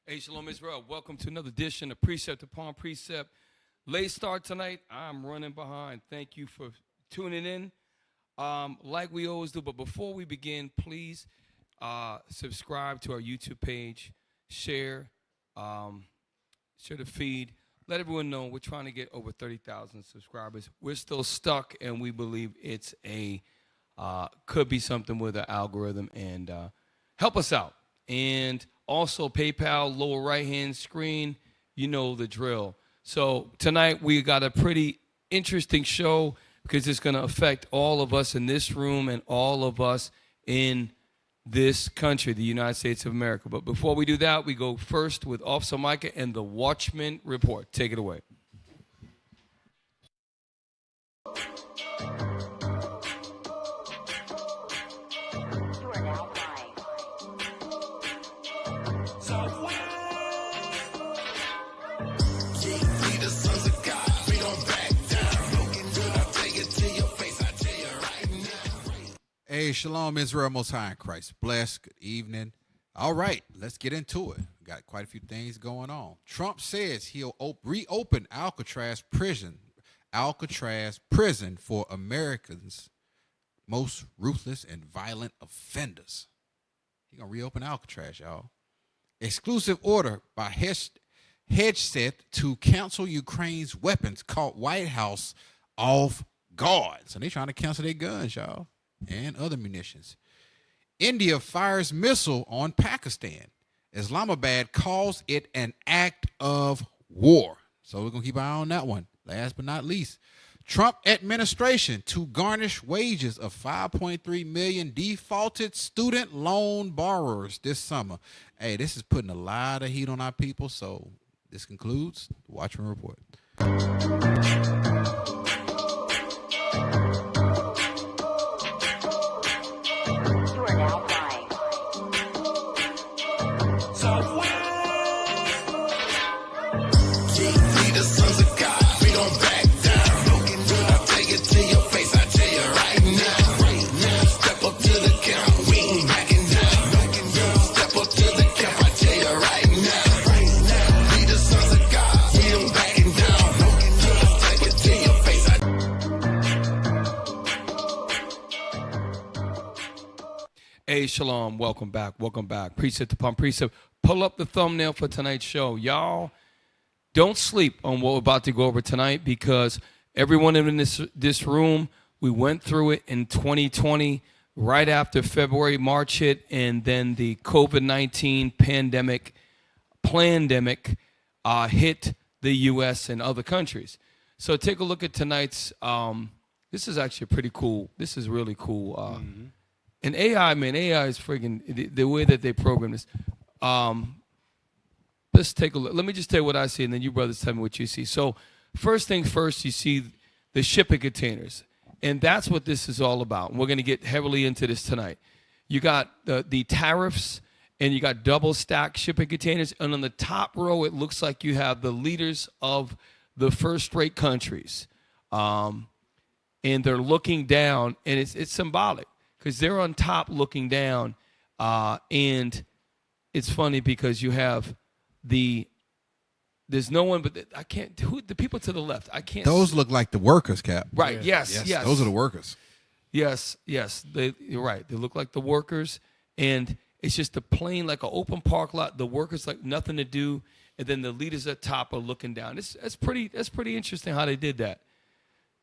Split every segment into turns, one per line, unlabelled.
Hey, Shalom Israel. Welcome to another edition of Precept upon Precept. Late start tonight. I'm running behind. Thank you for tuning in like we always do. But before we begin, please subscribe to our YouTube page, share the feed. Let everyone know we're trying to get over 30,000 subscribers. We're still stuck, and we believe it's could be something with the algorithm, and help us out. And also, PayPal, lower right-hand screen, you know the drill. So tonight we got a pretty interesting show because it's going to affect all of us in this room and all of us in this country, the United States of America. But before we do that, we go first with Officer Micah and the Watchmen report. Take it away.
Hey, Shalom Israel, Most High in Christ. Bless. Good evening. All right, let's get into it. We got quite a few things going on. Trump says he'll reopen Alcatraz prison for Americans' most ruthless and violent offenders. He's going to reopen Alcatraz, y'all. Exclusive order by Hegseth to cancel Ukraine's weapons caught White House off guard. So they're trying to cancel their guns, y'all, and other munitions. India fires missile on Pakistan. Islamabad calls it an act of war. So we're going to keep an eye on that one. Last but not least, Trump administration to garnish wages of 5.3 million defaulted student loan borrowers this summer. Hey, this is putting a lot of heat on our people. So this concludes the Watchmen Report.
Hey, Shalom. Welcome back. Welcome back. Precept upon precept. Pull up the thumbnail for tonight's show. Y'all, don't sleep on what we're about to go over tonight, because everyone in this room, we went through it in 2020, right after February, March hit, and then the COVID-19 plandemic hit the U.S. and other countries. So take a look at tonight's, this is actually pretty cool. This is really cool. And AI, man, AI is friggin' the way that they program this. Let's take a look. Let me just tell you what I see, and then you brothers tell me what you see. So first thing first, you see the shipping containers. And that's what this is all about. We're going to get heavily into this tonight. You got the tariffs, and you got double stack shipping containers. And on the top row, it looks like you have the leaders of the first-rate countries. And they're looking down, and it's symbolic, because they're on top looking down, and it's funny because you have there's no one, but I can't, the people to the left, I can't.
Those look like the workers, Cap.
Right, yeah. Yes.
Those are the workers.
Yes, you're right. They look like the workers, and it's just a plain, like an open park lot. The workers like nothing to do, and then the leaders at top are looking down. That's pretty interesting how they did that.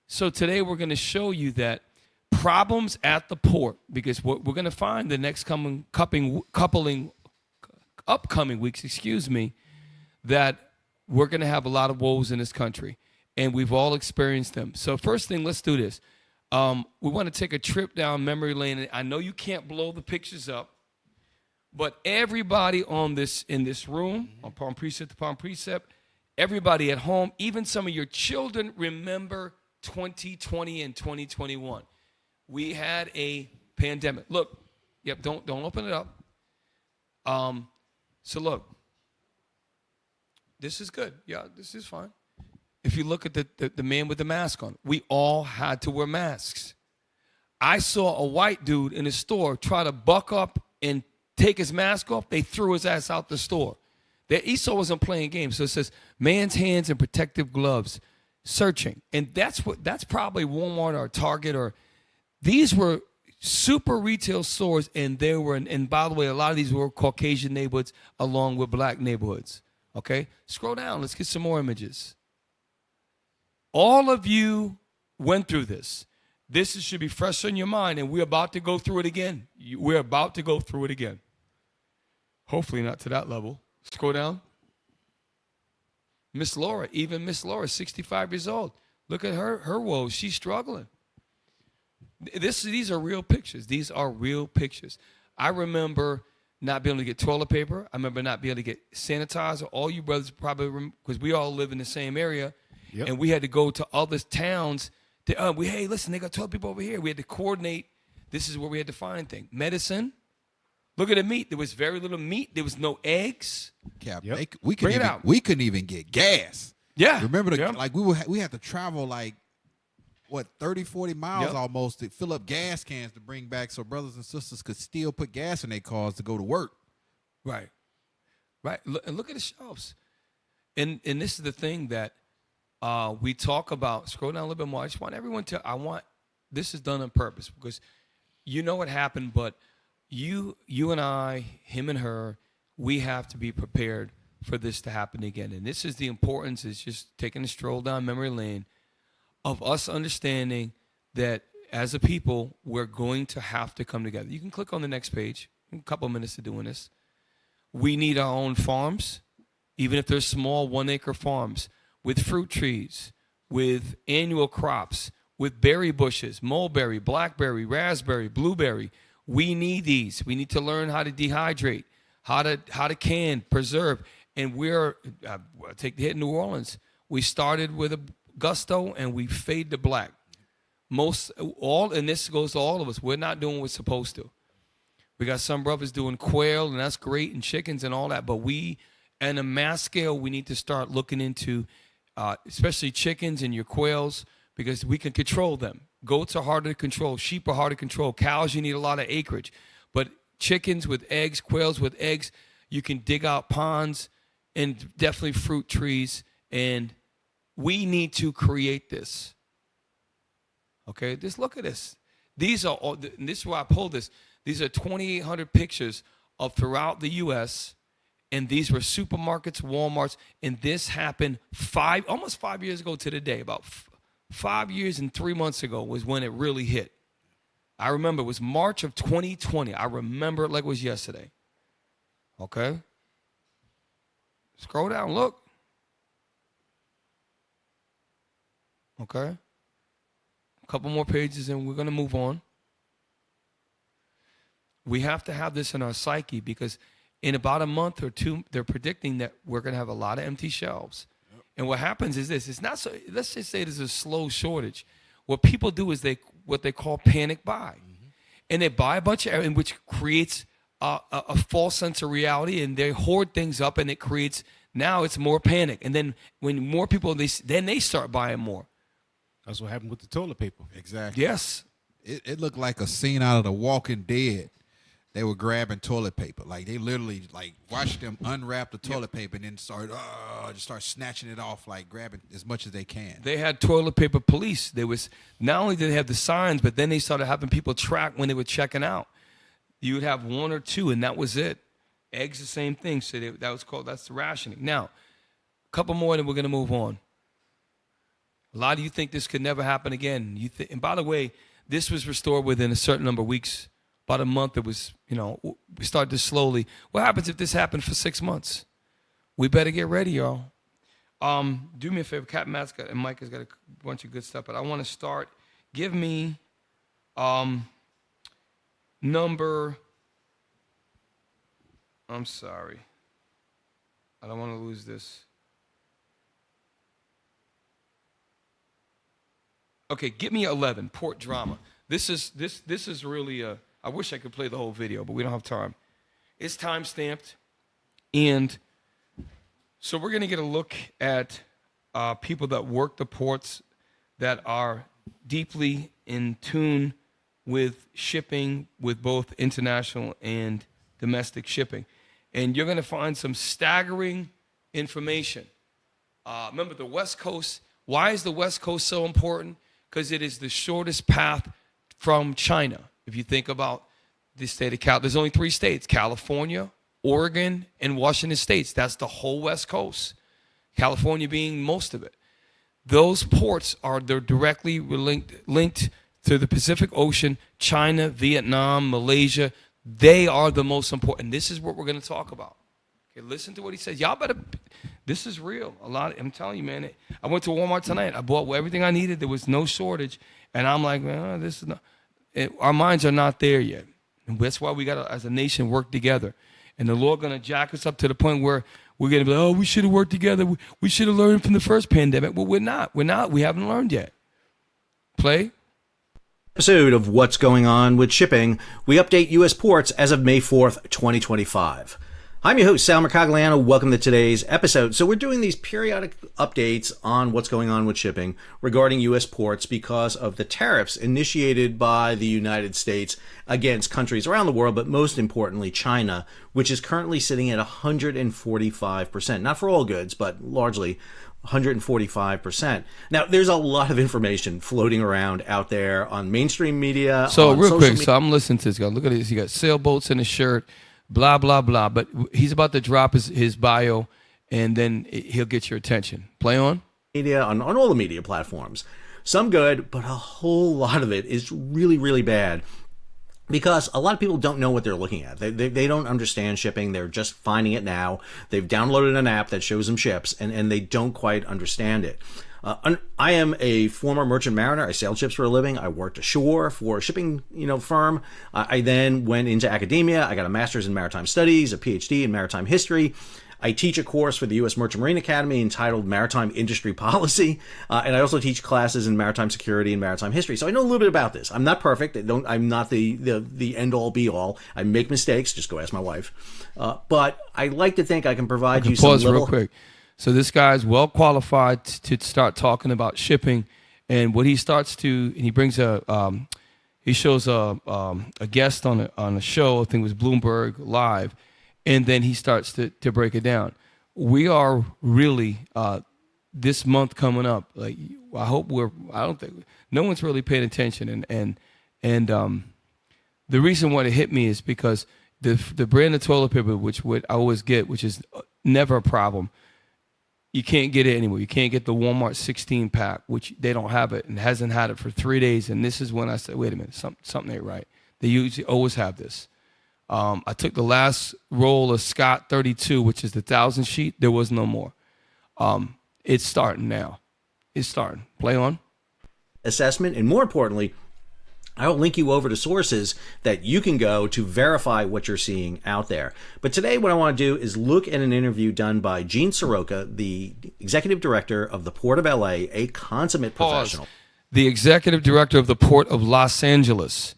So today we're going to show you that problems at the port, because what we're going to find the next upcoming weeks, that we're going to have a lot of woes in this country, and we've all experienced them. So first thing, let's do this. We want to take a trip down memory lane. I know you can't blow the pictures up, but everybody in this room, upon precept, everybody at home, even some of your children, remember 2020 and 2021. We had a pandemic. Look, yep, don't open it up. So look, this is good. Yeah, this is fine. If you look at the man with the mask on, we all had to wear masks. I saw a white dude in a store try to buck up and take his mask off. They threw his ass out the store. That Esau wasn't playing games. So it says, man's hands in protective gloves, searching. And that's probably Walmart or Target, or these were super retail stores, and and by the way, a lot of these were Caucasian neighborhoods along with black neighborhoods. Okay? Scroll down. Let's get some more images. All of you went through this. This should be fresh on your mind, and we're about to go through it again. We're about to go through it again. Hopefully not to that level. Scroll down. Miss Laura, even Miss Laura, 65 years old. Look at her woes. She's struggling. These are real pictures. These are real pictures. I remember not being able to get toilet paper. I remember not being able to get sanitizer. All you brothers probably, because we all live in the same area, yep. And we had to go to other towns. Hey, listen, they got toilet paper over here. We had to coordinate. This is where we had to find things. Medicine. Look at the meat. There was very little meat. There was no eggs.
Cap, yep. we couldn't even get gas.
Yeah.
Remember, we had to travel like, 30, 40 miles yep. almost to fill up gas cans to bring back so brothers and sisters could still put gas in their cars to go to work.
Right. And look at the shelves. And this is the thing that we talk about. Scroll down a little bit more. I just want everyone this is done on purpose, because you know what happened, but you and I, him and her, we have to be prepared for this to happen again. And this is the importance, is just taking a stroll down memory lane of us understanding that as a people, we're going to have to come together. You can click on the next page. A couple of minutes to doing this. We need our own farms, even if they're small 1-acre farms, with fruit trees, with annual crops, with berry bushes, mulberry, blackberry, raspberry, blueberry. We need these. We need to learn how to dehydrate, how to can, preserve. And take the hit in New Orleans. We started with a gusto and we fade to black. And this goes to all of us. We're not doing what we're supposed to. We got some brothers doing quail, and that's great, and chickens and all that. But on a mass scale, we need to start looking into, especially chickens and your quails, because we can control them. Goats are harder to control. Sheep are harder to control. Cows, you need a lot of acreage. But chickens with eggs, quails with eggs, you can dig out ponds, and definitely fruit trees. And we need to create this. Okay, just look at this. These are all, and this is why I pulled this. These are 2,800 pictures of throughout the U.S., and these were supermarkets, Walmarts, and this happened almost 5 years ago to the day. About 5 years and 3 months ago was when it really hit. I remember it was March of 2020. I remember it like it was yesterday. Okay? Scroll down, look. Okay? A couple more pages and we're going to move on. We have to have this in our psyche, because in about a month or two, they're predicting that we're going to have a lot of empty shelves. Yep. And what happens is this. It's not so, let's just say there's a slow shortage. What people do is what they call panic buy. Mm-hmm. And they buy a bunch of, which creates a false sense of reality, and they hoard things up, and it creates, now it's more panic. And then when more people, then they start buying more.
That's what happened with the toilet paper.
Exactly.
Yes.
It looked like a scene out of The Walking Dead. They were grabbing toilet paper. Like, they literally, watched them unwrap the toilet paper and then start snatching it off, grabbing as much as they can.
They had toilet paper police. Not only did they have the signs, but then they started having people track when they were checking out. You would have one or two, and that was it. Eggs, the same thing. So that's the rationing. Now, a couple more, and then we're going to move on. A lot of you think this could never happen again. And by the way, this was restored within a certain number of weeks. About a month, it was, we started to slowly. What happens if this happened for 6 months? We better get ready, y'all. Do me a favor. Captain Matt's and Mike has got a bunch of good stuff, but I want to start. Give me number. I'm sorry. I don't want to lose this. Okay, give me 11. Port drama. This is really a. I wish I could play the whole video, but we don't have time. It's time stamped, and so we're going to get a look at people that work the ports, that are deeply in tune with shipping, with both international and domestic shipping. And you're going to find some staggering information. Remember, the West Coast, why is the West Coast so important? Because it is the shortest path from China. If you think about the state of California, there's only 3 states, California, Oregon, and Washington states. That's the whole West Coast, California being most of it. Those ports they're directly linked to the Pacific Ocean, China, Vietnam, Malaysia. They are the most important. This is what we're going to talk about. Okay, listen to what he says. Y'all better, this is real. I'm telling you, man. I went to Walmart tonight. I bought everything I needed. There was no shortage. And I'm like, man, this is not, our minds are not there yet. And that's why we got to, as a nation, work together. And the Lord going to jack us up to the point where we're going to be like, oh, we should have worked together. We should have learned from the first pandemic. Well, we're not. We haven't learned yet. Play.
Episode of What's Going On with Shipping, we update U.S. ports as of May 4th, 2025. I'm your host, Sal Mercogliano. Welcome to today's episode. So we're doing these periodic updates on what's going on with shipping regarding U.S. ports because of the tariffs initiated by the United States against countries around the world, but most importantly, China, which is currently sitting at 145%. Not for all goods, but largely 145%. Now, there's a lot of information floating around out there on mainstream media.
So real quick, so I'm listening to this guy. Look at this. He got sailboats in his shirt. Blah, blah, blah. But he's about to drop his bio, and then he'll get your attention. Play on.
Media, on all the media platforms. Some good, but a whole lot of it is really, really bad. Because a lot of people don't know what they're looking at. They don't understand shipping. They're just finding it now. They've downloaded an app that shows them ships, and they don't quite understand it. I am a former merchant mariner. I sailed ships for a living. I worked ashore for a shipping, firm. I then went into academia. I got a master's in maritime studies, a PhD in maritime history. I teach a course for the U.S. Merchant Marine Academy entitled Maritime Industry Policy, and I also teach classes in maritime security and maritime history. So I know a little bit about this. I'm not perfect. I'm not the end-all, be-all. I make mistakes. Just go ask my wife. But I like to think I can provide you some
pause real quick. So this guy's well qualified to start talking about shipping, and what he starts to, and he brings he shows a guest on a show. I think it was Bloomberg Live, and then he starts to break it down. We are really this month coming up. Like I hope I don't think no one's really paying attention, and the reason why it hit me is because the brand of toilet paper, which I always get, which is never a problem. You can't get it anywhere. You can't get the Walmart 16 pack, which they don't have it and hasn't had it for 3 days. And this is when I said, wait a minute, something ain't right. They usually always have this. I took the last roll of Scott 32, which is the 1,000 sheet. There was no more. It's starting now. It's starting. Play on.
Assessment, and more importantly, I'll link you over to sources that you can go to verify what you're seeing out there. But today what I want to do is look at an interview done by Gene Soroka, the executive director of the Port of LA, a consummate professional.
The executive director of the Port of Los Angeles.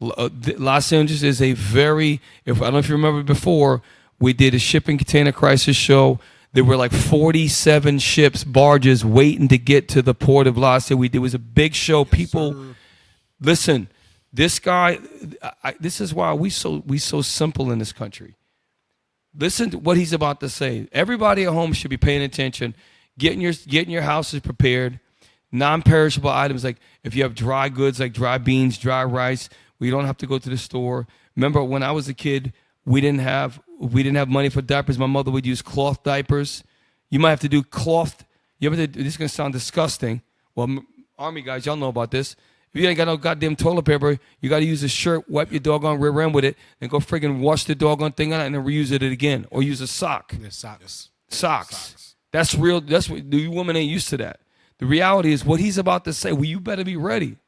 Los Angeles is I don't know if you remember before, we did a shipping container crisis show. There were like 47 ships, barges waiting to get to the Port of Los Angeles. It was a big show. People... Listen, this guy, this is why we so simple in this country. Listen to what he's about to say. Everybody at home should be paying attention, getting your houses prepared, non-perishable items like if you have dry goods like dry beans, dry rice, we don't have to go to the store. Remember when I was a kid, we didn't have money for diapers. My mother would use cloth diapers. You might have to do cloth. This is going to sound disgusting. Well, Army guys, y'all know about this. If you ain't got no goddamn toilet paper, you got to use a shirt, wipe your doggone rear end with it, and go friggin' wash the doggone thing out and then reuse it again. Or use a sock.
Yeah, socks.
Socks. That's real. That's what you women ain't used to that. The reality is what he's about to say. Well, you better be ready.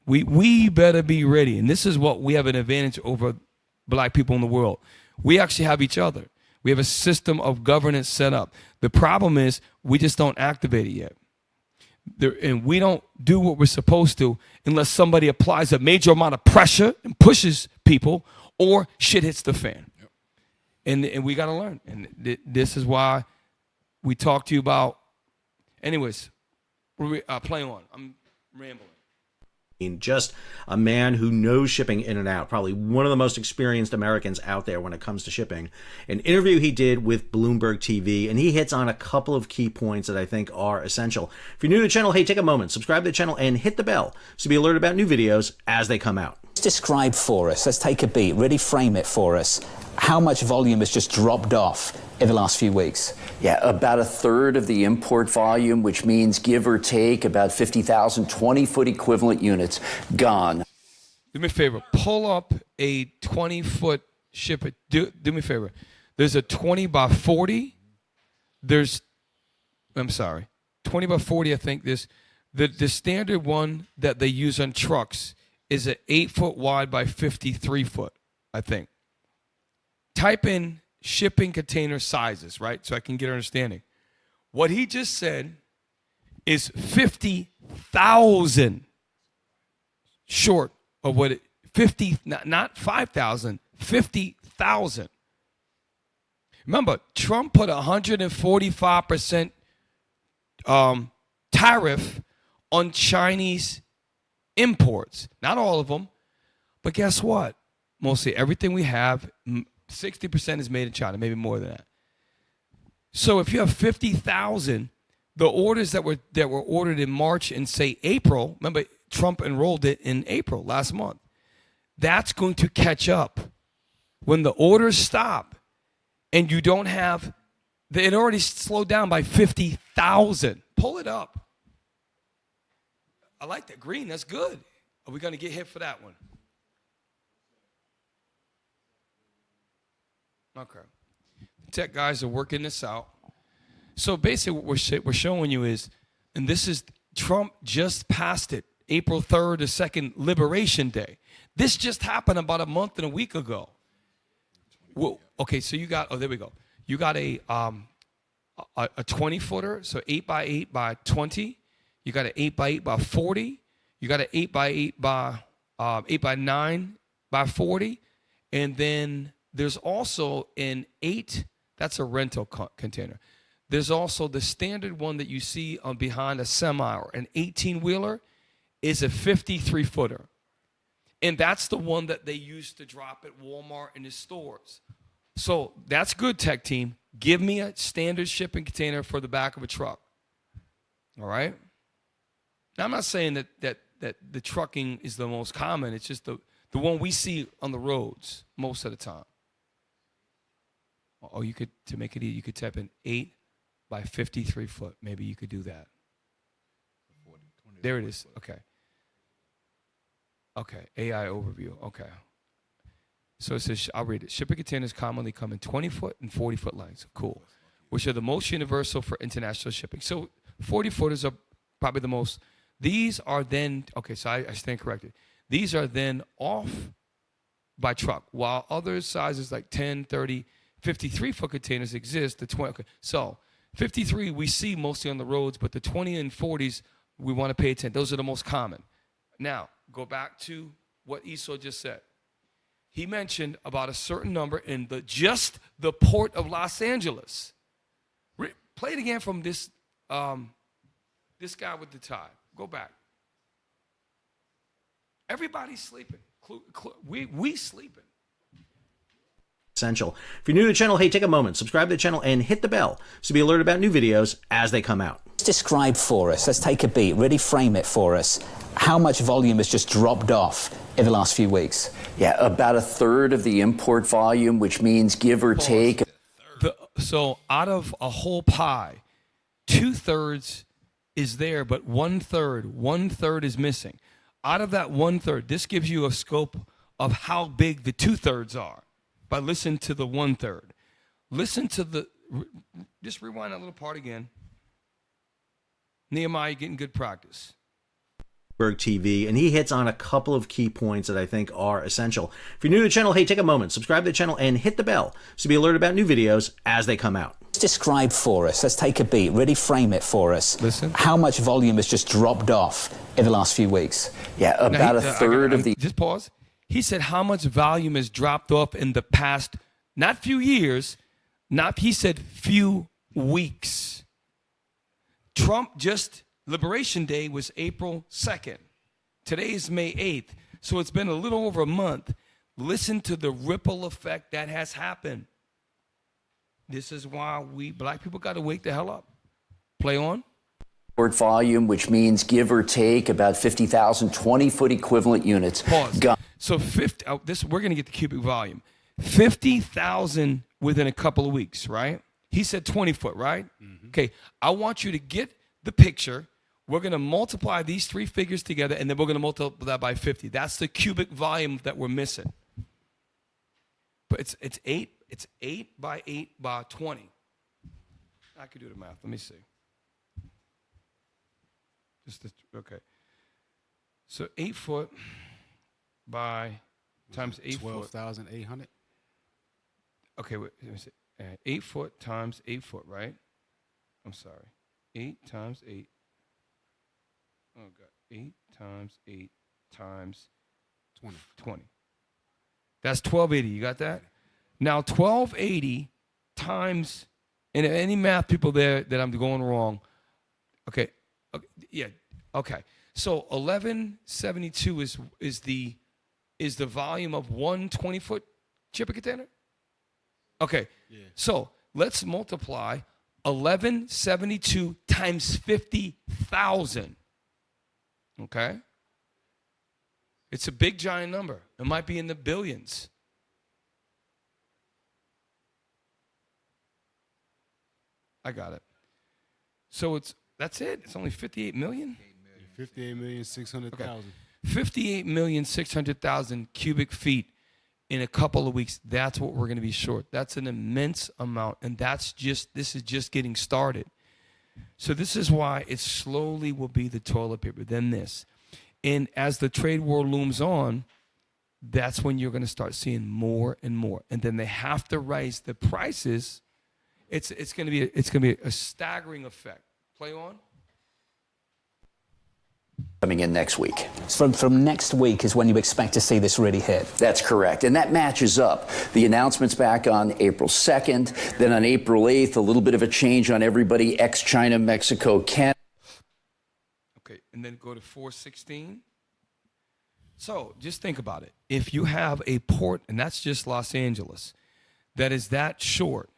We better be ready. And this is what we have an advantage over black people in the world. We actually have each other. We have a system of governance set up. The problem is we just don't activate it yet. And we don't do what we're supposed to unless somebody applies a major amount of pressure and pushes people or shit hits the fan. Yep. And we got to learn. And this is why we talk to you about. Anyways, play on. I'm rambling.
Just a man who knows shipping in and out, probably one of the most experienced Americans out there when it comes to shipping. An interview he did with Bloomberg TV, and he hits on a couple of key points that I think are essential. If you're new to the channel, hey, take a moment, subscribe to the channel, and hit the bell to be alerted about new videos as they come out.
Describe for us, let's take a beat, really frame it for us, how much volume has just dropped off in the last few weeks?
Yeah, about a third of the import volume, which means give or take about 50,000 20-foot equivalent units gone.
Do me a favor. Pull up a 20-foot ship. Do me a favor. There's a 20 by 40. I'm sorry, 20 by 40. I think the standard one that they use on trucks is an 8-foot wide by 53 foot. I think. Type in shipping container sizes, right? So I can get an understanding. What he just said is 50,000 short of what it, 50, not 5,000, 50,000. Remember, Trump put 145% tariff on Chinese imports. Not all of them, but guess what? Mostly everything we have, 60% is made in China, maybe more than that. So if you have 50,000, the orders that were ordered in March and say April, remember Trump enrolled it in April last month. That's going to catch up when the orders stop and you don't have, it already slowed down by 50,000. Pull it up. I like that green. That's good. Are we going to get hit for that one? Okay. The tech guys are working this out. So basically what we're showing you is, and this is, Trump just passed it, April 3rd, the second Liberation Day. This just happened about a month and a week ago. Well, okay, so you got, oh, there we go. You got a 20-footer, so 8 by 8 by 20. You got an 8 by 8 by 40. You got an 8 by 8 by 8 by 9 by 40. And then there's also an 8, that's a rental container. There's also the standard one that you see on behind a semi or an 18-wheeler is a 53-footer. And that's the one that they used to drop at Walmart and the stores. So that's good, tech team. Give me a standard shipping container for the back of a truck. All right? Now, I'm not saying that the trucking is the most common. It's just the one we see on the roads most of the time. Oh, you could, to make it easy, you could type in 8 by 53 foot. Maybe you could do that. There it is. Okay. Okay. AI overview. Okay. So it says, I'll read it. Shipping containers commonly come in 20-foot and 40-foot lengths. Cool. Which are the most universal for international shipping. So 40-footers are probably the most. These are then, okay, so I stand corrected. These are then off by truck, while other sizes like 10, 30, 53-foot containers exist. The 20, okay. So 53 we see mostly on the roads, but the 20 and 40s we want to pay attention. Those are the most common. Now, go back to what Esau just said. He mentioned about a certain number in just the port of Los Angeles. Play it again from this this guy with the tie. Go back. Everybody's sleeping. We sleeping.
Essential. If you're new to the channel, hey, take a moment, subscribe to the channel, and hit the bell to be alerted about new videos as they come out.
Describe for us, let's take a beat, really frame it for us, how much volume has just dropped off in the last few weeks?
Yeah, about a third of the import volume, which means give or take.
So out of a whole pie, 2/3 is there, but 1/3 is missing. Out of that 1/3, this gives you a scope of how big the 2/3 are by listening to the 1/3. Listen to just rewind that little part again. Nehemiah getting good practice.
TV, and he hits on a couple of key points that I think are essential. If you're new to the channel, hey, take a moment, subscribe to the channel, and hit the bell to be alerted about new videos as they come out.
Describe for us, let's take a beat, really frame it for us.
Listen.
How much volume has just dropped off in the last few weeks?
Yeah, about a third of the...
Just pause. He said how much volume has dropped off in the past, not few years, he said few weeks. Trump Liberation Day was April 2nd. Today is May 8th. So it's been a little over a month. Listen to the ripple effect that has happened. This is why we black people got to wake the hell up. Play on.
Import volume, which means give or take about 50,000 20-foot equivalent units.
Pause. So 50. We're going to get the cubic volume. 50,000 within a couple of weeks, right? He said 20 foot, right? Mm-hmm. Okay. I want you to get the picture. We're going to multiply these three figures together, and then we're going to multiply that by 50. That's the cubic volume that we're missing. But it's 8 by 8 by 20. I could do the math. Let me see. Okay. So 8 foot by times 8 foot.
12,800.
Okay, wait. Let me see. 8 foot times 8 foot, right? I'm sorry. 8 times 8. Oh God. 8 times 8 times 20. That's 1280. You got that? Now 1280 times, and any math people there that I'm going wrong. Okay. Yeah. Okay. So 1172 is the volume of one 20-foot shipping container? Okay. Yeah. So let's multiply 1172 times 50,000. Okay? It's a big giant number. It might be in the billions. I got it. So that's it. It's only 58 million.
58,600,000.
Okay. 58,600,000 cubic feet in a couple of weeks. That's what we're going to be short. That's an immense amount, and this is just getting started. So this is why it slowly will be the toilet paper, then this. And as the trade war looms on, that's when you're going to start seeing more and more. And then they have to raise the prices. It's going to be a staggering effect. Play on.
Coming in next week.
From next week is when you expect to see this really hit.
That's correct. And that matches up. The announcement's back on April 2nd. Then on April 8th, a little bit of a change on everybody, ex-China, Mexico, Canada.
Okay, and then go to 416. So just think about it. If you have a port, and that's just Los Angeles, that is that short,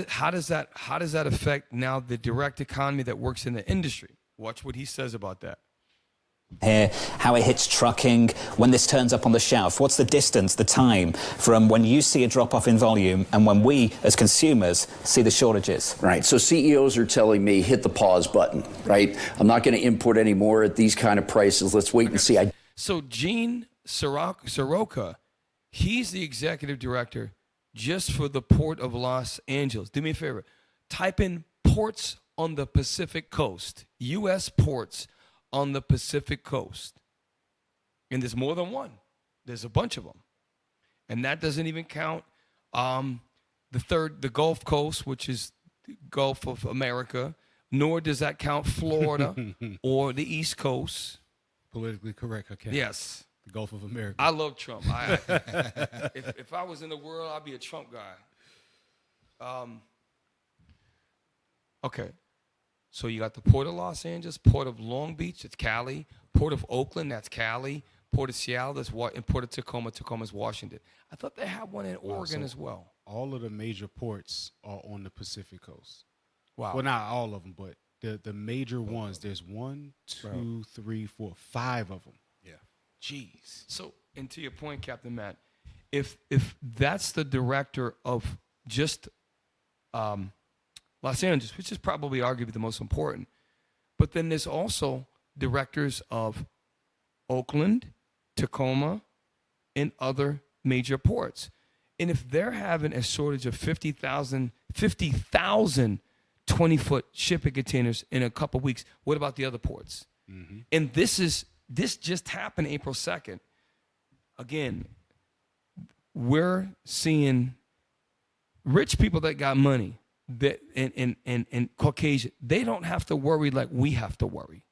how does that affect now the direct economy that works in the industry? Watch what he says about that.
Here, how it hits trucking, when this turns up on the shelf. What's the distance, the time from when you see a drop-off in volume and when we, as consumers, see the shortages?
Right. So CEOs are telling me, hit the pause button, right? I'm not going to import anymore at these kind of prices. Let's wait and see.
So Gene Soroka, he's the executive director just for the Port of Los Angeles. Do me a favor. Type in ports on the Pacific Coast, U.S. ports on the Pacific Coast. And there's more than one. There's a bunch of them. And that doesn't even count the Gulf Coast, which is the Gulf of America, nor does that count Florida or the East Coast.
Politically correct, okay.
Yes.
The Gulf of America.
I love Trump. If I was in the world, I'd be a Trump guy. Okay. So you got the Port of Los Angeles, Port of Long Beach, that's Cali, Port of Oakland, that's Cali, Port of Seattle, and Port of Tacoma's Washington. I thought they had one in Oregon as well.
All of the major ports are on the Pacific Coast.
Wow.
Well, not all of them, but the major ones. There's 1, 2, 3, 4, 5 of them.
Yeah.
Jeez. So, and to your point, Captain Matt, if that's the director of just Los Angeles, which is probably arguably the most important, but then there's also directors of Oakland, Tacoma, and other major ports. And if they're having a shortage of 50,000 20-foot shipping containers in a couple of weeks, what about the other ports? Mm-hmm. And this just happened April 2nd. Again, we're seeing rich people that got money, that and Caucasian, they don't have to worry like we have to worry.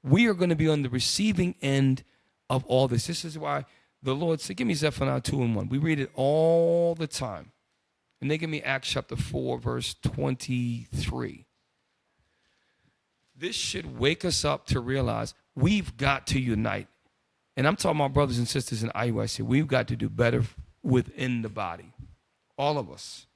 We are going to be on the receiving end of all this. This is why the Lord said, give me Zephaniah 2:1. We read it all the time. And they give me Acts chapter 4, verse 23. This should wake us up to realize we've got to unite. And I'm talking about brothers and sisters in IUIC. We've got to do better within the body. All of us.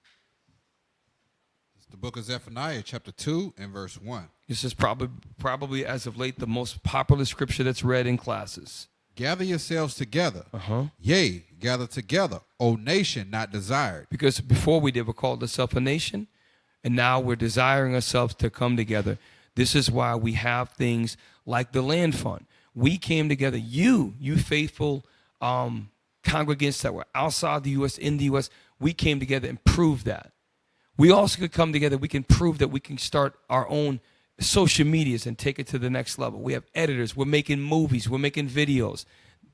It's the book of Zephaniah, chapter 2 and verse 1.
This is probably as of late the most popular scripture that's read in classes.
Gather yourselves together.
Uh-huh.
Yea, gather together, O nation not desired.
Because before we did, we called ourselves a nation, and now we're desiring ourselves to come together. This is why we have things like the land fund. We came together, you faithful congregants that were outside the U.S., in the U.S., we came together and proved that. We also could come together, we can prove that we can start our own social medias and take it to the next level. We have editors, we're making movies, we're making videos.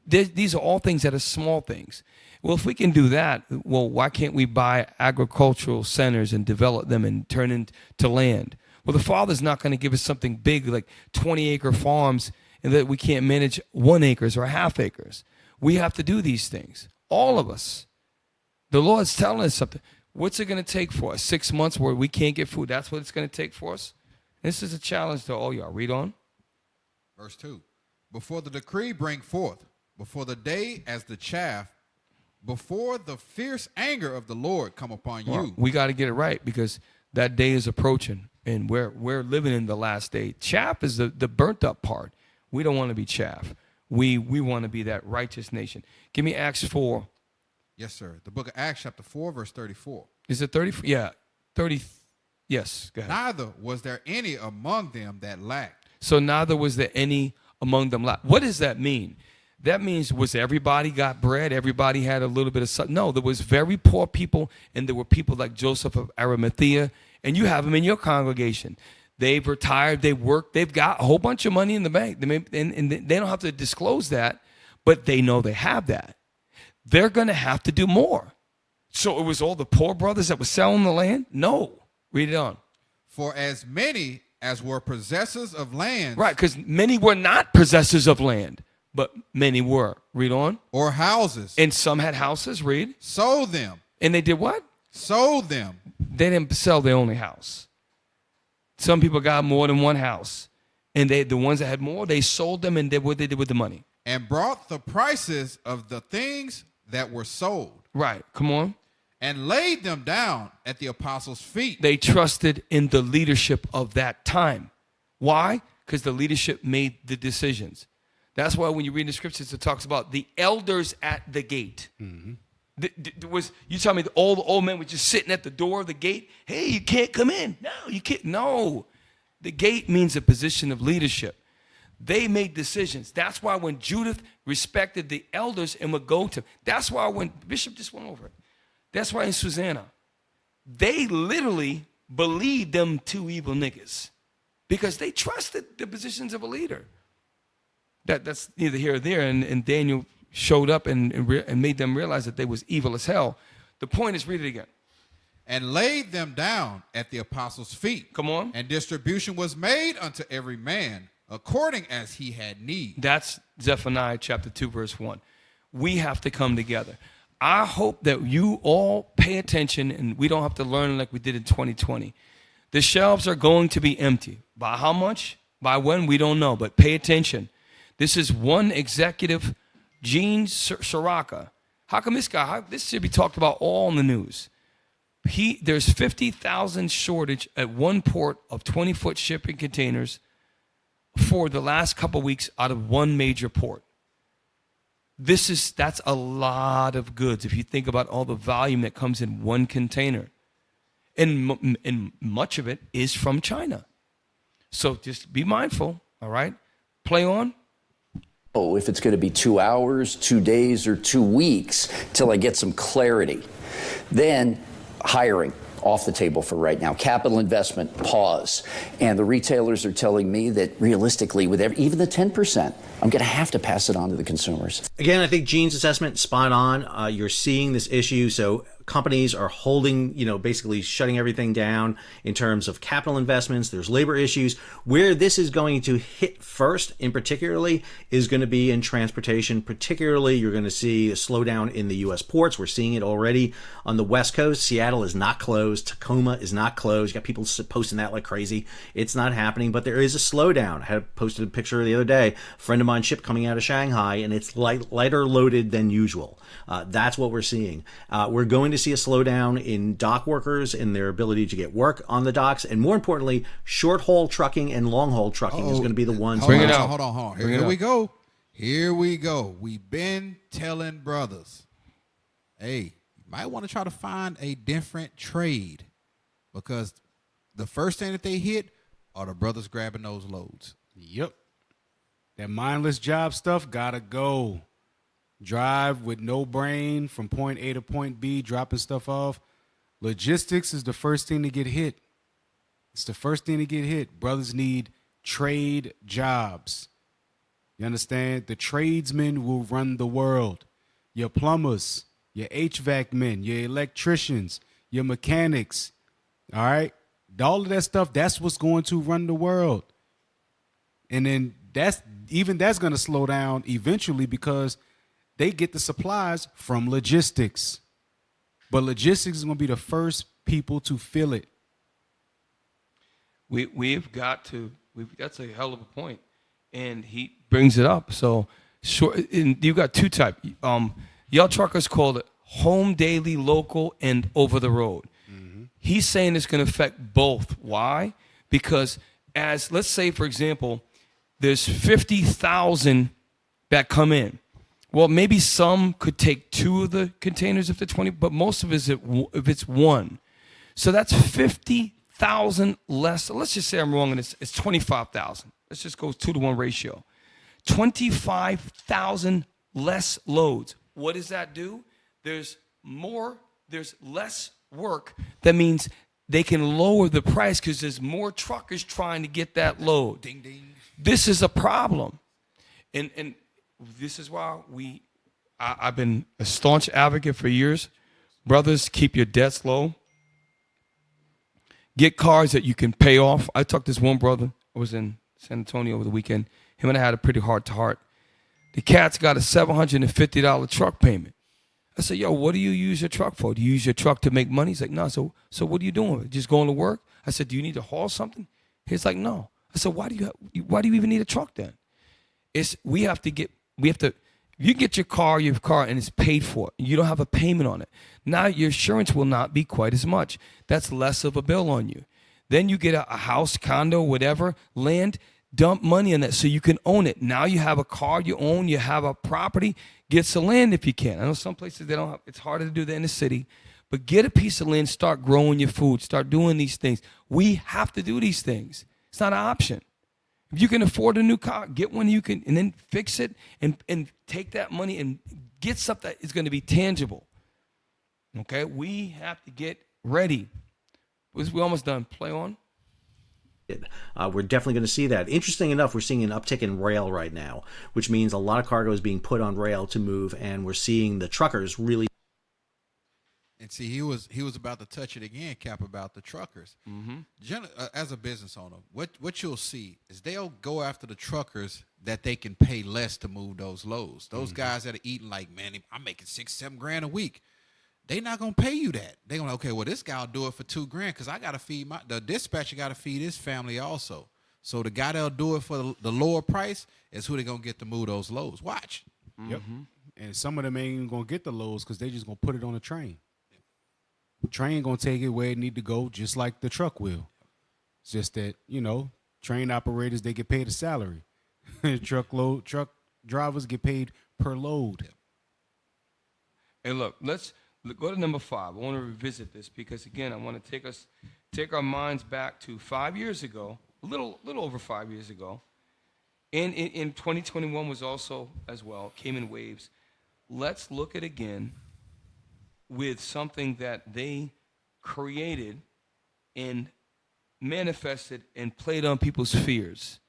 These are all things that are small things. Well, if we can do that, well, why can't we buy agricultural centers and develop them and turn into land? Well, the Father's not going to give us something big like 20-acre farms and that we can't manage 1 acres or half acres. We have to do these things, all of us. The Lord's telling us something. What's it going to take for us? 6 months where we can't get food. That's what it's going to take for us. This is a challenge to all y'all. Read on.
Verse 2. Before the decree bring forth, before the day as the chaff, before the fierce anger of the Lord come upon you.
We got to get it right because that day is approaching, and we're living in the last day. Chaff is the burnt up part. We don't want to be chaff. We want to be that righteous nation. Give me Acts 4.
Yes, sir. The book of Acts, chapter 4, verse 34.
Is it 30? Yeah, 30. Yes, go ahead.
Neither was there any among them that lacked.
So neither was there any among them lacked. What does that mean? That means was everybody got bread? Everybody had a little bit of something? No, there was very poor people, and there were people like Joseph of Arimathea, and you have them in your congregation. They've retired, they worked, they've got a whole bunch of money in the bank. And they don't have to disclose that, but they know they have that. They're going to have to do more. So it was all the poor brothers that were selling the land? No. Read it on.
For as many as were possessors of land.
Right, because many were not possessors of land, but many were. Read on.
Or houses.
And some had houses. Read.
Sold them.
And they did what?
Sold them.
They didn't sell their only house. Some people got more than one house. And the ones that had more, they sold them and did what they did with the money.
And brought the prices of the things that were sold.
Right, come on.
And laid them down at the apostles' feet.
They trusted in the leadership of that time. Why? Because the leadership made the decisions. That's why when you read the scriptures, it talks about the elders at the gate. Mm-hmm. You tell me all the old men were just sitting at the door of the gate? Hey, you can't come in. No, you can't. No. The gate means a position of leadership. They made decisions. That's why when Judith respected the elders and would go to, that's why when Bishop just went over it. That's why in Susanna, they literally believed them two evil niggas because they trusted the positions of a leader. That's neither here or there. And Daniel showed up and made them realize that they was evil as hell. The point is, read it again.
And laid them down at the apostles' feet.
Come on.
And distribution was made unto every man according as he had need.
That's Zephaniah chapter 2, verse 1. We have to come together. I hope that you all pay attention and we don't have to learn like we did in 2020. The shelves are going to be empty. By how much? By when? We don't know, but pay attention. This is one executive, Gene Siraka. How come this guy, this should be talked about all in the news. There's 50,000 shortage at one port of 20-foot shipping containers for the last couple of weeks out of one major port. That's a lot of goods if you think about all the volume that comes in one container. And much of it is from China. So just be mindful, all right? Play on.
Oh, if it's going to be 2 hours, 2 days, or 2 weeks till I get some clarity. Then hiring off the table for right now. Capital investment, pause. And the retailers are telling me that realistically, with even the 10%, I'm going to have to pass it on to the consumers.
Again, I think Gene's assessment spot on. You're seeing this issue. So companies are holding, basically shutting everything down in terms of capital investments. There's labor issues. Where this is going to hit first, in particularly, is going to be in transportation. Particularly, you're going to see a slowdown in the U.S. ports. We're seeing it already on the West Coast. Seattle is not closed. Tacoma is not closed. You got people posting that like crazy. It's not happening, but there is a slowdown. I had posted a picture the other day. A friend of mine ship coming out of Shanghai, and it's lighter loaded than usual. That's what we're seeing. We're going to see a slowdown in dock workers in their ability to get work on the docks, and more importantly, short haul trucking and long haul trucking is going to be the ones.
Bring it out.
Hold on. Here we go. Here we go. We've been telling brothers, hey, you might want to try to find a different trade, because the first thing that they hit are the brothers grabbing those loads.
Yep. That mindless job stuff gotta go. Drive with no brain from point A to point B, dropping stuff off. Logistics is the first thing to get hit. It's the first thing to get hit. Brothers need trade jobs. You understand? The tradesmen will run the world. Your plumbers, your HVAC men, your electricians, your mechanics. All right? All of that stuff, that's what's going to run the world. And then that's going to slow down eventually, because they get the supplies from logistics. But logistics is going to be the first people to feel it.
That's a hell of a point. And he brings it up. So sure, you got two type. Y'all truckers call it home, daily, local, and over the road. Mm-hmm. He's saying it's going to affect both. Why? Because let's say, for example, there's 50,000 that come in. Well, maybe some could take 2 of the containers if they're 20, but most of it is if it's 1. So that's 50,000 less. Let's just say I'm wrong and it's 25,000. Let's just go 2-to-1 ratio. 25,000 less loads. What does that do? There's less work. That means they can lower the price because there's more truckers trying to get that load. Ding, ding. This is a problem. And this is why I've been a staunch advocate for years. Brothers, keep your debts low. Get cars that you can pay off. I talked to this one brother. I was in San Antonio over the weekend. Him and I had a pretty heart-to-heart. The cat's got a $750 truck payment. I said, yo, what do you use your truck for? Do you use your truck to make money? He's like, no. So what are you doing? Just going to work? I said, do you need to haul something? He's like, no. I said, why do you even need a truck then? You get your car, and it's paid for. You don't have a payment on it. Now your insurance will not be quite as much. That's less of a bill on you. Then you get a house, condo, whatever, land, dump money on that so you can own it. Now you have a car you own, you have a property, get some land if you can. I know some places they don't have, it's harder to do that in the city, but get a piece of land, start growing your food, start doing these things. We have to do these things. It's not an option. If you can afford a new car, get one you can, and then fix it and take that money and get something that is going to be tangible. Okay, we have to get ready. We almost done. Play on.
We're definitely going to see that. Interesting enough, we're seeing an uptick in rail right now, which means a lot of cargo is being put on rail to move, and we're seeing the truckers really.
And see, he was about to touch it again, Cap, about the truckers. Mm-hmm. As a business owner, what you'll see is they'll go after the truckers that they can pay less to move those loads. Those guys that are eating like, man, I'm making $6-7 grand a week. They're not gonna pay you that. They're gonna, okay, well, this guy will do it for $2 grand because I gotta feed the dispatcher gotta feed his family also. So the guy that'll do it for the lower price is who they're gonna get to move those loads. Watch.
Yep. And some of them ain't even gonna get the loads because they just gonna put it on a train. The train gonna take it where it need to go, just like the truck will. It's just that, train operators, they get paid a salary. Truck drivers get paid per load.
Hey, look, let's go to number 5. I want to revisit this because, again, I want to take our minds back to 5 years ago, a little over 5 years ago. And in 2021 was also as well, came in waves. Let's look at again with something that they created and manifested and played on people's fears.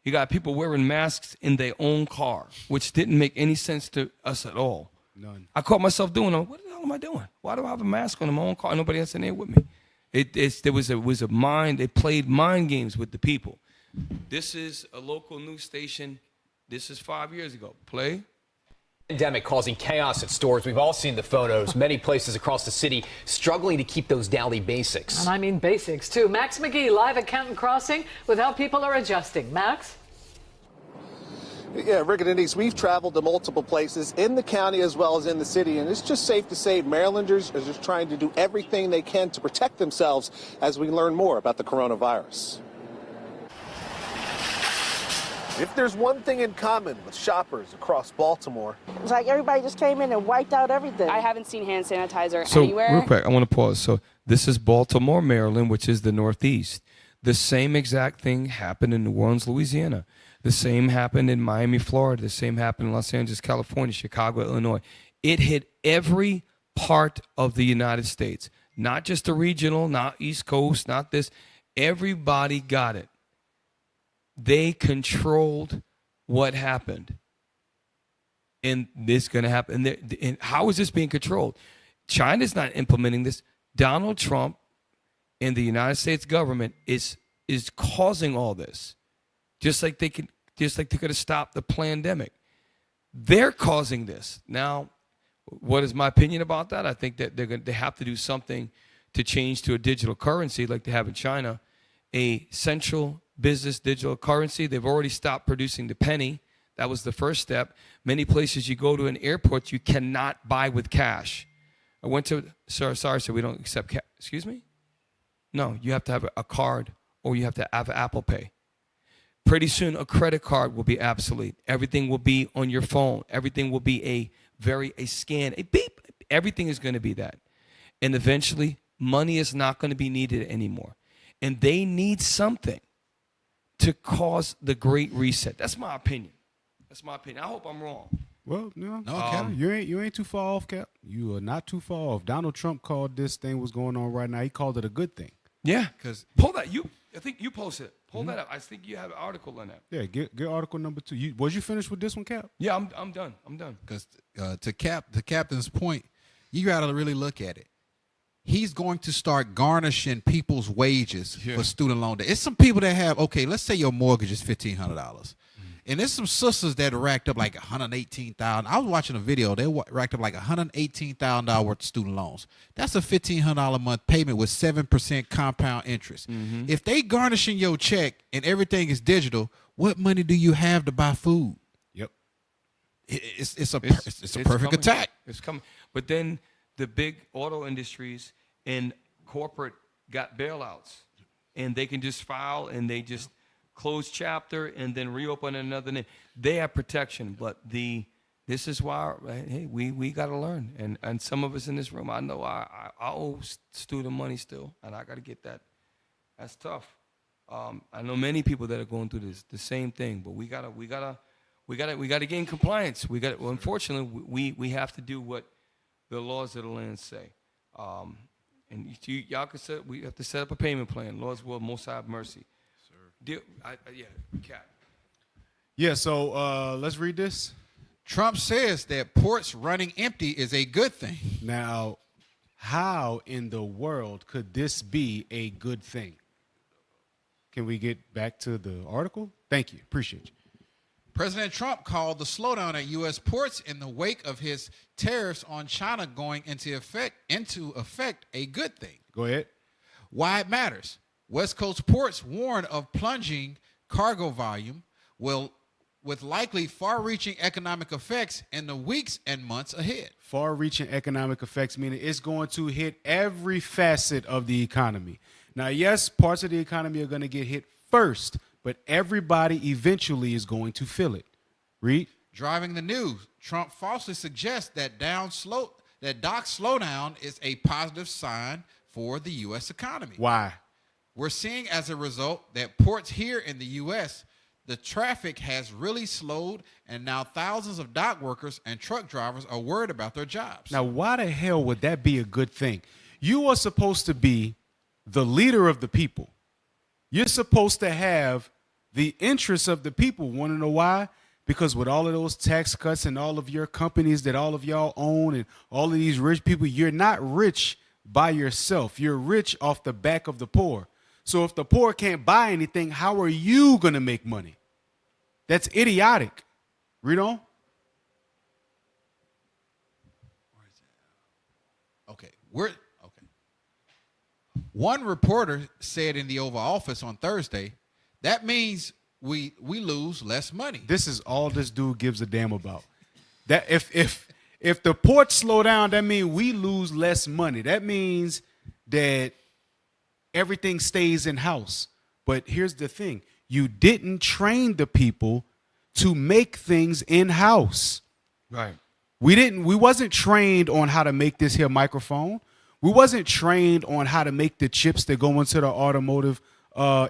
You got people wearing masks in their own car, which didn't make any sense to us at all.
None.
I caught myself doing, what the hell am I doing? Why do I have a mask on in my own car? Nobody else in there with me. There was a mind. They played mind games with the people. This is a local news station. This is 5 years ago. Play.
Pandemic causing chaos at stores. We've all seen the photos. Many places across the city struggling to keep those daily basics.
And I mean basics, too. Max McGee live at Canton Crossing with how people are adjusting. Max?
Yeah, Rick and Denise, we've traveled to multiple places in the county as well as in the city, and it's just safe to say Marylanders are just trying to do everything they can to protect themselves as we learn more about the coronavirus. If there's one thing in common with shoppers across Baltimore,
it's like everybody just came in and wiped out everything.
I haven't seen hand sanitizer
So,
anywhere.
real quick, I want to pause. So, this is Baltimore, Maryland, which is the Northeast. The same exact thing happened in New Orleans, Louisiana. The same happened in Miami, Florida. The same happened in Los Angeles, California, Chicago, Illinois. It hit every part of the United States, not just the regional, not East Coast, not this. Everybody got it. They controlled what happened. And this is going to happen. And how is this being controlled? China's not implementing this. Donald Trump and the United States government is causing all this. Just like they could have stopped the pandemic. They're causing this. Now, what is my opinion about that? I think that they have to do something to change to a digital currency like they have in China, a central business digital currency. They've already stopped producing the penny. That was the first step. Many places you go to an airport, you cannot buy with cash. I went to, sorry, so we don't accept cash. Excuse me? No, you have to have a card or you have to have Apple Pay. Pretty soon, a credit card will be obsolete. Everything will be on your phone. Everything will be a scan, a beep. Everything is going to be that. And eventually, money is not going to be needed anymore. And they need something to cause the Great Reset. That's my opinion. I hope I'm wrong.
Well, no, Cap, you ain't too far off, Cap. You are not too far off. Donald Trump called this thing what's going on right now. He called it a good thing.
Yeah, because pull that. I think you posted it. Pull that up. I think you have an article on that.
Yeah, get article number 2. Was you finished with this one, Cap?
Yeah, I'm done.
Because to the captain's point, you got to really look at it. He's going to start garnishing people's wages for student loan debt. It's some people that have, okay, let's say your mortgage is $1,500. And there's some sisters that racked up like $118,000. I was watching a video. They racked up like $118,000 worth of student loans. That's a $1,500 a month payment with 7% compound interest. Mm-hmm. If they garnishing your check and everything is digital, what money do you have to buy food?
Yep.
It's a perfect attack.
It's coming. But then the big auto industries and corporate got bailouts, and they can just file and they just close chapter and then reopen another name. They have protection, but this is why hey, we got to learn. And some of us in this room, I know I owe student money still, and I got to get that. That's tough. I know many people that are going through the same thing, but we gotta get in compliance. Unfortunately, we have to do what the laws of the land say. And y'all can we have to set up a payment plan. Lord's will, most high have mercy. Cat.
Yeah, so let's read this.
Trump says that ports running empty is a good thing.
Now, how in the world could this be a good thing? Can we get back to the article? Thank you. Appreciate you.
President Trump called the slowdown at U.S. ports in the wake of his tariffs on China going into effect a good thing.
Go ahead.
Why it matters. West Coast ports warn of plunging cargo volume with likely far-reaching economic effects in the weeks and months ahead.
Far-reaching economic effects, meaning it's going to hit every facet of the economy. Now, yes, parts of the economy are going to get hit first, but everybody eventually is going to feel it. Read.
Driving the news, Trump falsely suggests that dock slowdown is a positive sign for the U.S. economy.
Why?
We're seeing as a result that ports here in the U.S., the traffic has really slowed, and now thousands of dock workers and truck drivers are worried about their jobs.
Now, why the hell would that be a good thing? You are supposed to be the leader of the people. You're supposed to have the interests of the people. Want to know why? Because with all of those tax cuts and all of your companies that all of y'all own and all of these rich people, you're not rich by yourself. You're rich off the back of the poor. So if the poor can't buy anything, how are you going to make money? That's idiotic. Read on.
Okay. One reporter said in the Oval Office on Thursday, that means we lose less money.
This is all this dude gives a damn about. That if the ports slow down, that means we lose less money. That means that everything stays in house. But here's the thing. You didn't train the people to make things in house.
Right.
We wasn't trained on how to make this here microphone. We wasn't trained on how to make the chips that go into the automotive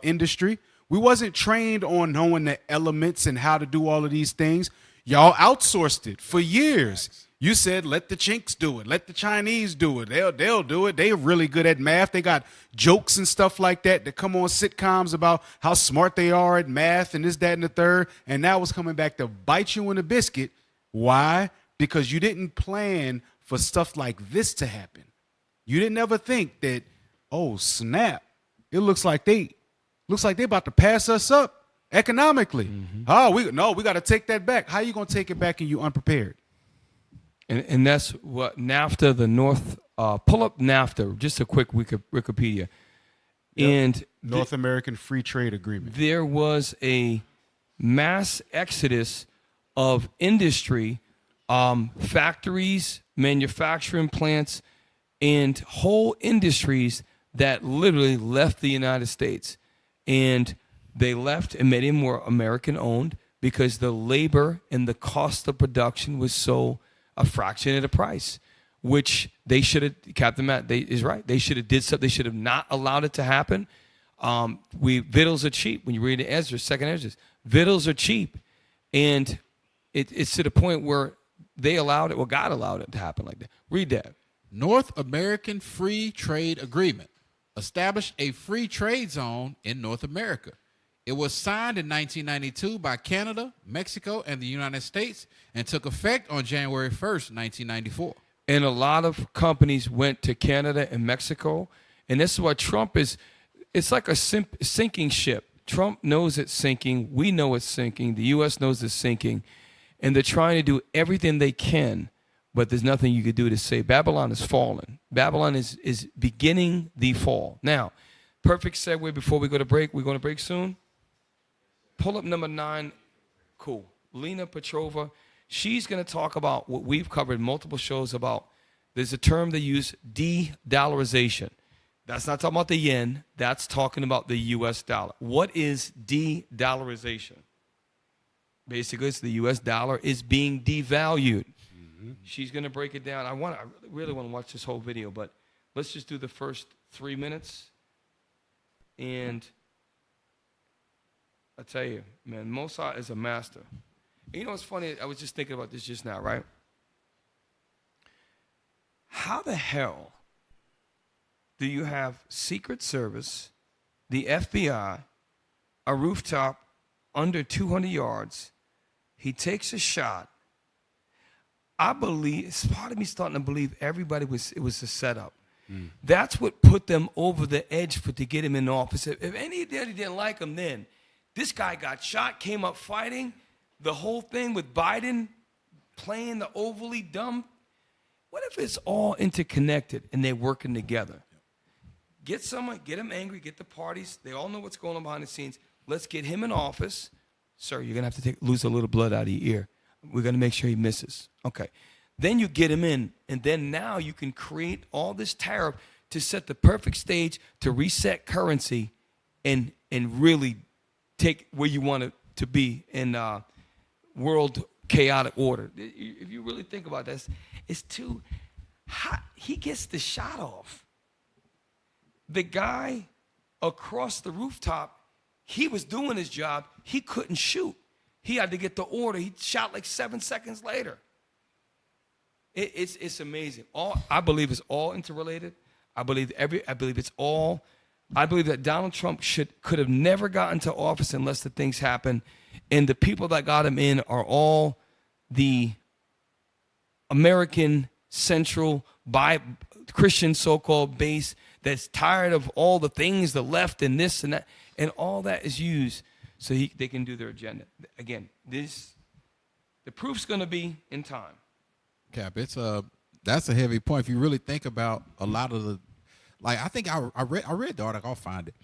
industry. We wasn't trained on knowing the elements and how to do all of these things. Y'all outsourced it for years. You said, let the Chinks do it. Let the Chinese do it. They'll do it. They're really good at math. They got jokes and stuff like that come on sitcoms about how smart they are at math and this, that, and the third. And now it's coming back to bite you in the biscuit. Why? Because you didn't plan for stuff like this to happen. You didn't ever think that, oh, snap. It looks like they about to pass us up economically. Oh, we got to take that back. How are you going to take it back and you unprepared?
And that's what NAFTA, the North, pull up NAFTA, just a quick Wikipedia.
Yep.
And
North American Free Trade Agreement.
There was a mass exodus of industry, factories, manufacturing plants, and whole industries that literally left the United States. And they left and made it more American owned because the labor and the cost of production was so a fraction of the price, which they should have, Captain Matt is right. They should have did something. They should have not allowed it to happen. Vittles are cheap. When you read Ezra, second Ezra, vittles are cheap. And it's to the point where they allowed it, well, God allowed it to happen like that. Read that.
North American Free Trade Agreement established a free trade zone in North America. It was signed in 1992 by Canada, Mexico, and the United States and took effect on January 1st, 1994.
And a lot of companies went to Canada and Mexico. And this is what Trump is. It's like a sinking ship. Trump knows it's sinking. We know it's sinking. The U.S. knows it's sinking. And they're trying to do everything they can, but there's nothing you could do to save. Babylon is fallen. Babylon is beginning the fall. Now, perfect segue before we go to break. We're going to break soon. Pull up number 9. Cool. Lena Petrova. She's going to talk about what we've covered multiple shows about. There's a term they use, de-dollarization. That's not talking about the yen. That's talking about the U.S. dollar. What is de-dollarization? Basically, it's the U.S. dollar is being devalued. She's going to break it down. I really want to watch this whole video, but let's just do the first 3 minutes. And I tell you, man, Mossad is a master. And you know what's funny? I was just thinking about this just now, right? How the hell do you have Secret Service, the FBI, a rooftop under 200 yards? He takes a shot. I believe, it's part of me starting to believe it was a setup. That's what put them over the edge to get him in office. If anybody didn't like him then, this guy got shot, came up fighting. The whole thing with Biden playing the overly dumb. What if it's all interconnected and they're working together? Get someone, get them angry, get the parties. They all know what's going on behind the scenes. Let's get him in office. Sir, you're going to have to lose a little blood out of your ear. We're going to make sure he misses. Okay. Then you get him in, and then now you can create all this tariff to set the perfect stage to reset currency and really take where you want it to be in world chaotic order. If you really think about this, it's too hot. He gets the shot off. The guy across the rooftop, he was doing his job. He couldn't shoot. He had to get the order. He shot like 7 seconds later. It's amazing. I believe it's all interrelated. I believe it's all I believe that Donald Trump could have never gotten to office unless the things happen, and the people that got him in are all the American Central Christian so-called base that's tired of all the things, the left and this and that, and all that is used so they can do their agenda. Again, the proof's going to be in time.
Cap, that's a heavy point. If you really think about a lot of the, like, I think I read the article. I'll find it.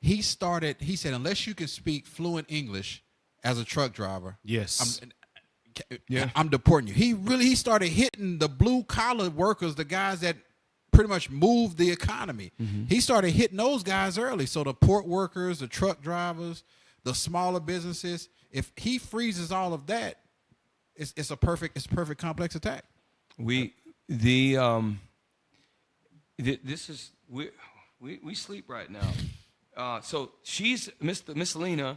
He said, unless you can speak fluent English as a truck driver,
yes,
I'm deporting you. He started hitting the blue collar workers, the guys that pretty much moved the economy. He started hitting those guys early. So the port workers, the truck drivers, the smaller businesses. If he freezes all of that, it's a perfect complex attack. We
sleep right now. So she's Miss Lena.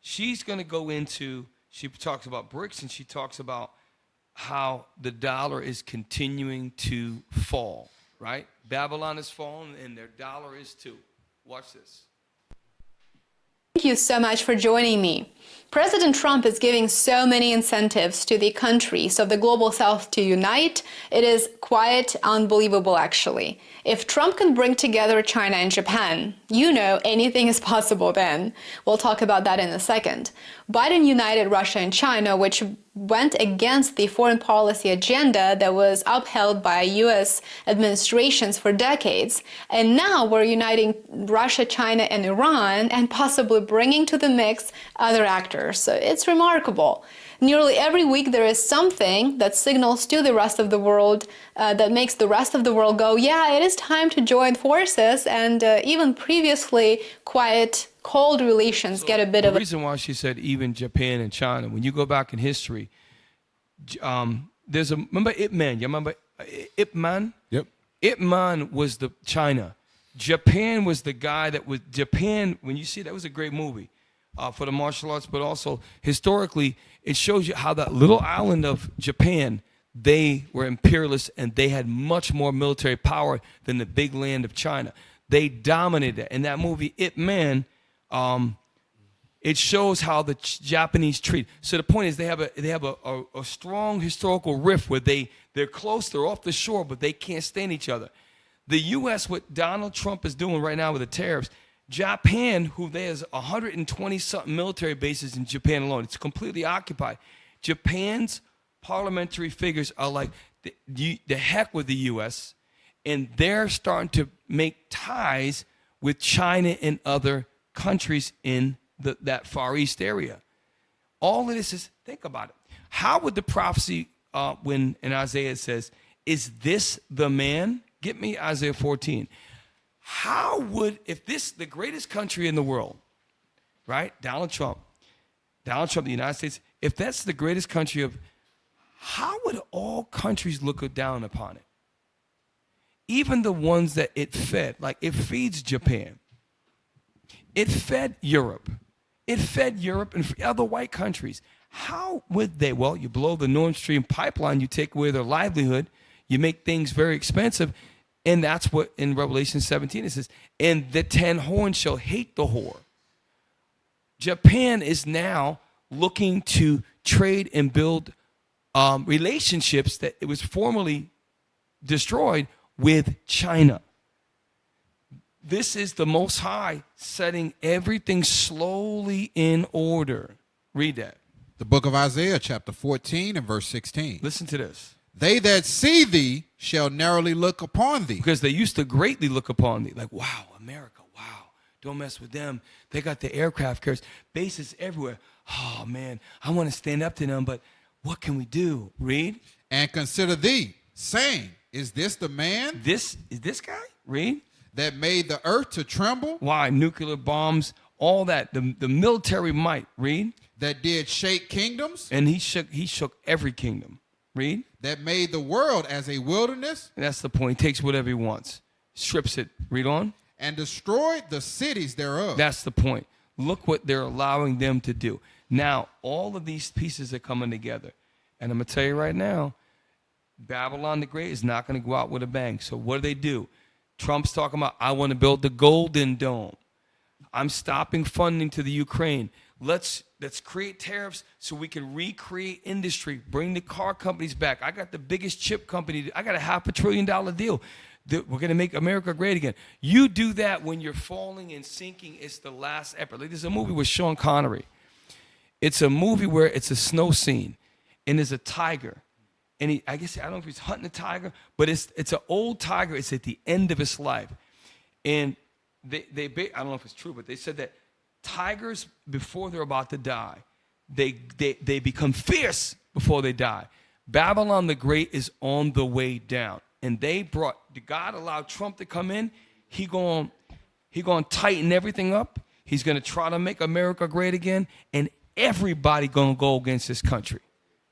She's going to go into. She talks about BRICS, and she talks about how the dollar is continuing to fall. Right? Babylon is falling, and their dollar is too. Watch this.
Thank you so much for joining me. President Trump is giving so many incentives to the countries of the global south to unite. It is quite unbelievable, actually. If Trump can bring together China and Japan, anything is possible then. We'll talk about that in a second. Biden united Russia and China, which went against the foreign policy agenda that was upheld by U.S. administrations for decades. And now we're uniting Russia, China, and Iran, and possibly bringing to the mix other actors. So it's remarkable. Nearly every week there is something that signals to the rest of the world, that makes the rest of the world go, yeah, it is time to join forces. And even previously quiet, cold relations get a bit of a...
The reason why she said even Japan and China, when you go back in history, remember Ip Man? You remember Ip Man?
Yep.
Ip Man was the China. Japan was the guy that was Japan. When you see that was a great movie for the martial arts, but also historically, it shows you how that little island of Japan, they were imperialists and they had much more military power than the big land of China. They dominated. In that movie, Ip Man, it shows how the Japanese treat. So the point is they have a strong historical rift where they're close, they're off the shore, but they can't stand each other. The U.S., what Donald Trump is doing right now with the tariffs, Japan, who there's 120-something military bases in Japan alone, it's completely occupied. Japan's parliamentary figures are like, the heck with the U.S., and they're starting to make ties with China and other countries in that Far East area. All of this is, think about it. How would the prophecy, when in Isaiah it says, is this the man? Get me Isaiah 14. How would, if this, the greatest country in the world, right? Donald Trump, the United States, if that's the greatest country how would all countries look down upon it? Even the ones that it fed, like it feeds Japan. It fed Europe. It fed Europe and other white countries. How would they? Well, you blow the Nord Stream pipeline, you take away their livelihood, you make things very expensive. And that's what in Revelation 17 it says, and the 10 horns shall hate the whore. Japan is now looking to trade and build relationships that it was formerly destroyed with China. This is the Most High setting everything slowly in order. Read that.
The book of Isaiah, chapter 14 and verse 16.
Listen to this.
They that see thee shall narrowly look upon thee.
Because they used to greatly look upon thee. Like, wow, America, wow. Don't mess with them. They got the aircraft carriers, bases everywhere. Oh, man, I want to stand up to them, but what can we do? Read.
And consider thee, saying, is this the man?
Is this guy? Read.
That made the earth to tremble.
Why? Nuclear bombs, all that. The military might. Read.
That did shake kingdoms.
And he shook every kingdom. Read.
That made the world as a wilderness.
And that's the point. He takes whatever he wants. Strips it. Read on.
And destroyed the cities thereof.
That's the point. Look what they're allowing them to do. Now, all of these pieces are coming together. And I'm going to tell you right now, Babylon the Great is not going to go out with a bang. So what do? Trump's talking about, I want to build the Golden Dome. I'm stopping funding to the Ukraine. Let's create tariffs so we can recreate industry, bring the car companies back. I got the biggest chip company. I got a $500 billion deal. We're going to make America great again. You do that when you're falling and sinking. It's the last effort. Like, there's a movie with Sean Connery. It's a movie where it's a snow scene, and there's a tiger. And I don't know if he's hunting a tiger, but it's an old tiger. It's at the end of its life. And I don't know if it's true, but they said that tigers, before they're about to die, they become fierce before they die. Babylon the Great is on the way down. And God allowed Trump to come in. He going to tighten everything up. He's going to try to make America great again. And everybody going to go against this country.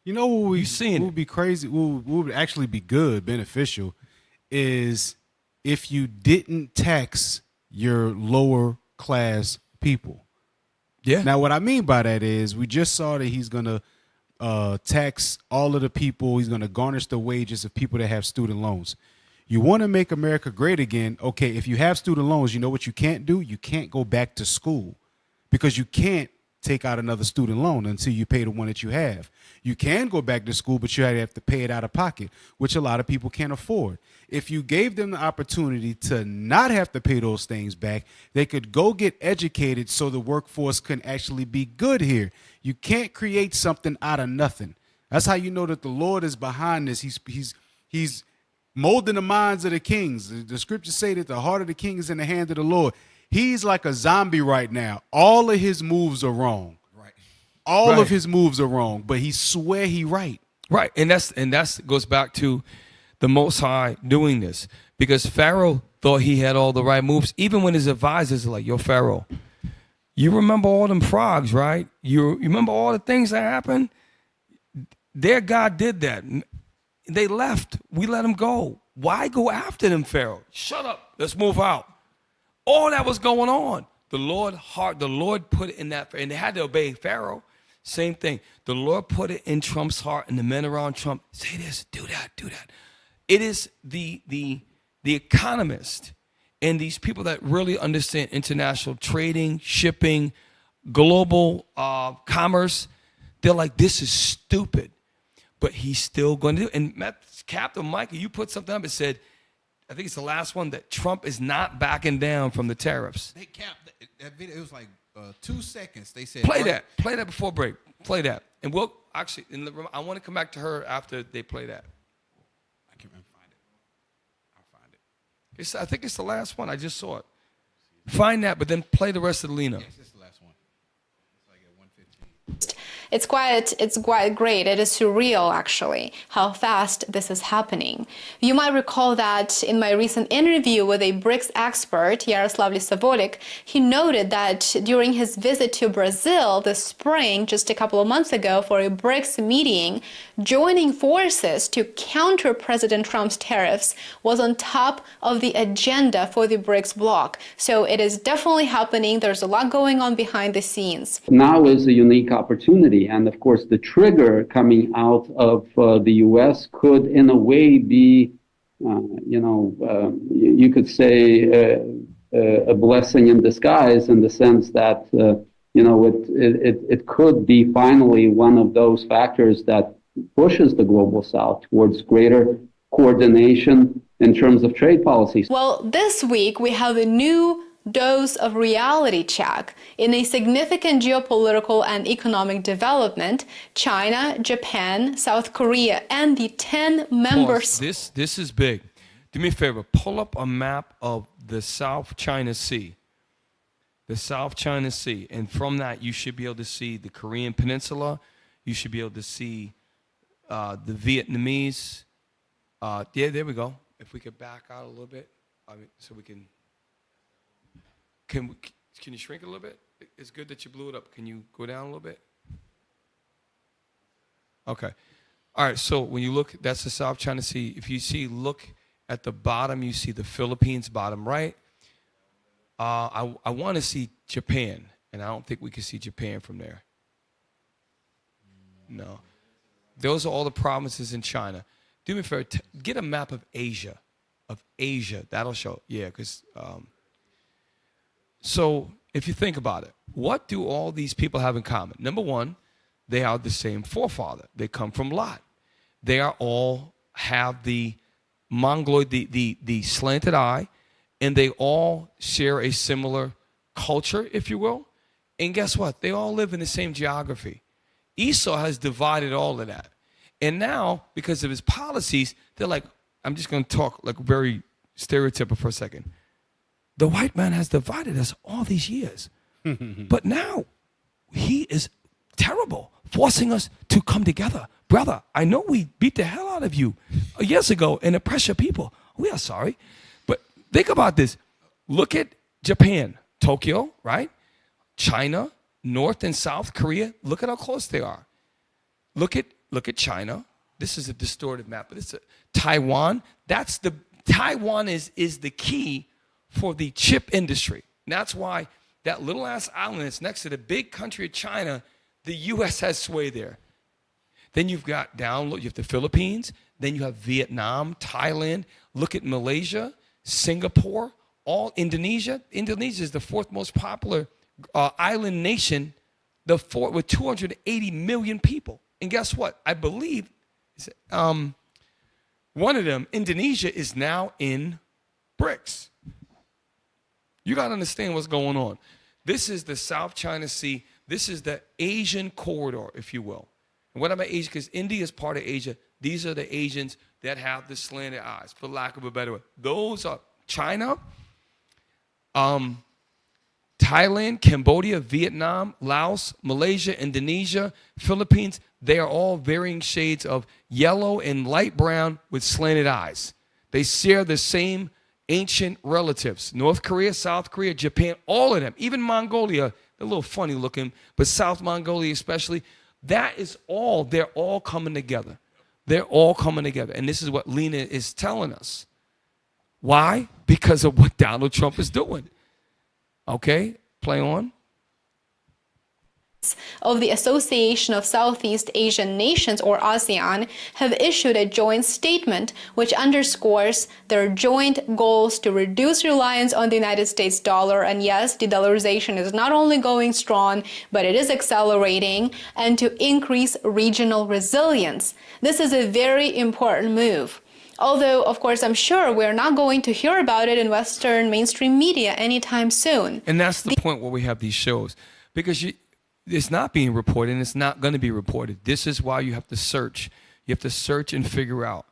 You know what would be crazy, what would actually be good, beneficial, is if you didn't tax your lower class people.
Yeah.
Now, what I mean by that is we just saw that he's going to tax all of the people. He's going to garnish the wages of people that have student loans. You want to make America great again. Okay, if you have student loans, you know what you can't do? You can't go back to school because you can't take out another student loan until you pay the one that you have. You can go back to school, but you have to pay it out of pocket, which a lot of people can't afford. If you gave them the opportunity to not have to pay those things back, they could go get educated so the workforce can actually be good here. You can't create something out of nothing. That's how you know that the Lord is behind this. He's molding the minds of the kings. The scriptures say that the heart of the king is in the hand of the Lord. He's like a zombie right now. All of his moves are wrong.
Right.
All of his moves are wrong, but he swear he right.
Right. And that's goes back to the Most High doing this, because Pharaoh thought he had all the right moves, even when his advisors are like, yo, Pharaoh, you remember all them frogs, right? You remember all the things that happened? Their God did that. They left. We let them go. Why go after them, Pharaoh? Shut up. Let's move out. All that was going on. The Lord put it in that, and they had to obey Pharaoh. Same thing. The Lord put it in Trump's heart, and the men around Trump, say this, do that, do that. It is the economist and these people that really understand international trading, shipping, global commerce. They're like, this is stupid, but he's still going to do it. And Captain Michael, you put something up and said, I think it's the last one, that Trump is not backing down from the tariffs.
They capped that video. It was like 2 seconds. They said,
Play that before break. Play that. And we'll actually, I want to come back to her after they play that.
I can't find it. I'll find it.
I think it's the last one. I just saw it. Find that, but then play the rest of the Lena.
Yes, it's the last one. It's like at 1:15.
It's quite great. It is surreal, actually, how fast this is happening. You might recall that in my recent interview with a BRICS expert, Yaroslav Lisavolek, he noted that during his visit to Brazil this spring, just a couple of months ago, for a BRICS meeting, joining forces to counter President Trump's tariffs was on top of the agenda for the BRICS bloc. So it is definitely happening. There's a lot going on behind the scenes.
Now is a unique opportunity. And of course, the trigger coming out of the U.S. could, in a way, be, you could say, a blessing in disguise, in the sense that, it could be finally one of those factors that pushes the global South towards greater coordination in terms of trade policies.
Well, this week we have a new dose of reality check. In a significant geopolitical and economic development, China, Japan, South Korea, and the 10 members.
This is big. Do me a favor. Pull up a map of the South China Sea. The South China Sea. And from that, you should be able to see the Korean Peninsula. You should be able to see the Vietnamese. Yeah, there we go. If we could back out a little bit, so we can. Can you shrink it a little bit? It's good that you blew it up. Can you go down a little bit? Okay. All right, so when you look, that's the South China Sea. If you look at the bottom, you see the Philippines, bottom right. I want to see Japan, and I don't think we can see Japan from there. No. Those are all the provinces in China. Do me a favor, get a map of Asia. of Asia. That'll show, yeah, because so if you think about it, what do all these people have in common? Number one, they are the same forefather. They come from Lot. They are all have the mongoloid, the slanted eye, and they all share a similar culture, if you will. And guess what? They all live in the same geography. Esau has divided all of that. And now, because of his policies, they're like, I'm just going to talk like very stereotypical for a second. The white man has divided us all these years. But now he is terrible, forcing us to come together. Brother, I know we beat the hell out of you years ago and oppress your people. We are sorry. But think about this. Look at Japan, Tokyo, right? China, North and South Korea. Look at how close they are. Look at China. This is a distorted map, but it's Taiwan. Taiwan is the key for the chip industry. And that's why that little ass island that's next to the big country of China, the U.S. has sway there. Then you've got you have the Philippines. Then you have Vietnam, Thailand. Look at Malaysia, Singapore, all Indonesia. Indonesia is the fourth most popular island nation, with 280 million people. And guess what? I believe one of them, Indonesia, is now in BRICS. You got to understand what's going on. This is the South China Sea. This is the Asian corridor, if you will. And what about Asia? Because India is part of Asia. These are the Asians that have the slanted eyes, for lack of a better word. Those are China, Thailand, Cambodia, Vietnam, Laos, Malaysia, Indonesia, Philippines. They are all varying shades of yellow and light brown with slanted eyes. They share the same ancient relatives. North Korea, South Korea, Japan, all of them. Even Mongolia, they're a little funny looking, but South Mongolia especially. That is all, they're all coming together. They're all coming together. And this is what Lena is telling us. Why? Because of what Donald Trump is doing. Okay, play on.
Of the Association of Southeast Asian Nations, or ASEAN, have issued a joint statement which underscores their joint goals to reduce reliance on the United States dollar. And yes, de-dollarization is not only going strong, but it is accelerating, and to increase regional resilience. This is a very important move. Although, of course, I'm sure we're not going to hear about it in Western mainstream media anytime soon.
And that's the point where we have these shows. Because it's not being reported, and it's not going to be reported. This is why you have to search. You have to search and figure out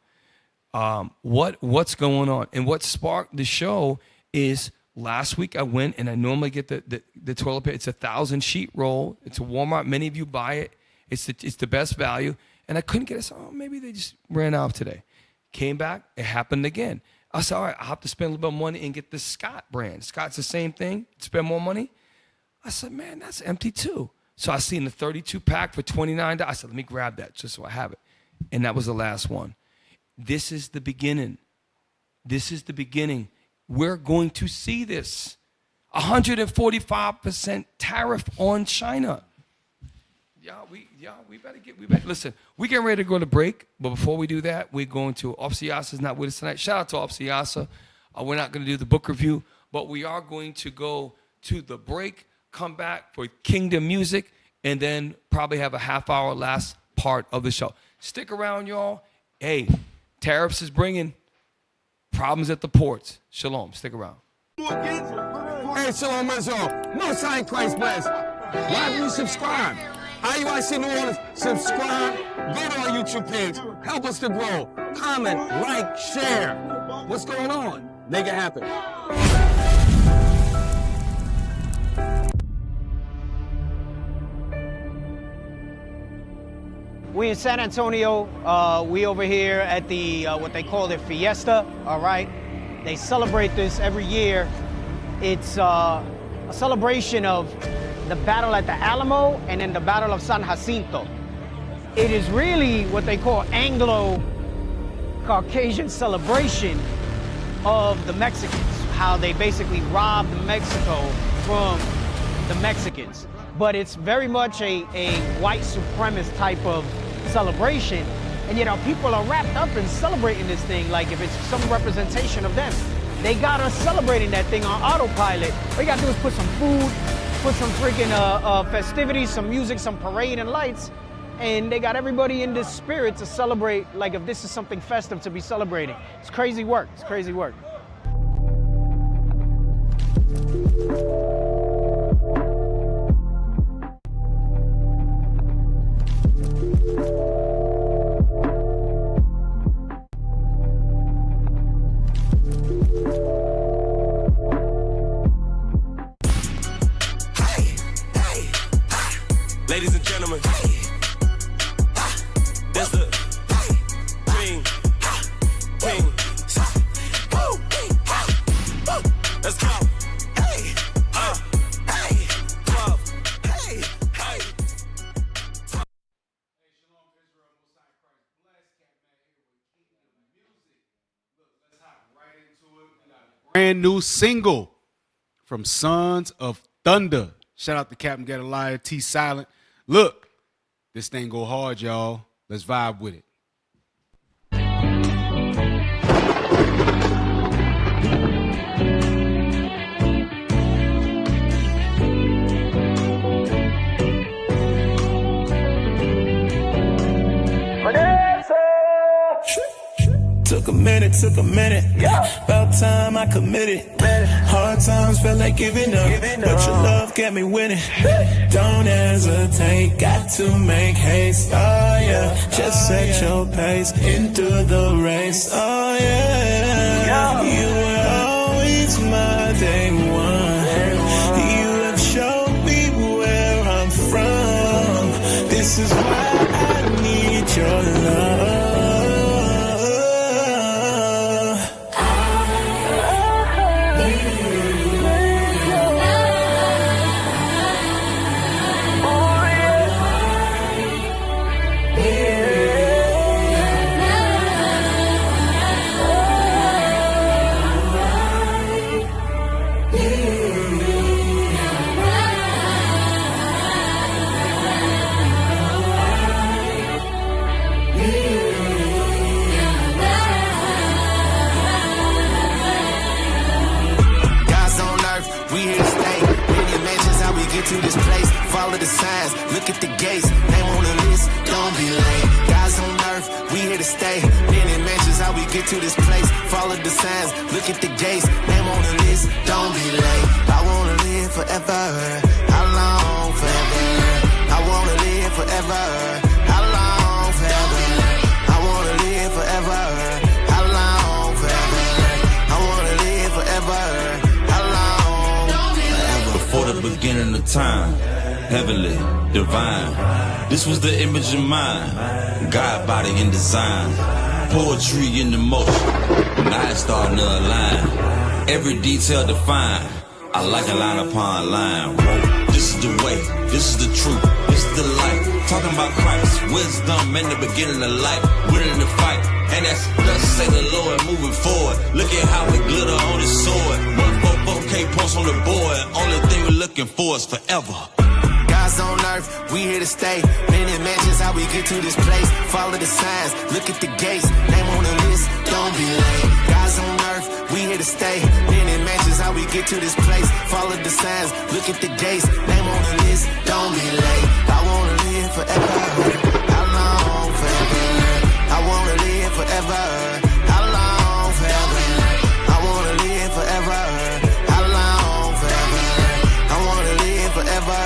what's going on. And what sparked the show is last week I went, and I normally get the toilet paper. It's a 1,000-sheet roll. It's a Walmart. Many of you buy it. It's the best value. And I couldn't get it. So maybe they just ran out today. Came back. It happened again. I said, all right, I'll have to spend a little bit of money and get the Scott brand. Scott's the same thing. Spend more money. I said, man, that's empty too. So I seen the 32-pack for $29. I said, let me grab that just so I have it. And that was the last one. This is the beginning. This is the beginning. We're going to see this. 145% tariff on China. We better listen, we getting ready to go to break, but before we do that, we're going to, Officer Yasser's not with us tonight. Shout out to Officer Yasser. We're not going to do the book review, but we are going to go to the break, come back for Kingdom Music, and then probably have a half-hour last part of the show. Stick around, y'all. Hey, tariffs is bringing problems at the ports. Shalom. Stick around.
Hey, Shalom Israel. Most High in Christ bless. Why do you subscribe? IUIC New Orleans, subscribe. Go to our YouTube page. Help us to grow. Comment, like, share. What's going on? Make it happen.
We in San Antonio, we over here at the, what they call the Fiesta, all right? They celebrate this every year. It's a celebration of the battle at the Alamo and then the battle of San Jacinto. It is really what they call Anglo-Caucasian celebration of the Mexicans, how they basically robbed Mexico from the Mexicans. But it's very much a white supremacist type of celebration And yet our people are wrapped up in celebrating this thing like if it's some representation of them. They got us celebrating that thing on autopilot. All you gotta do is put some food, put some freaking festivities, some music, some parade and lights, and they got everybody in this spirit to celebrate like if this is something festive to be celebrating. It's crazy work. It's crazy work.
Ladies and gentlemen, there's the King. Let's go. Hey, hey, 12. Hey, hey.
Brand new single from Sons of Thunder. Shout out to Captain Gedaliah, T Silent. Look, this thing go hard, y'all. Let's vibe with it.
Took a minute. Yeah. About time I committed. Hard times felt like giving up. But your love kept me winning. Don't hesitate, got to make haste. Oh yeah, just set your pace into the race. Oh yeah, you were always my day one. You have shown me where I'm from. This is why I need your love. To this place, follow the signs, look at the gates, name on the list, don't be late. Guys on earth, we here to stay. Many mentions how we get to this place, follow the signs, look at the gates, name on the list, don't be late. I wanna live forever, how long forever? I wanna live forever, how long forever? I wanna live forever, how long forever? I wanna live forever, how long forever?
Before the beginning of time, heavenly, divine. This was the image of mine, God body in design, poetry in the motion. Now it's starting to align, every detail defined. I like a line upon line. This is the way, this is the truth, this is the light. Talking about Christ, wisdom in the beginning of life, winning the fight. And that's thus say the Lord moving forward. Look at how it glitter on his sword. 144K points on the board. Only thing we're looking for is forever.
Guys on earth, we here to stay. Many mansions, how we get to this place. Follow the signs, look at the gates. Name on the list, don't be late. Guys on earth, we here to stay. Many mansions, how we get to this place. Follow the signs, look at the gates. Name on the list, don't be late. I wanna live forever. How long forever? I wanna live forever. How long forever? I wanna live forever. How long forever? I wanna live forever.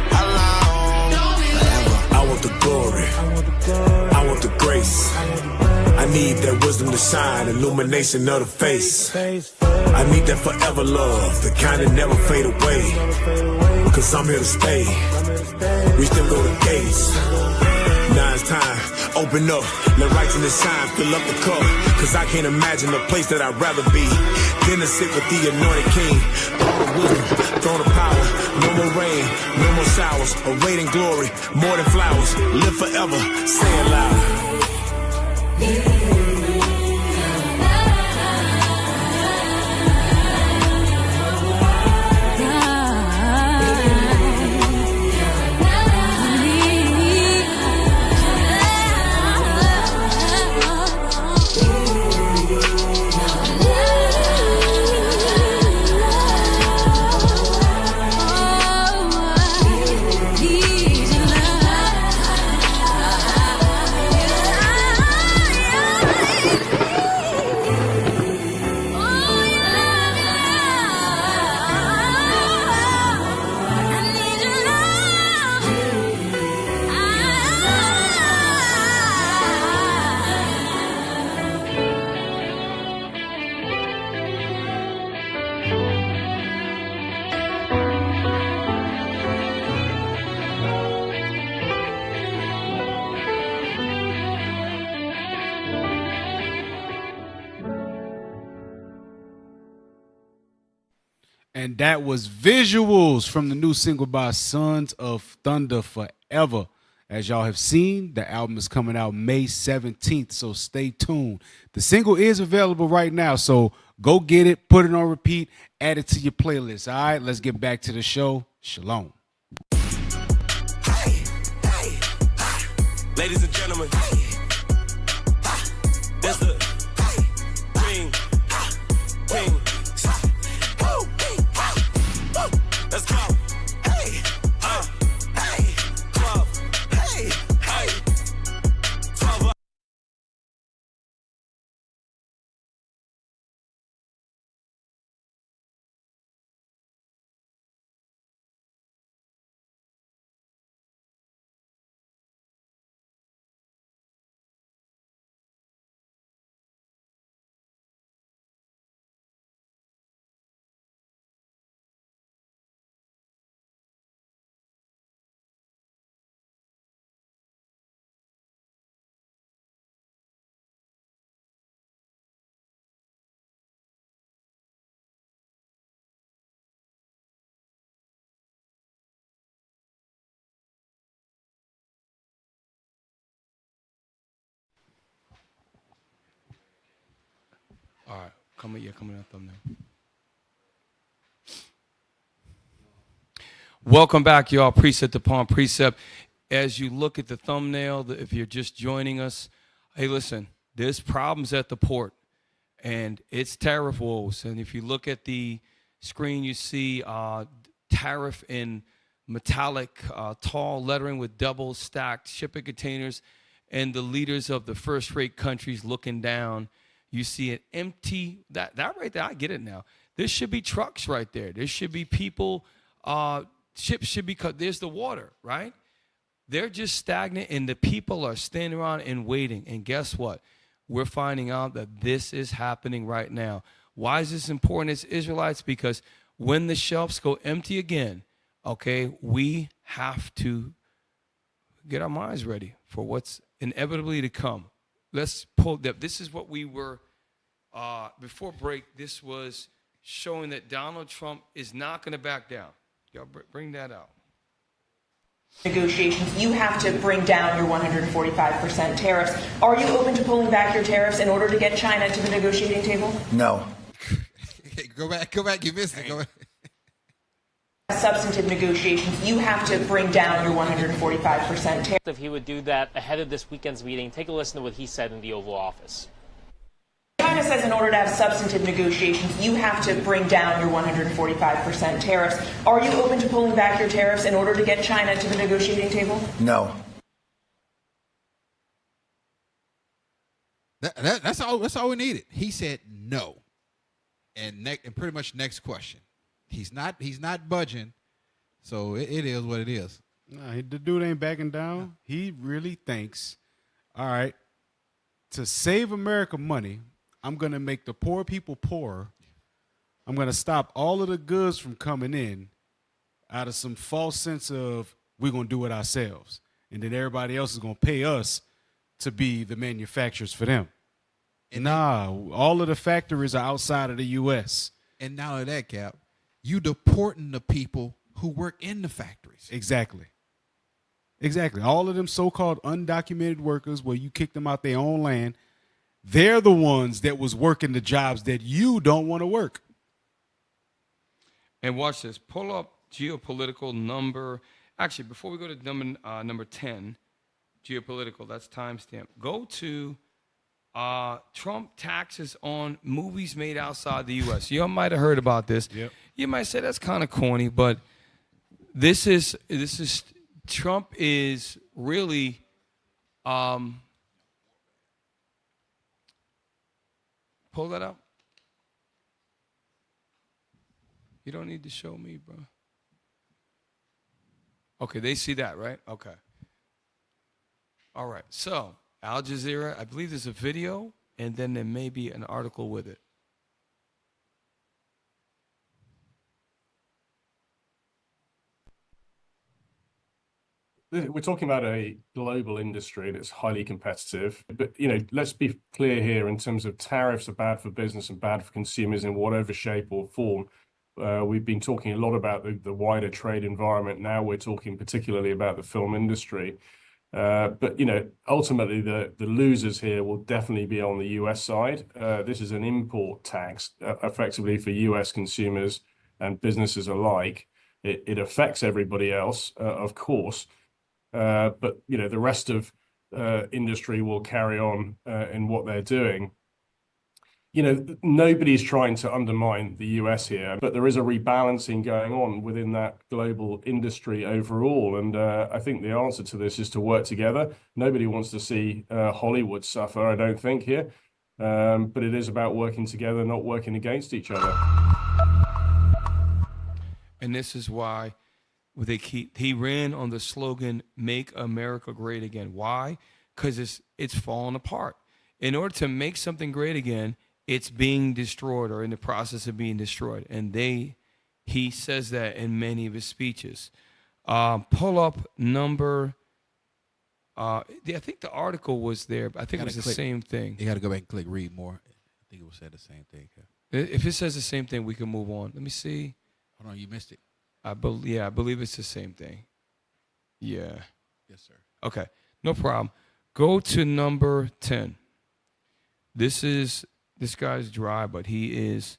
How long forever?
I want the glory. I want the grace. I need that wisdom to shine, illumination of the face. I need that forever love, the kind that never fade away. Cause I'm here to stay. Reach them golden gates. Now it's time, open up, let righteousness shine, fill up the cup. Cause I can't imagine a place that I'd rather be than to sit with the anointed king. Throne of wisdom, throne of power, no more rain, no more showers, awaiting glory, more than flowers, live forever, say it loud.
And that was visuals from the new single by Sons of Thunder Forever. As y'all have seen, the album is coming out May 17th, so stay tuned. The single is available right now, so go get it, put it on repeat, add it to your playlist. All right, let's get back to the show. Shalom.
Ladies and gentlemen, there's the king. Let's go. Club. 12.
All right, coming out thumbnail. Welcome back, y'all. Precept upon precept. As you look at the thumbnail, if you're just joining us, hey, listen, there's problems at the port, and it's tariff woes. And if you look at the screen, you see tariff in metallic, tall lettering with double stacked shipping containers, and the leaders of the first-rate countries looking down. You see an empty, that right there, I get it now. There should be trucks right there. There should be people, ships should be cut. There's the water, right? They're just stagnant, and the people are standing around and waiting. And guess what? We're finding out that this is happening right now. Why is this important as Israelites? Because when the shelves go empty again, okay, we have to get our minds ready for what's inevitably to come. Let's pull that. This is what we were, before break, this was showing that Donald Trump is not going to back down. Y'all bring that out.
Negotiations, you have to bring down your 145% tariffs. Are you open to pulling back your tariffs in order to get China to the negotiating table?
No. Go back. You missed it. Go back.
Substantive negotiations, you have to bring down your 145% tariffs.
If he would do that ahead of this weekend's meeting, take a listen to what he said in the Oval Office.
China says in order to have substantive negotiations, you have to bring down your 145% tariffs. Are you open to pulling back your tariffs in order to get China to the negotiating table?
No. That's all we needed. He said no. And pretty much next question. He's not budging, so it is what it is.
Nah, the dude ain't backing down. He really thinks, all right, to save America money, I'm going to make the poor people poorer. I'm going to stop all of the goods from coming in out of some false sense of we're going to do it ourselves. And then everybody else is going to pay us to be the manufacturers for them. And all of the factories are outside of the U.S.
And not only that, Cap, you deporting the people who work in the factories.
Exactly. All of them so-called undocumented workers where you kick them out their own land, they're the ones that was working the jobs that you don't want to work.
And watch this. Pull up geopolitical number. Actually, before we go to number 10, geopolitical, that's timestamp. Go to Trump taxes on movies made outside the U.S. You might have heard about this.
Yep.
You might say that's kind of corny, but this is Trump is really pull that up. You don't need to show me, bro. Okay, they see that, right? Okay. All right. So Al Jazeera, I believe there's a video, and then there may be an article with it.
We're talking about a global industry that's highly competitive, but let's be clear here in terms of tariffs are bad for business and bad for consumers in whatever shape or form. We've been talking a lot about the wider trade environment. Now we're talking particularly about the film industry. But, ultimately the losers here will definitely be on the US side. This is an import tax effectively for US consumers and businesses alike. It affects everybody else, of course. But, the rest of industry will carry on in what they're doing. Nobody's trying to undermine the US here, but there is a rebalancing going on within that global industry overall. And I think the answer to this is to work together. Nobody wants to see Hollywood suffer, I don't think, here. But it is about working together, not working against each other.
And this is why he ran on the slogan, "Make America Great Again." Why? Because it's falling apart. In order to make something great again, it's being destroyed or in the process of being destroyed. And he says that in many of his speeches. Pull up number, I think the article was there, but I think it was the same thing.
You got to go back and click read more. I think it was said the same thing.
If it says the same thing, we can move on. Let me see.
Hold on, you missed it.
I believe it's the same thing. Yeah.
Yes, sir.
Okay, no problem. Go to number 10. This guy's dry, but he is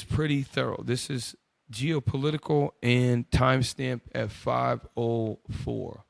pretty thorough. This is Geopolitical and timestamp at 5:04.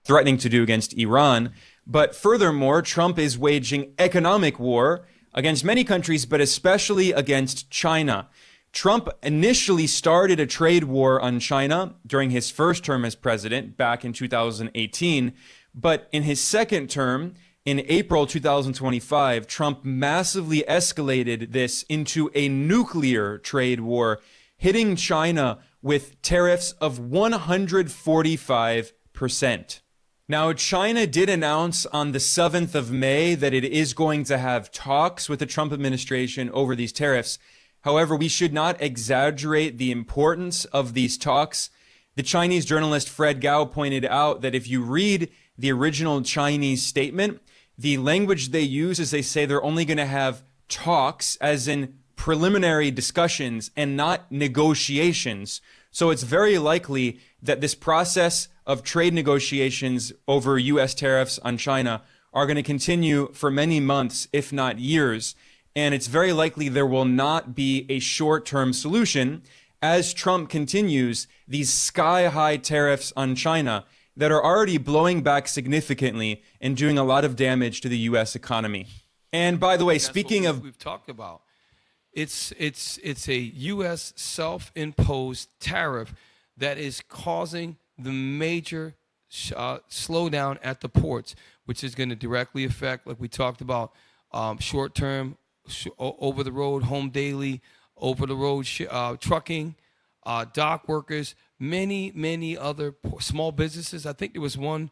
Threatening to do against Iran. But furthermore, Trump is waging economic war against many countries, but especially against China. Trump initially started a trade war on China during his first term as president back in 2018. But in his second term, in April 2025, Trump massively escalated this into a nuclear trade war, hitting China with tariffs of 145%. Now, China did announce on the 7th of May that it is going to have talks with the Trump administration over these tariffs. However, we should not exaggerate the importance of these talks. The Chinese journalist Fred Gao pointed out that if you read the original Chinese statement, the language they use is they say they're only going to have talks, as in preliminary discussions, and not negotiations. So it's very likely that this process of trade negotiations over U.S. tariffs on China are going to continue for many months, if not years. And it's very likely there will not be a short-term solution as Trump continues these sky-high tariffs on China that are already blowing back significantly and doing a lot of damage to the U.S. economy. And by the way, speaking of...
We've talked about, it's a U.S. self-imposed tariff that is causing the major slowdown at the ports, which is going to directly affect, like we talked about, short-term, over-the-road, home daily, over-the-road trucking, dock workers, many other small businesses. I think there was one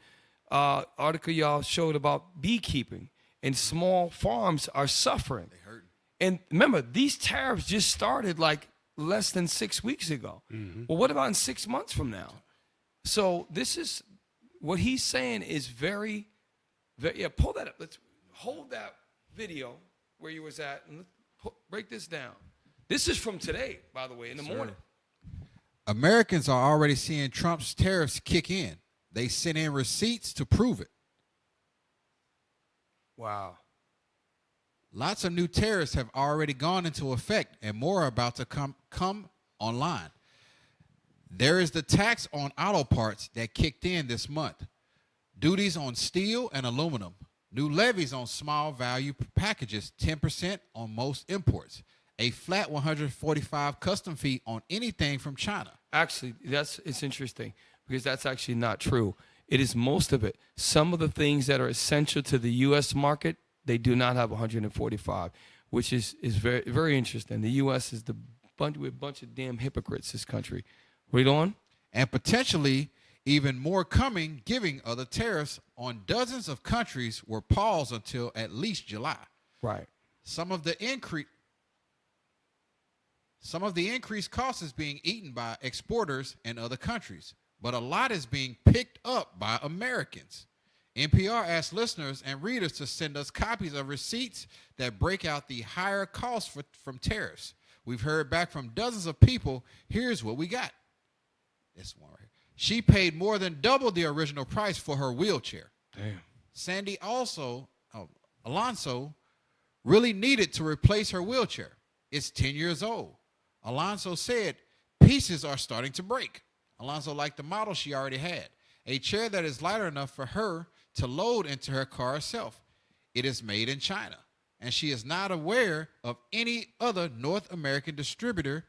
article y'all showed about beekeeping, and small farms are suffering. They hurt. And remember, these tariffs just started like less than 6 weeks ago. Mm-hmm. Well, what about in 6 months from now? So this is what he's saying is very, yeah, pull that up. Let's hold that video where you was at and break this down. This is from today, by the way, in the morning.
Americans are already seeing Trump's tariffs kick in. They sent in receipts to prove it.
Wow.
Lots of new tariffs have already gone into effect, and more are about to come online. There is the tax on auto parts that kicked in this month. Duties on steel and aluminum. New levies on small value packages, 10% on most imports. A flat 145 custom fee on anything from China.
Actually, it's interesting because that's actually not true. It is most of it. Some of the things that are essential to the U.S. market, they do not have 145, which is very, very interesting. The U.S. is a bunch of damn hypocrites, this country. Read on.
And potentially even more coming, giving other tariffs on dozens of countries were paused until at least July.
Right.
Some of the increased cost is being eaten by exporters in other countries, but a lot is being picked up by Americans. NPR asked listeners and readers to send us copies of receipts that break out the higher costs from tariffs. We've heard back from dozens of people. Here's what we got. This one right here. She paid more than double the original price for her wheelchair.
Damn.
Sandy Alonso really needed to replace her wheelchair. It's 10 years old. Alonso said pieces are starting to break. Alonso liked the model she already had, a chair that is lighter enough for her to load into her car herself. It is made in China, and she is not aware of any other North American distributor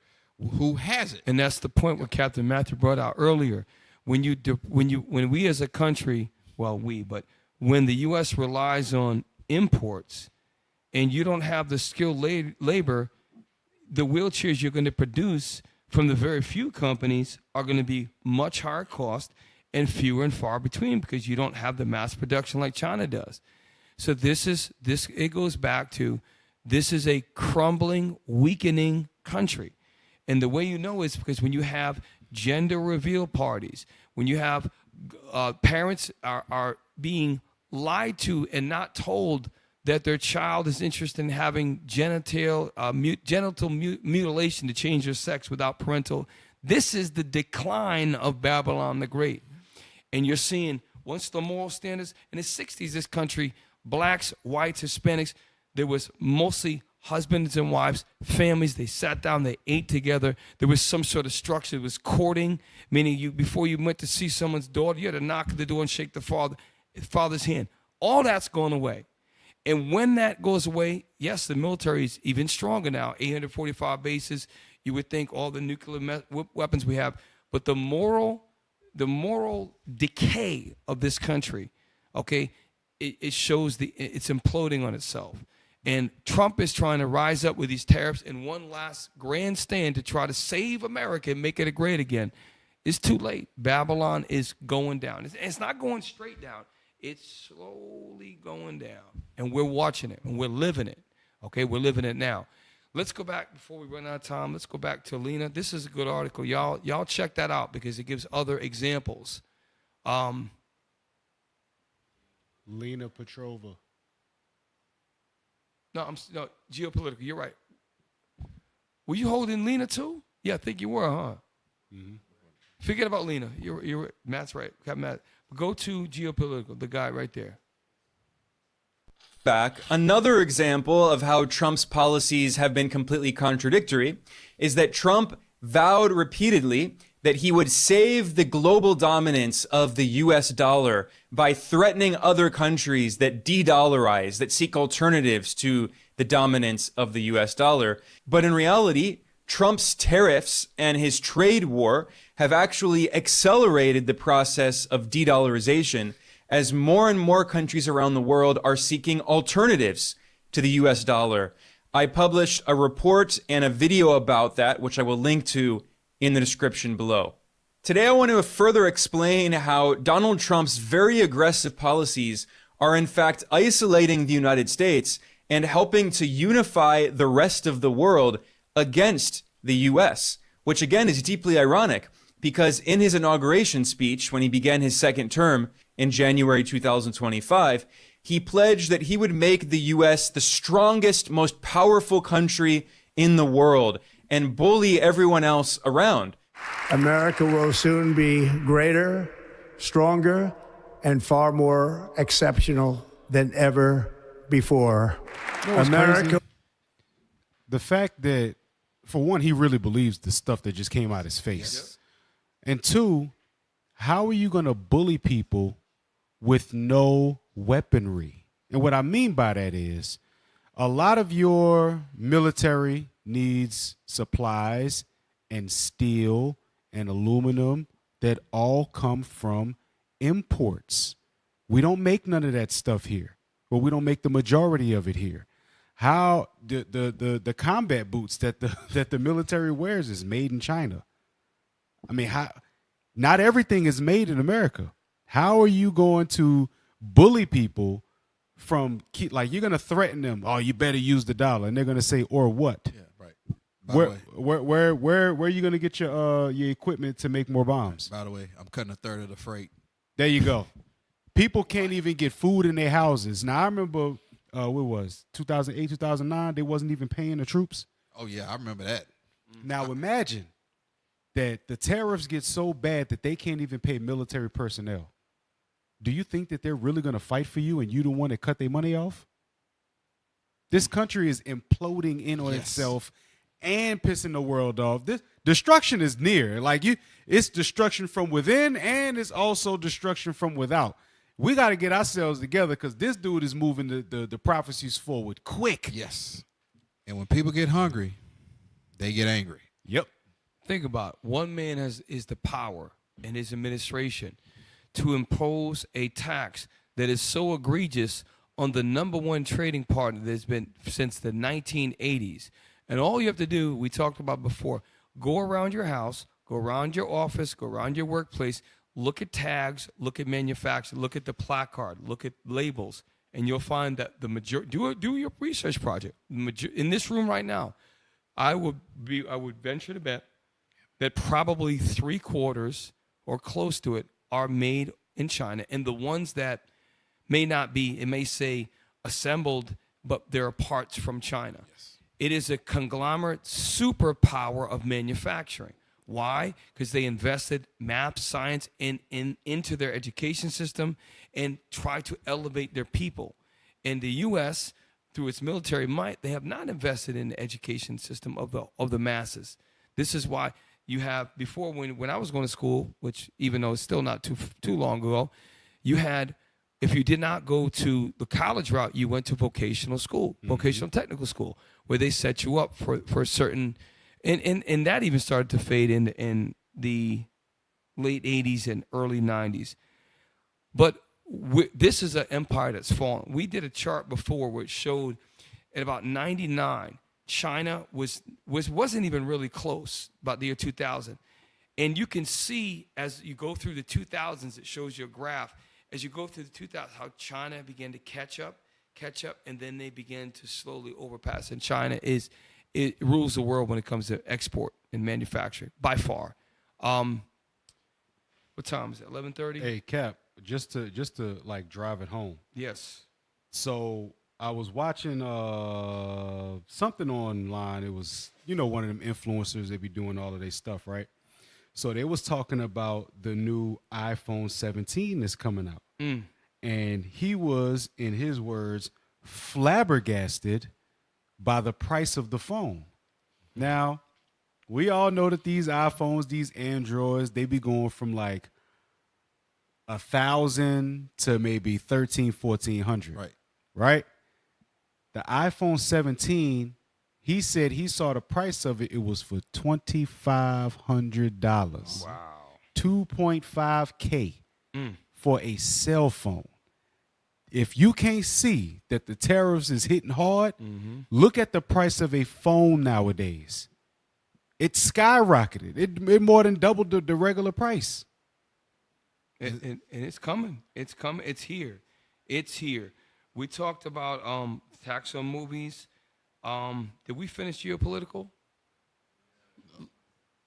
who has it.
And that's the point what Captain Matthew brought out earlier. When we as a country, but when the U.S. relies on imports, and you don't have the skilled labor, the wheelchairs you're going to produce from the very few companies are going to be much higher cost and fewer and far between because you don't have the mass production like China does. So it goes back to this is a crumbling, weakening country. And the way you know is because when you have gender reveal parties, when you have parents are being lied to and not told that their child is interested in having genital mutilation to change their sex without parental. This is the decline of Babylon the Great. And you're seeing, once the moral standards, in the 60s, this country, blacks, whites, Hispanics, there was mostly husbands and wives, families, they sat down, they ate together. There was some sort of structure. It was courting, meaning before you went to see someone's daughter, you had to knock at the door and shake the father's hand. All that's gone away. And when that goes away, yes, the military is even stronger now, 845 bases. You would think all the nuclear weapons we have, but the moral decay of this country, okay, it shows it's imploding on itself. And Trump is trying to rise up with these tariffs in one last grandstand to try to save America and make it great again. It's too late. Babylon is going down. It's not going straight down. It's slowly going down, and we're watching it, and we're living it. Okay, we're living it now. Let's go back before we run out of time. Let's go back to Lena. This is a good article. Y'all check that out because it gives other examples.
Lena Petrova.
No, Geopolitical. You're right. Were you holding Lena too? Yeah, I think you were, huh? Mm-hmm. Forget about Lena. You're Matt's right. Matt. Go to Geopolitical, the guy right there.
Back. Another example of how Trump's policies have been completely contradictory is that Trump vowed repeatedly that he would save the global dominance of the US dollar by threatening other countries that de-dollarize, that seek alternatives to the dominance of the US dollar. But in reality, Trump's tariffs and his trade war have actually accelerated the process of de-dollarization as more and more countries around the world are seeking alternatives to the US dollar. I published a report and a video about that, which I will link to in the description below. Today, I want to further explain how Donald Trump's very aggressive policies are in fact isolating the United States and helping to unify the rest of the world against the US, which again is deeply ironic because in his inauguration speech, when he began his second term in January 2025, he pledged that he would make the US the strongest, most powerful country in the world and bully everyone else around.
America will soon be greater, stronger, and far more exceptional than ever before.
You know what's
America.
crazy? The fact that, for one, he really believes the stuff that just came out his face. And two, how are you going to bully people with no weaponry? And what I mean by that is a lot of your military needs supplies and steel and aluminum that all come from imports. We don't make none of that stuff here, or we don't make the majority of it here. How the combat boots that the military wears is made in China. I mean, not everything is made in America. How are you going to bully people from, like, you're going to threaten them? Oh, you better use the dollar, and they're going to say, or what?
Yeah, right.
Where are you going to get your equipment to make more bombs?
By the way, I'm cutting a third of the freight.
There you go. People can't even get food in their houses. Now I remember, what was 2008, 2009? They wasn't even paying the troops.
Oh yeah, I remember that.
Now imagine that the tariffs get so bad that they can't even pay military personnel. Do you think that they're really going to fight for you and you the one that cut their money off? This country is imploding in on itself and pissing the world off. This destruction is near. Like it's destruction from within and it's also destruction from without. We got to get ourselves together because this dude is moving the prophecies forward quick.
Yes. And when people get hungry, they get angry.
Yep.
Think about it. One man is the power in his administration to impose a tax that is so egregious on the number one trading partner that's been since the 1980s. And all you have to do, we talked about before, go around your house, go around your office, go around your workplace, look at tags, look at manufacturing, look at the placard, look at labels, and you'll find that the majority, do your research project. In this room right now, I would venture to bet that probably 3/4 or close to it are made in China. And the ones that may not be, it may say assembled, but there are parts from China. Yes. It is a conglomerate superpower of manufacturing. Why? Because they invested math, science, into their education system and try to elevate their people. And the U.S., through its military might, they have not invested in the education system of the masses. This is why you have, before when I was going to school, which even though it's still not too long ago, you had, if you did not go to the college route, you went to vocational school, vocational technical school, where they set you up for a certain, and that even started to fade in the late 80s and early 90s. But this is an empire that's fallen. We did a chart before where it showed at about 99, China wasn't even really close, about the year 2000. And you can see as you go through the 2000s, it shows you a graph. As you go through the 2000s, how China began to catch up, and then they began to slowly overpass. And China it rules the world when it comes to export and manufacturing, by far. What time is it, 11:30?
Hey, Cap, just to like drive it home.
Yes.
So I was watching something online. It was, one of them influencers, they be doing all of their stuff, right? So they was talking about the new iPhone 17 that's coming out. And he was, in his words, flabbergasted by the price of the phone. Now, we all know that these iPhones, these Androids, they be going from like 1,000 to maybe 1,300, 1,400. Right? The iPhone 17, he said he saw the price of it. It was for $2,500.
Wow.
2.5K for a cell phone. If you can't see that the tariffs is hitting hard, look at the price of a phone nowadays. It skyrocketed. It more than doubled the regular price.
And it's coming. It's coming. It's here. It's here. We talked about tax on movies. Did we finish Geopolitical?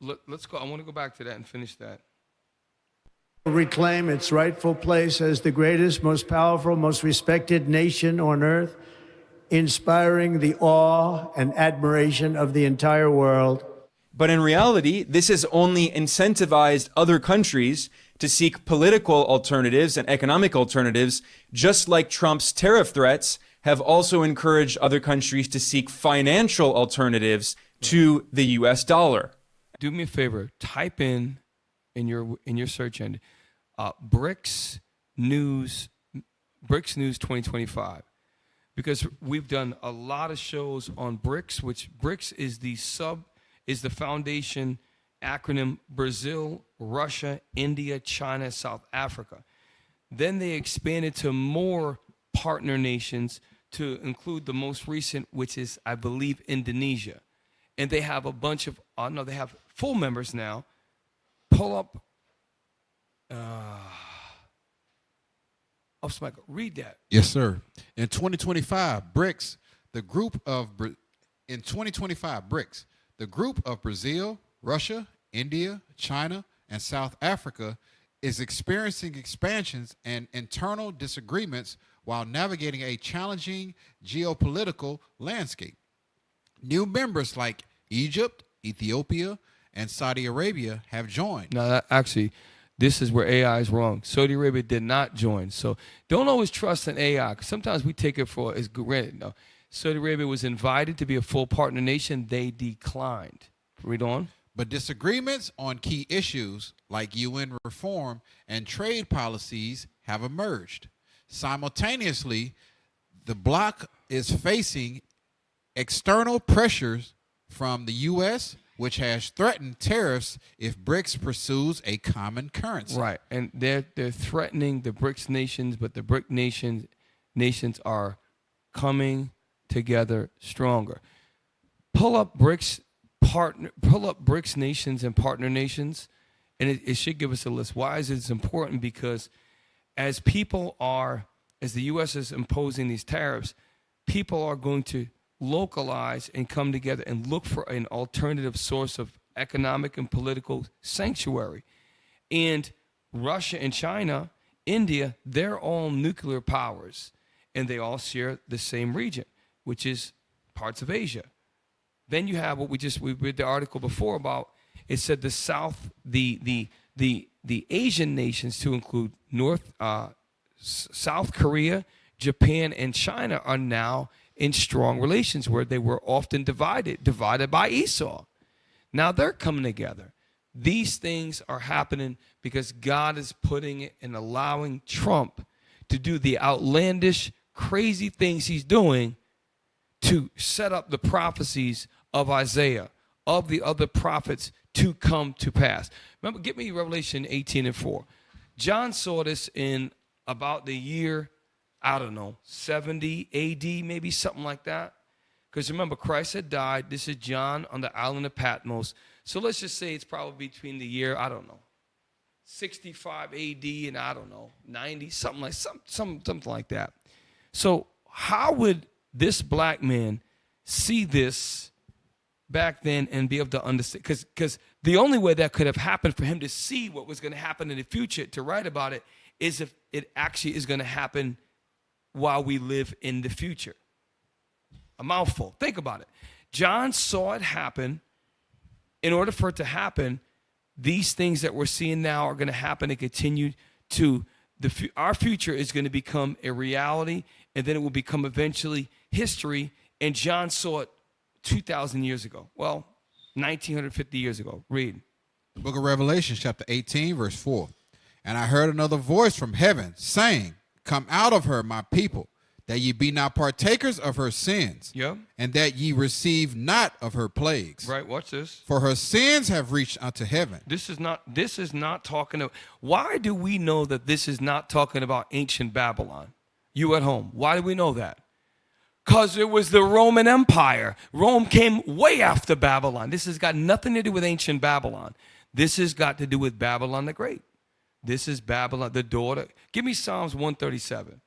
Let's go. I want to go back to that and finish that.
Reclaim its rightful place as the greatest, most powerful, most respected nation on earth, inspiring the awe and admiration of the entire world.
But in reality, this has only incentivized other countries to seek political alternatives and economic alternatives, just like Trump's tariff threats have also encouraged other countries to seek financial alternatives to the US dollar.
Do me a favor, type in your search engine, BRICS News 2025, because we've done a lot of shows on BRICS, which BRICS is the foundation acronym: Brazil, Russia, India, China, South Africa. Then they expanded to more partner nations to include the most recent, which is, I believe, Indonesia. And they have a bunch of, they have full members now. Pull up, read that.
Yes, sir. In 2025, BRICS, the group of Brazil, Russia, India, China, and South Africa is experiencing expansions and internal disagreements while navigating a challenging geopolitical landscape. New members like Egypt, Ethiopia, and Saudi Arabia have joined.
Now, actually, this is where AI is wrong. Saudi Arabia did not join. So don't always trust in AI, 'cause sometimes we take it for as granted. No. Saudi Arabia was invited to be a full partner nation. They declined. Read on.
But disagreements on key issues like UN reform and trade policies have emerged. Simultaneously, the bloc is facing external pressures from the U.S., which has threatened tariffs if BRICS pursues a common currency.
Right, and they're threatening the BRICS nations, but the BRIC nations are coming together stronger. Pull up BRICS nations and partner nations, and it should give us a list. Why is it important? Because as the U.S. is imposing these tariffs, people are going to localize and come together and look for an alternative source of economic and political sanctuary. And Russia and China, India, they're all nuclear powers, and they all share the same region, which is parts of Asia. Then you have what we read the article before about. It said the Asian nations, to include South Korea, Japan, and China, are now in strong relations where they were often divided by Esau. Now they're coming together. These things are happening because God is putting it and allowing Trump to do the outlandish, crazy things he's doing to set up the prophecies of Isaiah, of the other prophets to come to pass. Remember, get me Revelation 18:4. John saw this in about the year, 70 AD, maybe something like that. Because remember, Christ had died. This is John on the island of Patmos. So let's just say it's probably between the year, 65 AD and 90, something like that. So how would this black man see this back then and be able to understand? Because the only way that could have happened for him to see what was going to happen in the future, to write about it, is if it actually is going to happen while we live in the future. A mouthful. Think about it. John saw it happen. In order for it to happen, these things that we're seeing now are going to happen and continue to, our future is going to become a reality, and then it will become eventually history. And John saw it 2,000 years ago. Well, 1,950 years ago. Read.
The book of Revelation, chapter 18, verse 4. And I heard another voice from heaven saying, come out of her, my people, that ye be not partakers of her sins, and that ye receive not of her plagues.
Right, watch this.
For her sins have reached unto heaven.
This is not talking about, why do we know that this is not talking about ancient Babylon? You at home, why do we know that? Because it was the Roman Empire. Rome came way after Babylon. This has got nothing to do with ancient Babylon. This has got to do with Babylon the Great. This is Babylon, the daughter. Give me Psalms 137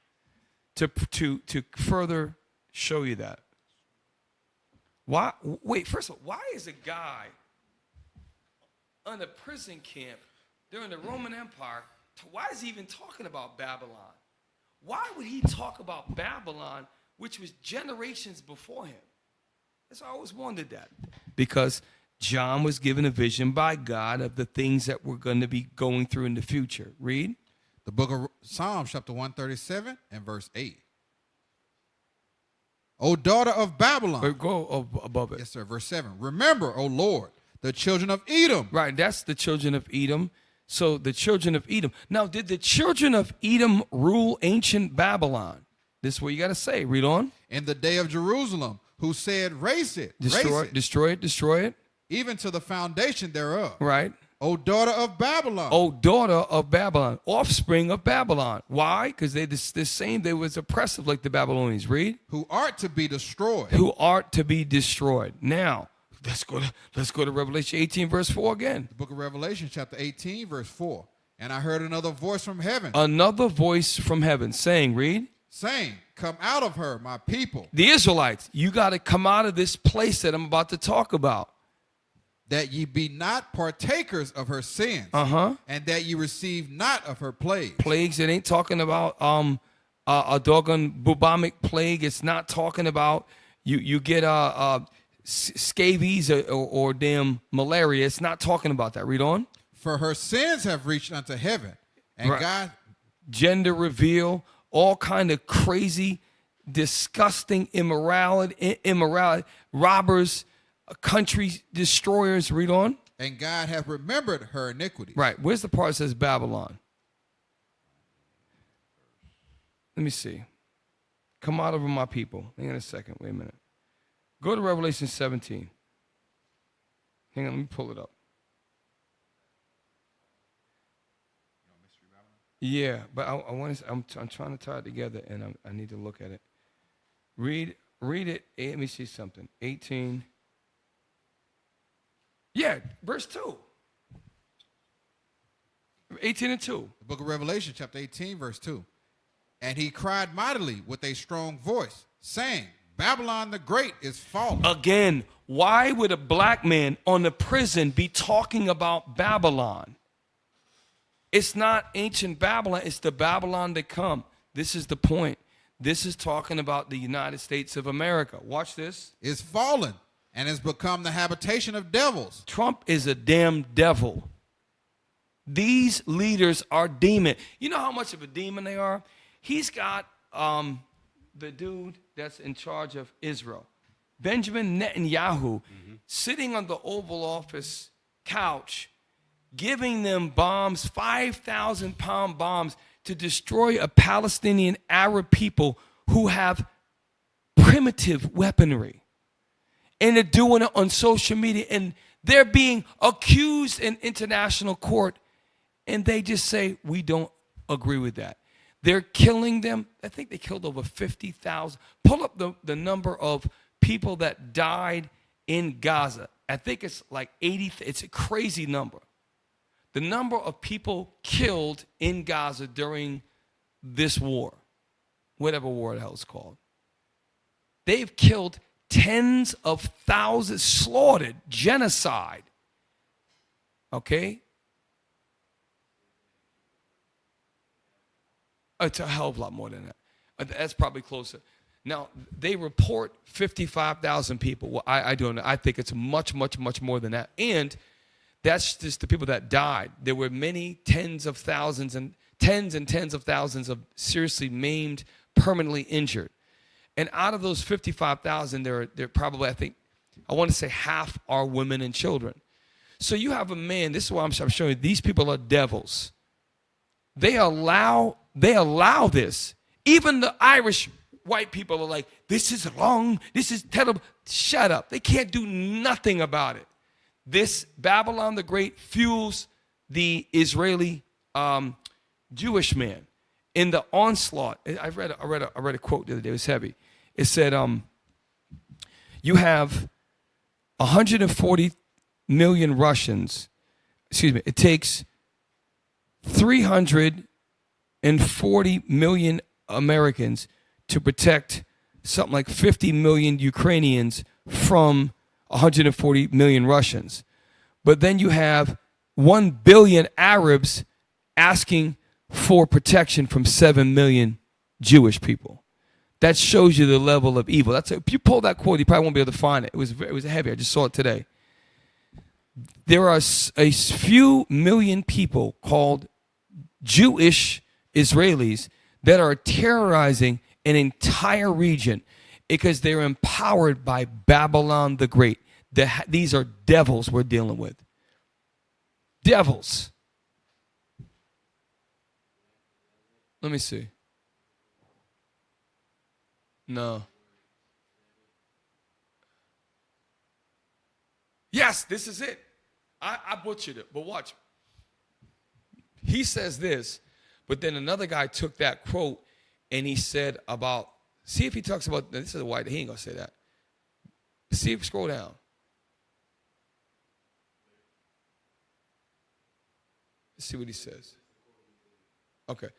to further show you that. Why? Wait, first of all, why is a guy on a prison camp during the Roman Empire, why is he even talking about Babylon? Why would he talk about Babylon, which was generations before him? I always wondered that. Because John was given a vision by God of the things that we're going to be going through in the future. Read.
The book of Psalms, chapter 137 and verse 8. O daughter of Babylon.
Go above it.
Yes, sir. Verse 7. Remember, O Lord, the children of Edom.
Right, that's the children of Edom. So the children of Edom. Now, did the children of Edom rule ancient Babylon? This is what you got to say. Read on.
In the day of Jerusalem, who said, raise it.
Destroy it.
Even to the foundation thereof.
Right.
O daughter of Babylon.
O daughter of Babylon. Offspring of Babylon. Why? Because they was oppressive like the Babylonians. Read.
Who art to be destroyed.
Who art to be destroyed. Now, let's go to Revelation 18, verse 4 again.
The book of Revelation, chapter 18, verse 4. And I heard another voice from heaven.
Another voice from heaven saying, read.
Saying, come out of her, my people.
The Israelites, you got to come out of this place that I'm about to talk about.
that ye be not partakers of her sins, and that ye receive not of her plagues.
Plagues, it ain't talking about a doggone bubonic plague. It's not talking about you get scabies or damn malaria. It's not talking about that. Read on.
For her sins have reached unto heaven, and God...
Gender reveal, all kind of crazy, disgusting immorality, robbers, country destroyers. Read on.
And God hath remembered her iniquity.
Right. Where's the part that says Babylon? Let me see. Come out of my people. Hang on a second. Wait a minute. Go to Revelation 17. Hang on. Let me pull it up. Yeah, but I want to. I'm trying to tie it together, and I need to look at it. Read it. Let me see something. 18. Yeah, verse 2. 18 and 2.
The book of Revelation, chapter 18, verse 2. And he cried mightily with a strong voice, saying, Babylon the Great is fallen.
Again, why would a black man on the prison be talking about Babylon? It's not ancient Babylon. It's the Babylon to come. This is the point. This is talking about the United States of America. Watch this.
Is fallen and has become the habitation of devils.
Trump is a damn devil. These leaders are demon. You know how much of a demon they are? He's got the dude that's in charge of Israel, Benjamin Netanyahu, sitting on the Oval Office couch, giving them bombs, 5,000-pound bombs, to destroy a Palestinian Arab people who have primitive weaponry. And they're doing it on social media, and they're being accused in international court, and they just say, we don't agree with that. They're killing them. I think they killed over 50,000. Pull up the number of people that died in Gaza. I think it's like 80. It's a crazy number. The number of people killed in Gaza during this war, whatever war the hell it's called. They've killed tens of thousands, slaughtered, genocide. Okay? It's a hell of a lot more than that. That's probably closer. Now, they report 55,000 people. Well, I don't know. I think it's much, much, much more than that. And that's just the people that died. There were many tens of thousands and tens of thousands of seriously maimed, permanently injured. And out of those 55,000, there are probably, I want to say half are women and children. So you have a man, this is why I'm showing you, these people are devils. They allow this. Even the Irish white people are like, this is wrong, this is terrible. Shut up. They can't do nothing about it. This Babylon the Great fuels the Israeli Jewish man in the onslaught. I read a quote the other day. It was heavy. It said, you have 140 million Russians. Excuse me. It takes 340 million Americans to protect something like 50 million Ukrainians from 140 million Russians. But then you have 1 billion Arabs asking for protection from 7 million Jewish people. That shows you the level of evil. If you pull that quote, you probably won't be able to find it. It was heavy. I just saw it today. There are a few million people called Jewish Israelis that are terrorizing an entire region because they're empowered by Babylon the Great. These are devils we're dealing with. Devils. Let me see. No. Yes, this is it. I butchered it, but watch. He says this, but then another guy took that quote and he said about, see if he talks about, this is a white, he ain't gonna say that. See if scroll down. Let's see what he says. Okay.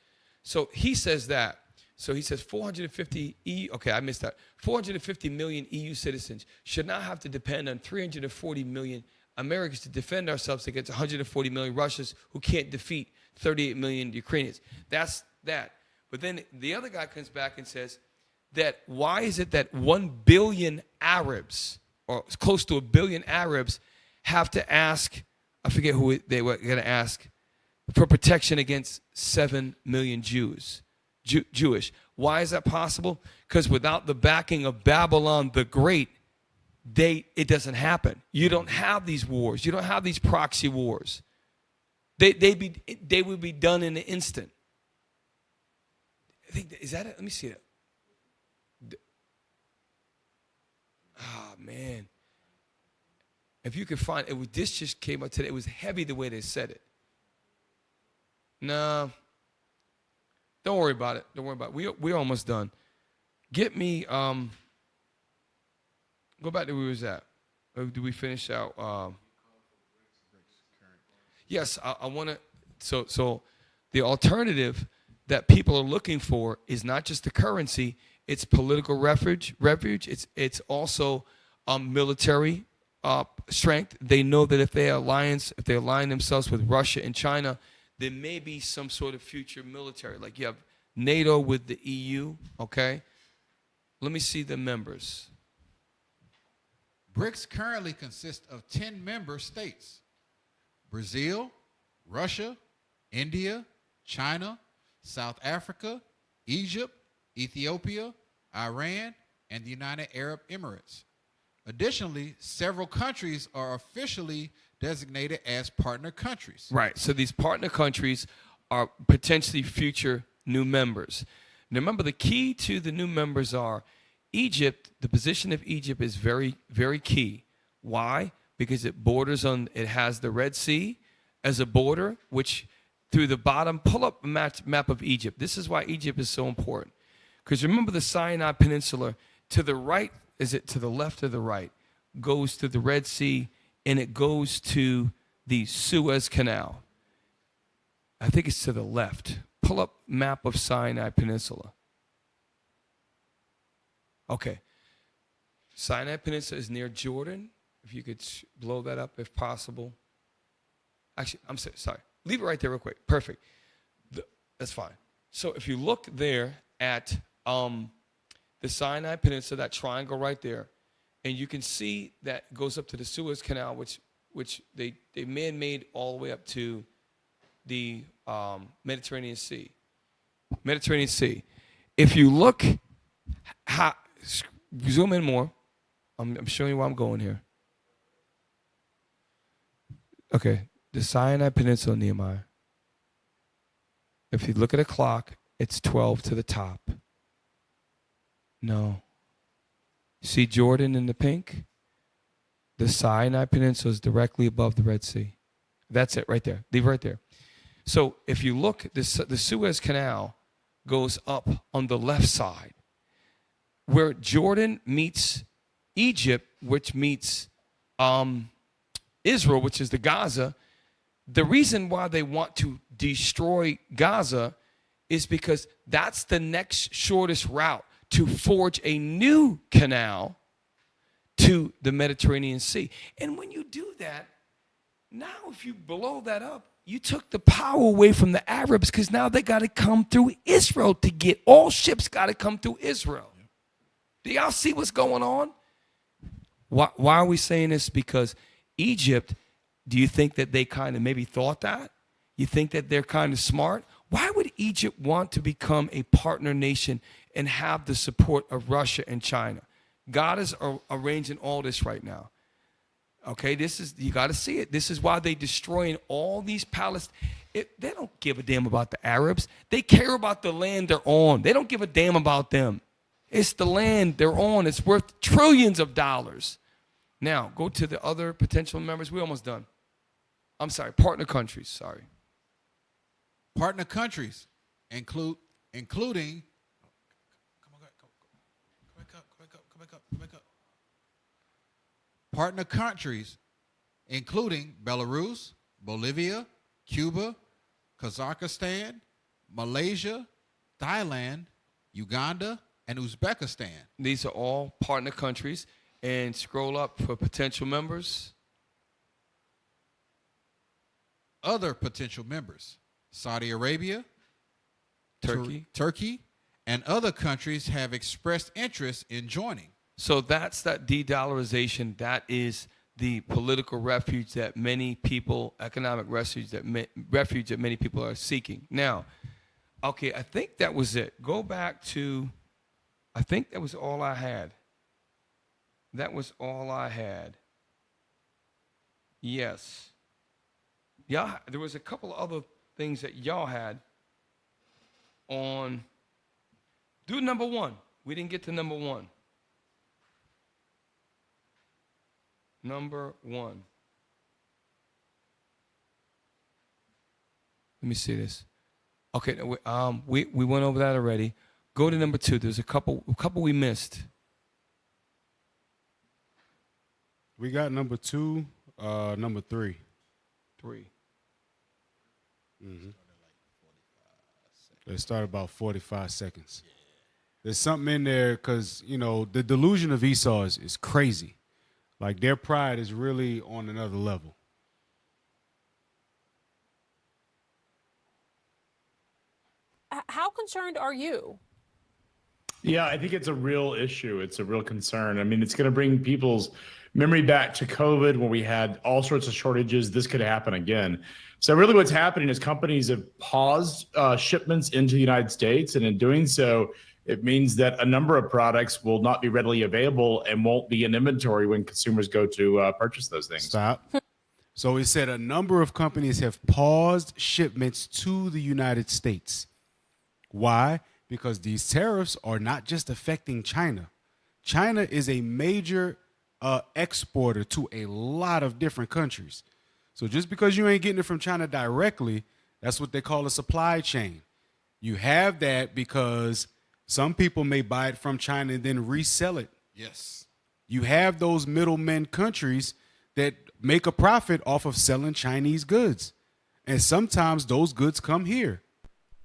So he says that. So he says 450 okay, I missed that. 450 million EU citizens should not have to depend on 340 million Americans to defend ourselves against 140 million Russians who can't defeat 38 million Ukrainians. That's that. But then the other guy comes back and says that why is it that 1 billion Arabs, or close to 1 billion Arabs, have to ask, I forget who they were going to ask, for protection against 7 million Jewish. Why is that possible? Because without the backing of Babylon the Great, it doesn't happen. You don't have these wars. You don't have these proxy wars. They would be done in an instant. I think, is that it? Let me see it. Ah, man. If you could find it, this just came out today. It was heavy the way they said it. No. Don't worry about it. Don't worry about it. We're almost done. Get me, go back to where we was at. Do we finish out? Yes, I want to. So the alternative that people are looking for is not just the currency, it's political refuge. It's also military strength. They know that if they align themselves with Russia and China, there may be some sort of future military. Like you have NATO with the EU, okay? Let me see the members.
BRICS currently consists of 10 member states: Brazil, Russia, India, China, South Africa, Egypt, Ethiopia, Iran, and the United Arab Emirates. Additionally, several countries are officially designated as partner countries.
Right. So these partner countries are potentially future new members. Now remember, the key to the new members are Egypt. The position of Egypt is very, very key. Why? Because it has the Red Sea as a border, which through the bottom, pull up a map of Egypt. This is why Egypt is so important. Because remember the Sinai Peninsula, to the right, is it to the left or the right, goes to the Red Sea, and it goes to the Suez Canal. I think it's to the left. Pull up map of Sinai Peninsula. Okay. Sinai Peninsula is near Jordan. If you could blow that up if possible. Actually, I'm sorry. Leave it right there real quick. Perfect. That's fine. So if you look there at the Sinai Peninsula, that triangle right there, and you can see that goes up to the Suez Canal, which they man-made all the way up to the Mediterranean Sea. Mediterranean Sea. If you look, zoom in more. I'm showing you where I'm going here. Okay, the Sinai Peninsula, Nehemiah. If you look at a clock, it's 12 to the top. No. See Jordan in the pink? The Sinai Peninsula is directly above the Red Sea. That's it right there. Leave it right there. So if you look, the Suez Canal goes up on the left side. Where Jordan meets Egypt, which meets Israel, which is the Gaza, the reason why they want to destroy Gaza is because that's the next shortest route to forge a new canal to the Mediterranean Sea. And when you do that, now if you blow that up, you took the power away from the Arabs, because now they got to come through Israel to get, all ships got to come through Israel. Do y'all see what's going on? Why are we saying this? Because Egypt, do you think that they kind of maybe thought that? You think that they're kind of smart? Why would Egypt want to become a partner nation and have the support of Russia and China? God is arranging all this right now. Okay, you got to see it. This is why they're destroying all these palaces. They don't give a damn about the Arabs. They care about the land they're on. They don't give a damn about them. It's the land they're on. It's worth trillions of dollars. Now, go to the other potential members. We're almost done. I'm sorry, partner countries, sorry.
Partner countries including, come back up. Partner countries including Belarus, Bolivia, Cuba, Kazakhstan, Malaysia, Thailand, Uganda, and Uzbekistan.
These are all partner countries. And scroll up for potential members.
other potential members. Saudi Arabia,
Turkey,
and other countries have expressed interest in joining.
So that's that de-dollarization. That is the political refuge that many people, economic refuge that many people are seeking. Now, okay, I think that was it. Go back to, I think that was all I had. That was all I had. Yes. Yeah, there was a couple of other things that y'all had on. Do number one. We didn't get to number one. Number one. Let me see this. Okay, we went over that already. Go to number two. There's a couple we missed.
We got number two, number three.
Three.
Mm-hmm. They start about 45 seconds. There's something in there because, you know, the delusion of Esau is crazy. Like, their pride is really on another level.
How concerned are you?
Yeah, I think it's a real issue. It's a real concern. I mean, it's going to bring people's memory back to COVID when we had all sorts of shortages. This could happen again. So really what's happening is companies have paused shipments into the United States. And in doing so, it means that a number of products will not be readily available and won't be in inventory when consumers go to purchase those things.
Stop. So he said a number of companies have paused shipments to the United States. Why? Because these tariffs are not just affecting China. China is a major exporter to a lot of different countries. So just because you ain't getting it from China directly, that's what they call a supply chain. You have that because some people may buy it from China and then resell it.
Yes.
You have those middlemen countries that make a profit off of selling Chinese goods. And sometimes those goods come here.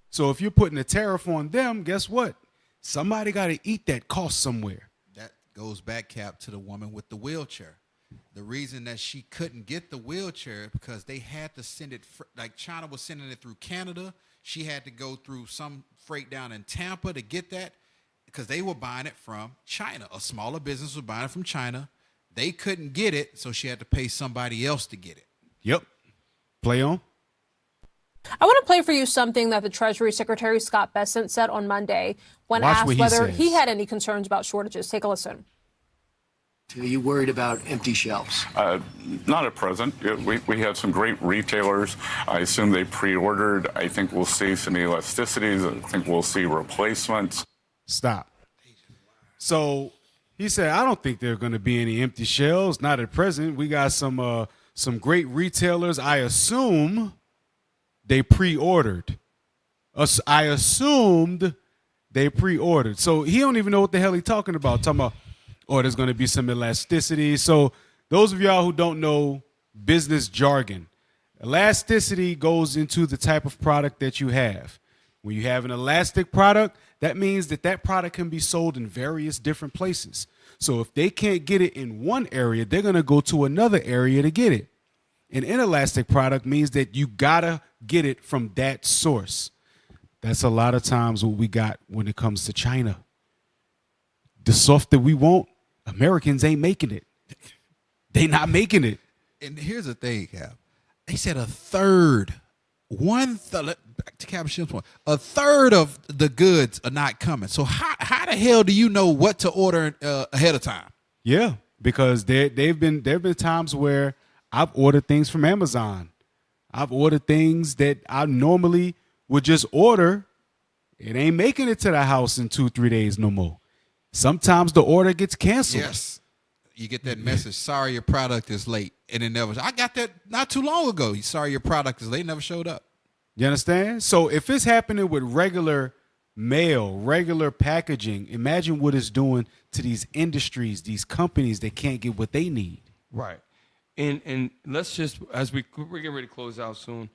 So if you're putting a tariff on them, guess what? Somebody got to eat that cost somewhere.
That goes back, Cap, to the woman with the wheelchair. The reason that she couldn't get the wheelchair because they had to send it, like China was sending it through Canada. She had to go through some freight down in Tampa to get that because they were buying it from China. A smaller business was buying it from China. They couldn't get it, so she had to pay somebody else to get it.
Yep. Play on.
I want to play for you something that the Treasury Secretary Scott Bessent said on Monday when asked whether he had any concerns about shortages. Take a listen.
Are you worried about empty shelves?
Not at present. We have some great retailers. I assume they pre-ordered. I think we'll see some elasticities. I think we'll see replacements.
Stop. So he said, I don't think there are going to be any empty shelves. Not at present. We got some great retailers. I assume they pre-ordered. I assumed they pre-ordered. So he don't even know what the hell he's talking about. Talking about, oh, there's going to be some elasticity. So those of y'all who don't know business jargon, elasticity goes into the type of product that you have. When you have an elastic product, that means that that product can be sold in various different places. So if they can't get it in one area, they're going to go to another area to get it. An inelastic product means that you got to get it from that source. That's a lot of times what we got when it comes to China. The stuff that we want, Americans ain't making it. They not making it.
And here's the thing, Cap. They said a third back to Cap Shim's point, a third of the goods are not coming. So how the hell do you know what to order ahead of time?
Yeah, because there have been times where I've ordered things from Amazon. I've ordered things that I normally would just order. It ain't making it to the house in 2-3 days no more. Sometimes the order gets canceled.
Yes. You get that message, sorry, your product is late. And it never, I got that not too long ago. Sorry, your product is late, never showed up.
You understand? So if it's happening with regular mail, regular packaging, imagine what it's doing to these industries, these companies that can't get what they need.
Right. And let's just, as we're getting ready to close out soon,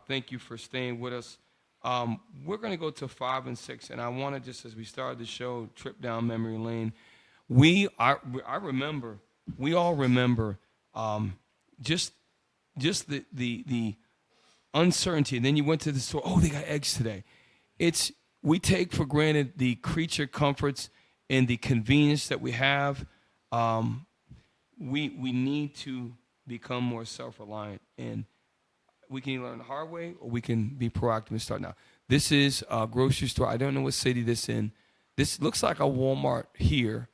thank you for staying with us. We're going to go to 5 and 6, and I want to just, as we started the show, trip down memory lane. We all remember just the uncertainty. And then you went to the store, oh, they got eggs today. We take for granted the creature comforts and the convenience that we have. We need to become more self-reliant, and we can learn the hard way, or we can be proactive and start now. This is a grocery store. I don't know what city this in. This looks like a Walmart here.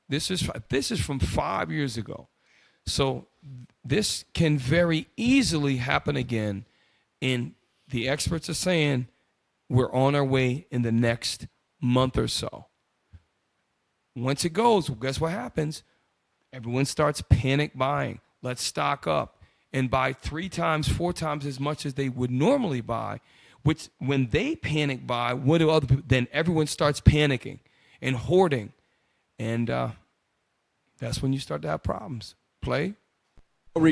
This is from 5 years ago. So this can very easily happen again, and the experts are saying we're on our way in the next month or so. Once it goes, well, guess what happens? Everyone starts panic buying. Let's stock up and buy 3 times, 4 times as much as they would normally buy, which when they panic buy, what do other people? Then everyone starts panicking and hoarding. And that's when you start to have problems. Play.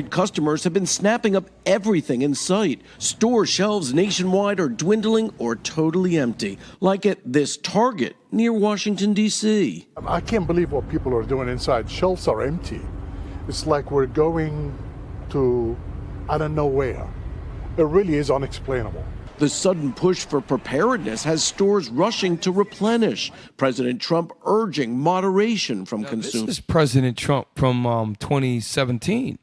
Customers have been snapping up everything in sight. Store shelves nationwide are dwindling or totally empty, like at this Target near Washington, D.C.
I can't believe what people are doing inside. Shelves are empty. It's like we're going to, I don't know where. It really is unexplainable.
The sudden push for preparedness has stores rushing to replenish. President Trump urging moderation from consumers.
This is President Trump from 2017.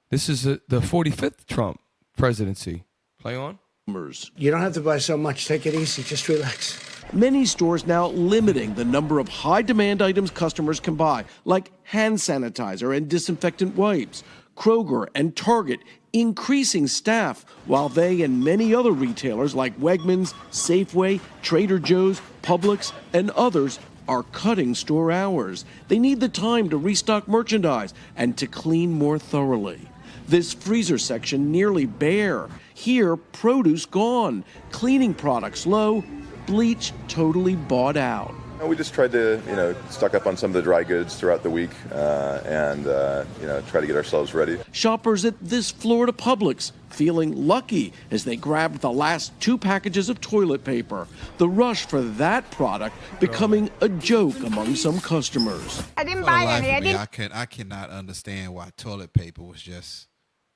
This is the 45th Trump presidency. Play on.
You don't have to buy so much. Take it easy. Just relax.
Many stores now limiting the number of high-demand items customers can buy, like hand sanitizer and disinfectant wipes. Kroger and Target increasing staff, while they and many other retailers like Wegmans, Safeway, Trader Joe's, Publix, and others are cutting store hours. They need the time to restock merchandise and to clean more thoroughly. This freezer section nearly bare. Here, produce gone, cleaning products low, bleach totally bought out.
We just tried to, stock up on some of the dry goods throughout the week and try to get ourselves ready.
Shoppers at this Florida Publix feeling lucky as they grabbed the last 2 packages of toilet paper. The rush for that product becoming a joke among some customers.
I didn't buy any.
I cannot understand why toilet paper was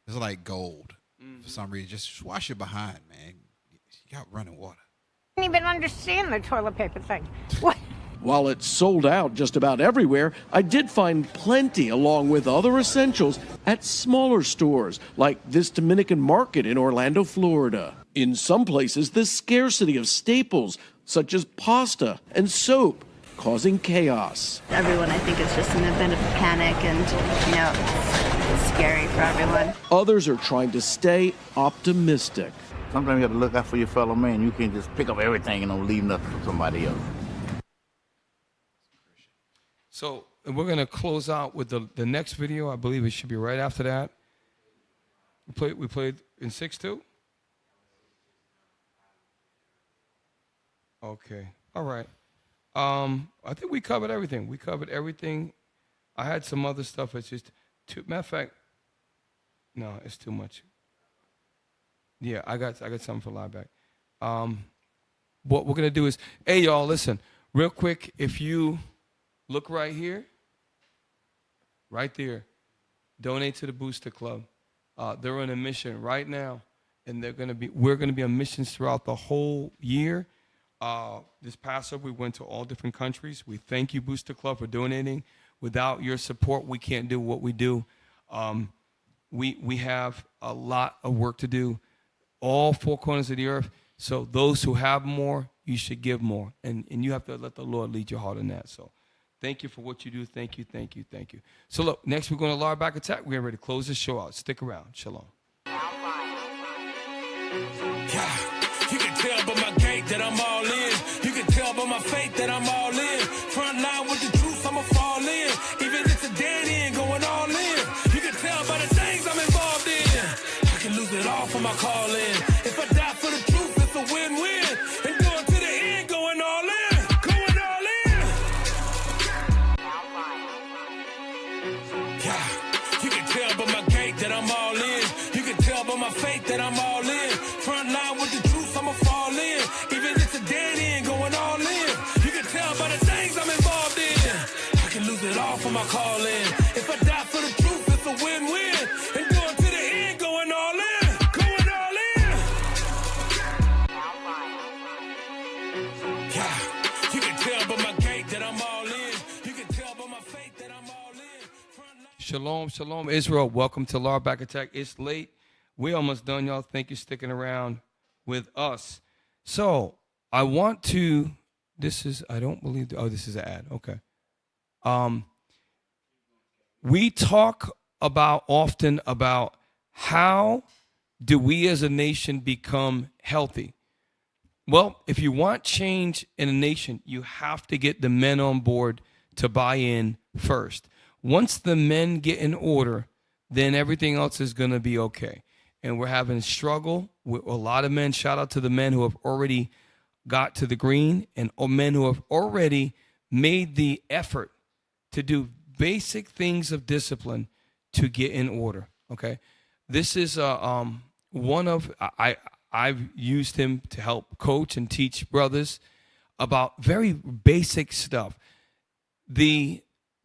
it's like gold for some reason. Just wash it behind, man. You got running water.
I didn't even understand the toilet paper thing. What?
While it's sold out just about everywhere, I did find plenty along with other essentials at smaller stores like this Dominican market in Orlando, Florida. In some places, the scarcity of staples such as pasta and soap causing chaos.
Everyone, I think, is just in a bit of panic and, it's scary for everyone.
Others are trying to stay optimistic.
Sometimes you have to look out for your fellow man. You can't just pick up everything and don't leave nothing for somebody else.
So we're going to close out with the next video. I believe it should be right after that. We played in 6-2? Okay. All right. I think we covered everything. I had some other stuff. It's just matter of fact, no, it's too much. Yeah, I got something for live back. What we're gonna do is, hey y'all, listen, real quick. If you look right here, right there, donate to the Booster Club. They're on a mission right now, and we're gonna be on missions throughout the whole year. This Passover, we went to all different countries. We thank you, Booster Club, for donating. Without your support, we can't do what we do. We have a lot of work to do, all 4 corners of the earth. So those who have more, you should give more. And you have to let the Lord lead your heart in that. So thank you for what you do. Thank you, thank you, thank you. So look, next we're going to Lord Back Attack. We're getting ready to close this show out. Stick around. Shalom.
You can tell by my gait that I'm all in. You can tell by my faith that I'm all in. Front line with the truth, I'ma fall in. Even if it's a dead end, going all in. You can tell by the things I'm involved in. I can lose it all for my calling. If I die for the truth, it's a win-win. And going to the end, going all in. Going all in. Yeah, you can tell by my gait that I'm all in. You can tell by my faith that I'm all in. Front line with the truth, I'ma fall in. Even if it's a dead end, going all in. You can tell by the things I'm involved in. I can lose it all for my calling. If I die for the truth, it's a win-win. And going to the end, going all in.
Shalom, shalom, Israel. Welcome to Law Back Attack. It's late. We almost done, y'all. Thank you for sticking around with us. So I want to, this is, I don't believe, oh, this is an ad. Okay. We talk often about how do we as a nation become healthy? Well, if you want change in a nation, you have to get the men on board to buy in first. Once the men get in order, then everything else is going to be okay. And we're having a struggle with a lot of men. Shout out to the men who have already got to the green and men who have already made the effort to do basic things of discipline to get in order. Okay. This is one of, I've used him to help coach and teach brothers about very basic stuff.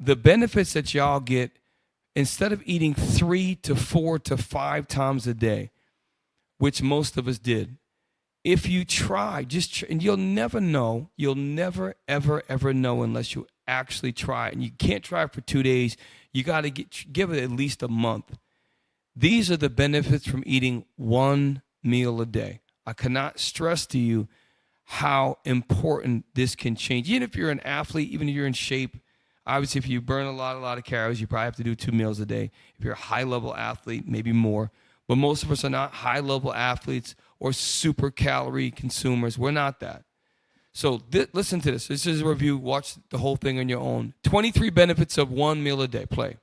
The benefits that y'all get, instead of eating 3 to 4 to 5 times a day, which most of us did, if you try, and you'll never know, you'll never, ever know unless you actually try it. And you can't try it for 2 days. You got to give it at least a month. These are the benefits from eating one meal a day. I cannot stress to you how important this can change. Even if you're an athlete, even if you're in shape, obviously if you burn a lot of calories, you probably have to do 2 meals a day. If you're a high-level athlete, maybe more. But most of us are not high-level athletes or super calorie consumers. We're not that. So listen to this. This is a review. Watch the whole thing on your own. 23 benefits of one meal a day. Play.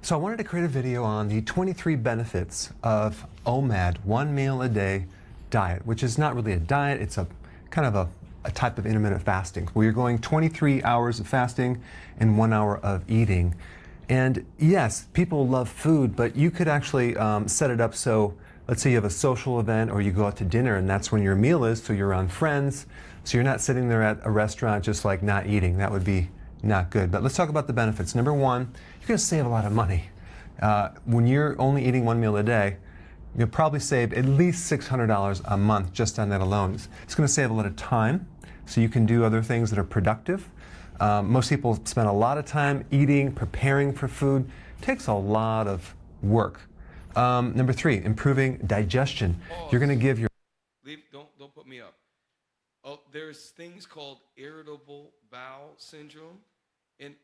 So I wanted to create a video on the 23 benefits of OMAD, one meal a day diet, which is not really a diet. It's a kind of a type of intermittent fasting where you're going 23 hours of fasting and 1 hour of eating. And yes, people love food, but you could actually set it up so, let's say you have a social event or you go out to dinner and that's when your meal is, so you're around friends. So you're not sitting there at a restaurant just like not eating. That would be not good. But let's talk about the benefits. Number one, you're going to save a lot of money. When you're only eating one meal a day, you'll probably save at least $600 a month just on that alone. It's going to save a lot of time, so you can do other things that are productive. Most people spend a lot of time eating, preparing for food. It takes a lot of work. Number three, improving digestion. You're going to give your...
Don't put me up. Oh, there's things called irritable bowel syndrome, and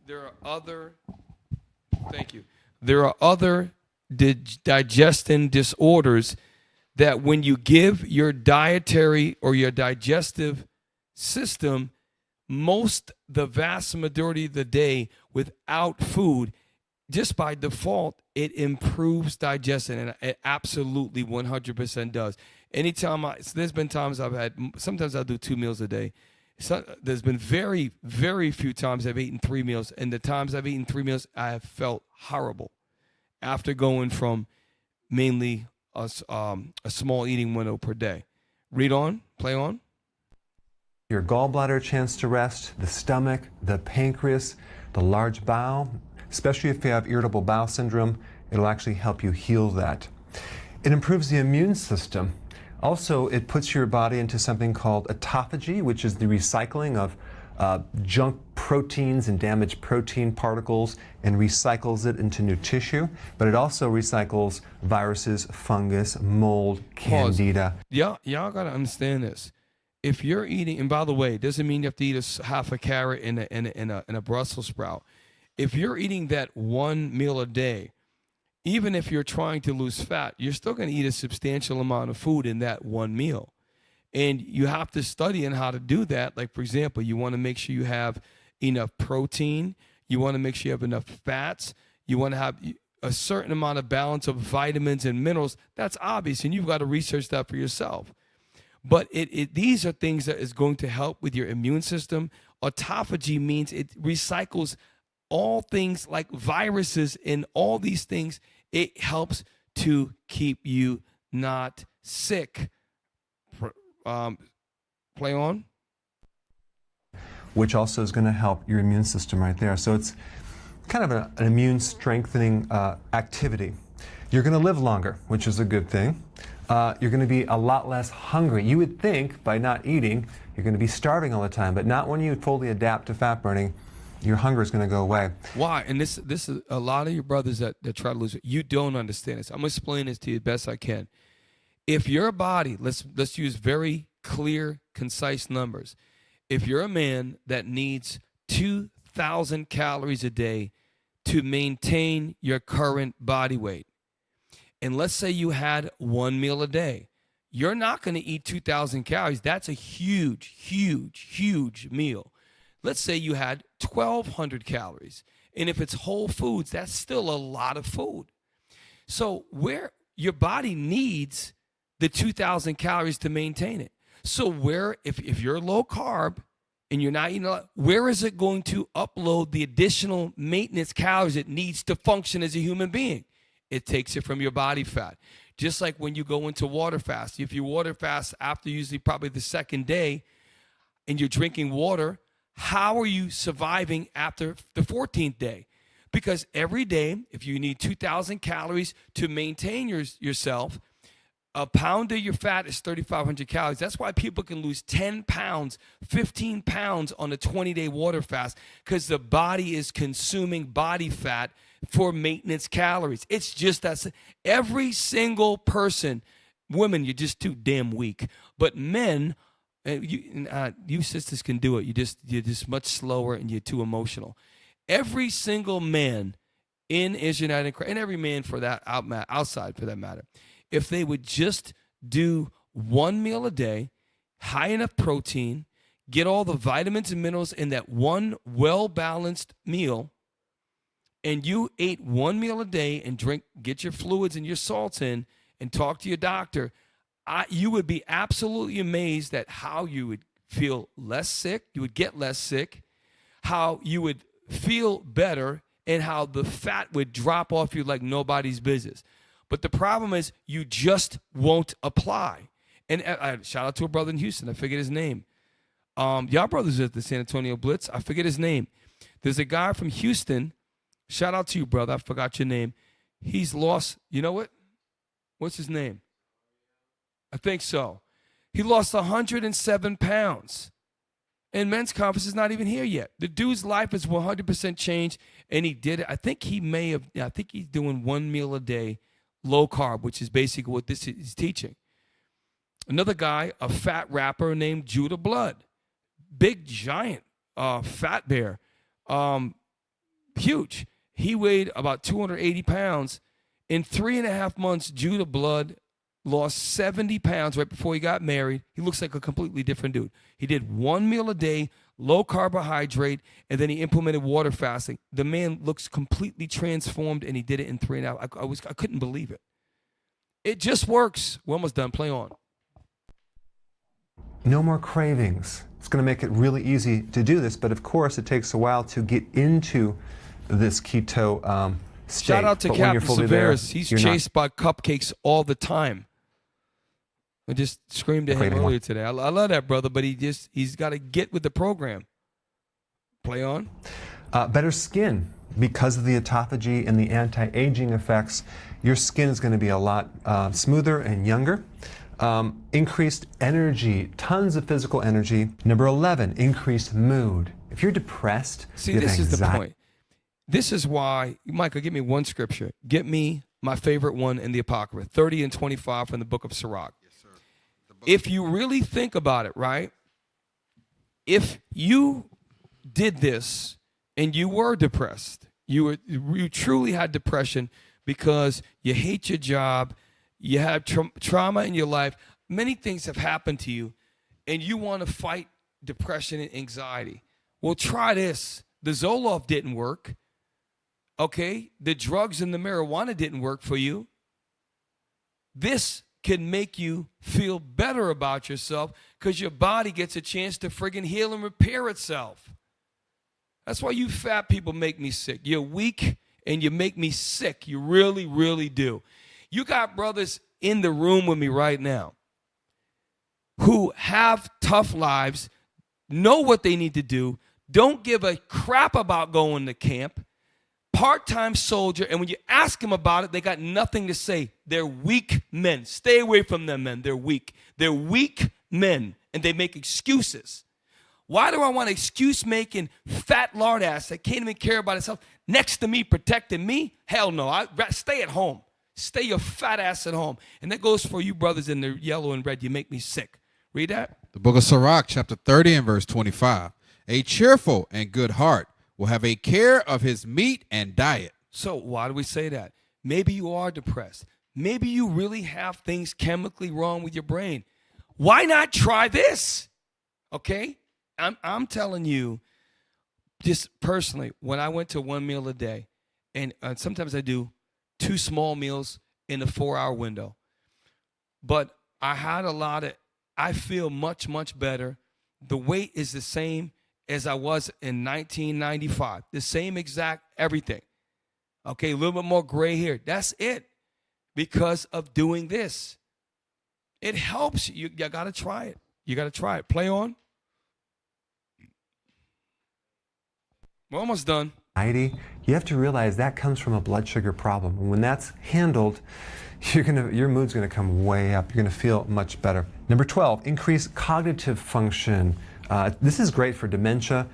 there are other digestion disorders that when you give your dietary or your digestive system the vast majority of the day without food, just by default, it improves digestion, and it absolutely 100% does. Anytime there's been times sometimes I'll do 2 meals a day. There's been very, very few times I've eaten 3 meals, and the times I've eaten 3 meals, I have felt horrible after going from mainly a small eating window per day. Read on, play on.
Your gallbladder a chance to rest, the stomach, the pancreas, the large bowel, especially if you have irritable bowel syndrome, it'll actually help you heal that. It improves the immune system. Also, it puts your body into something called autophagy, which is the recycling of junk proteins and damaged protein particles and recycles it into new tissue. But it also recycles viruses, fungus, mold, candida.
Y'all got to understand this. If you're eating, and by the way, it doesn't mean you have to eat half a carrot and a Brussels sprout. If you're eating that one meal a day, even if you're trying to lose fat, you're still going to eat a substantial amount of food in that one meal. And you have to study on how to do that. Like, for example, you want to make sure you have enough protein. You want to make sure you have enough fats. You want to have a certain amount of balance of vitamins and minerals. That's obvious, and you've got to research that for yourself. But these are things that is going to help with your immune system. Autophagy means it recycles all things like viruses and all these things. It helps to keep you not sick. Play on.
Which also is going to help your immune system right there. So it's kind of an immune strengthening activity. You're going to live longer, which is a good thing. You're going to be a lot less hungry. You would think by not eating, you're going to be starving all the time, but not when you fully adapt to fat burning. your hunger is going to go away.
Why? And this is a lot of your brothers that try to lose it. You don't understand this. I'm going to explain this to you the best I can. If your body, let's use very clear, concise numbers. If you're a man that needs 2,000 calories a day to maintain your current body weight, and let's say you had one meal a day, you're not going to eat 2,000 calories. That's a huge, huge, huge meal. Let's say you had 1,200 calories. And if it's whole foods, that's still a lot of food. So where your body needs the 2,000 calories to maintain it. So where, if you're low carb and you're not eating a lot, where is it going to upload the additional maintenance calories it needs to function as a human being? It takes it from your body fat. Just like when you go into water fast. If you water fast after usually probably the second day and you're drinking water, how are you surviving after the 14th day? Because every day, if you need 2,000 calories to maintain yourself, a pound of your fat is 3,500 calories. That's why people can lose 10 pounds, 15 pounds on a 20-day water fast, because the body is consuming body fat for maintenance calories. It's just that every single person, women, you're just too damn weak. But men, you sisters can do it. You're just much slower and you're too emotional. Every single man in Israel and every man for that outside for that matter, if they would just do one meal a day, high enough protein, get all the vitamins and minerals in that one well-balanced meal, and you ate one meal a day and get your fluids and your salts in and talk to your doctor, you would be absolutely amazed at how you would feel less sick, you would get less sick, how you would feel better, and how the fat would drop off you like nobody's business. But the problem is you just won't apply. And shout out to a brother in Houston. I forget his name. Y'all brothers at the San Antonio Blitz. I forget his name. There's a guy from Houston. Shout out to you, brother. I forgot your name. He's lost, you know what? What's his name? I think so. He lost 107 pounds. And men's conference is not even here yet. The dude's life is 100% changed, and he did it. I think he's doing one meal a day, low carb, which is basically what this is teaching. Another guy, a fat rapper named Judah Blood. Big, giant, fat bear. Huge. He weighed about 280 pounds. In 3.5 months, Judah Blood lost 70 pounds right before he got married. He looks like a completely different dude. He did one meal a day, low carbohydrate, and then he implemented water fasting. The man looks completely transformed, and he did it in 3.5. I couldn't believe it. It just works. We're almost done. Play on.
No more cravings. It's going to make it really easy to do this, but of course it takes a while to get into this keto state.
Shout out to Captain Severus. He's chased by cupcakes all the time. I just screamed at him earlier today. I love that brother, but he's got to get with the program. Play on.
Better skin. Because of the autophagy and the anti-aging effects, your skin is going to be a lot smoother and younger. Increased energy, tons of physical energy. Number 11, increased mood. If you're depressed,
see,
you have
this
anxiety.
is the point. This is why, Michael, give me one scripture. Get me my favorite one in the Apocrypha, 30 and 25 from the book of Sirach. Yes, sir. If you really think about it, right? If you did this and you were depressed, you truly had depression because you hate your job, you have trauma in your life, many things have happened to you, and you want to fight depression and anxiety. Well, try this. The Zoloft didn't work. Okay? The drugs and the marijuana didn't work for you. This can make you feel better about yourself because your body gets a chance to friggin' heal and repair itself. That's why you fat people make me sick. You're weak and you make me sick. You really, really do. You got brothers in the room with me right now who have tough lives, know what they need to do, don't give a crap about going to camp, part-time soldier, and when you ask them about it, they got nothing to say. They're weak men. Stay away from them, men. They're weak. They're weak men, and they make excuses. Why do I want an excuse-making fat lard ass that can't even care about itself next to me protecting me? Hell no. Stay at home. Stay your fat ass at home. And that goes for you brothers in the yellow and red. You make me sick. Read that.
The book of Sirach, chapter 30 and verse 25. A cheerful and good heart will have a care of his meat and diet.
So why do we say that? Maybe you are depressed. Maybe you really have things chemically wrong with your brain. Why not try this? Okay? I'm telling you, just personally, when I went to one meal a day, and sometimes I do 2 small meals in a 4-hour window. But I had I feel much, much better. The weight is the same as I was in 1995. The same exact everything. Okay, a little bit more gray hair. That's it. Because of doing this. It helps you. You got to try it. You got to try it. Play on. We're almost done.
You have to realize that comes from a blood sugar problem. And when that's handled, your mood's gonna come way up. You're gonna feel much better. Number 12, increase cognitive function. This is great for dementia,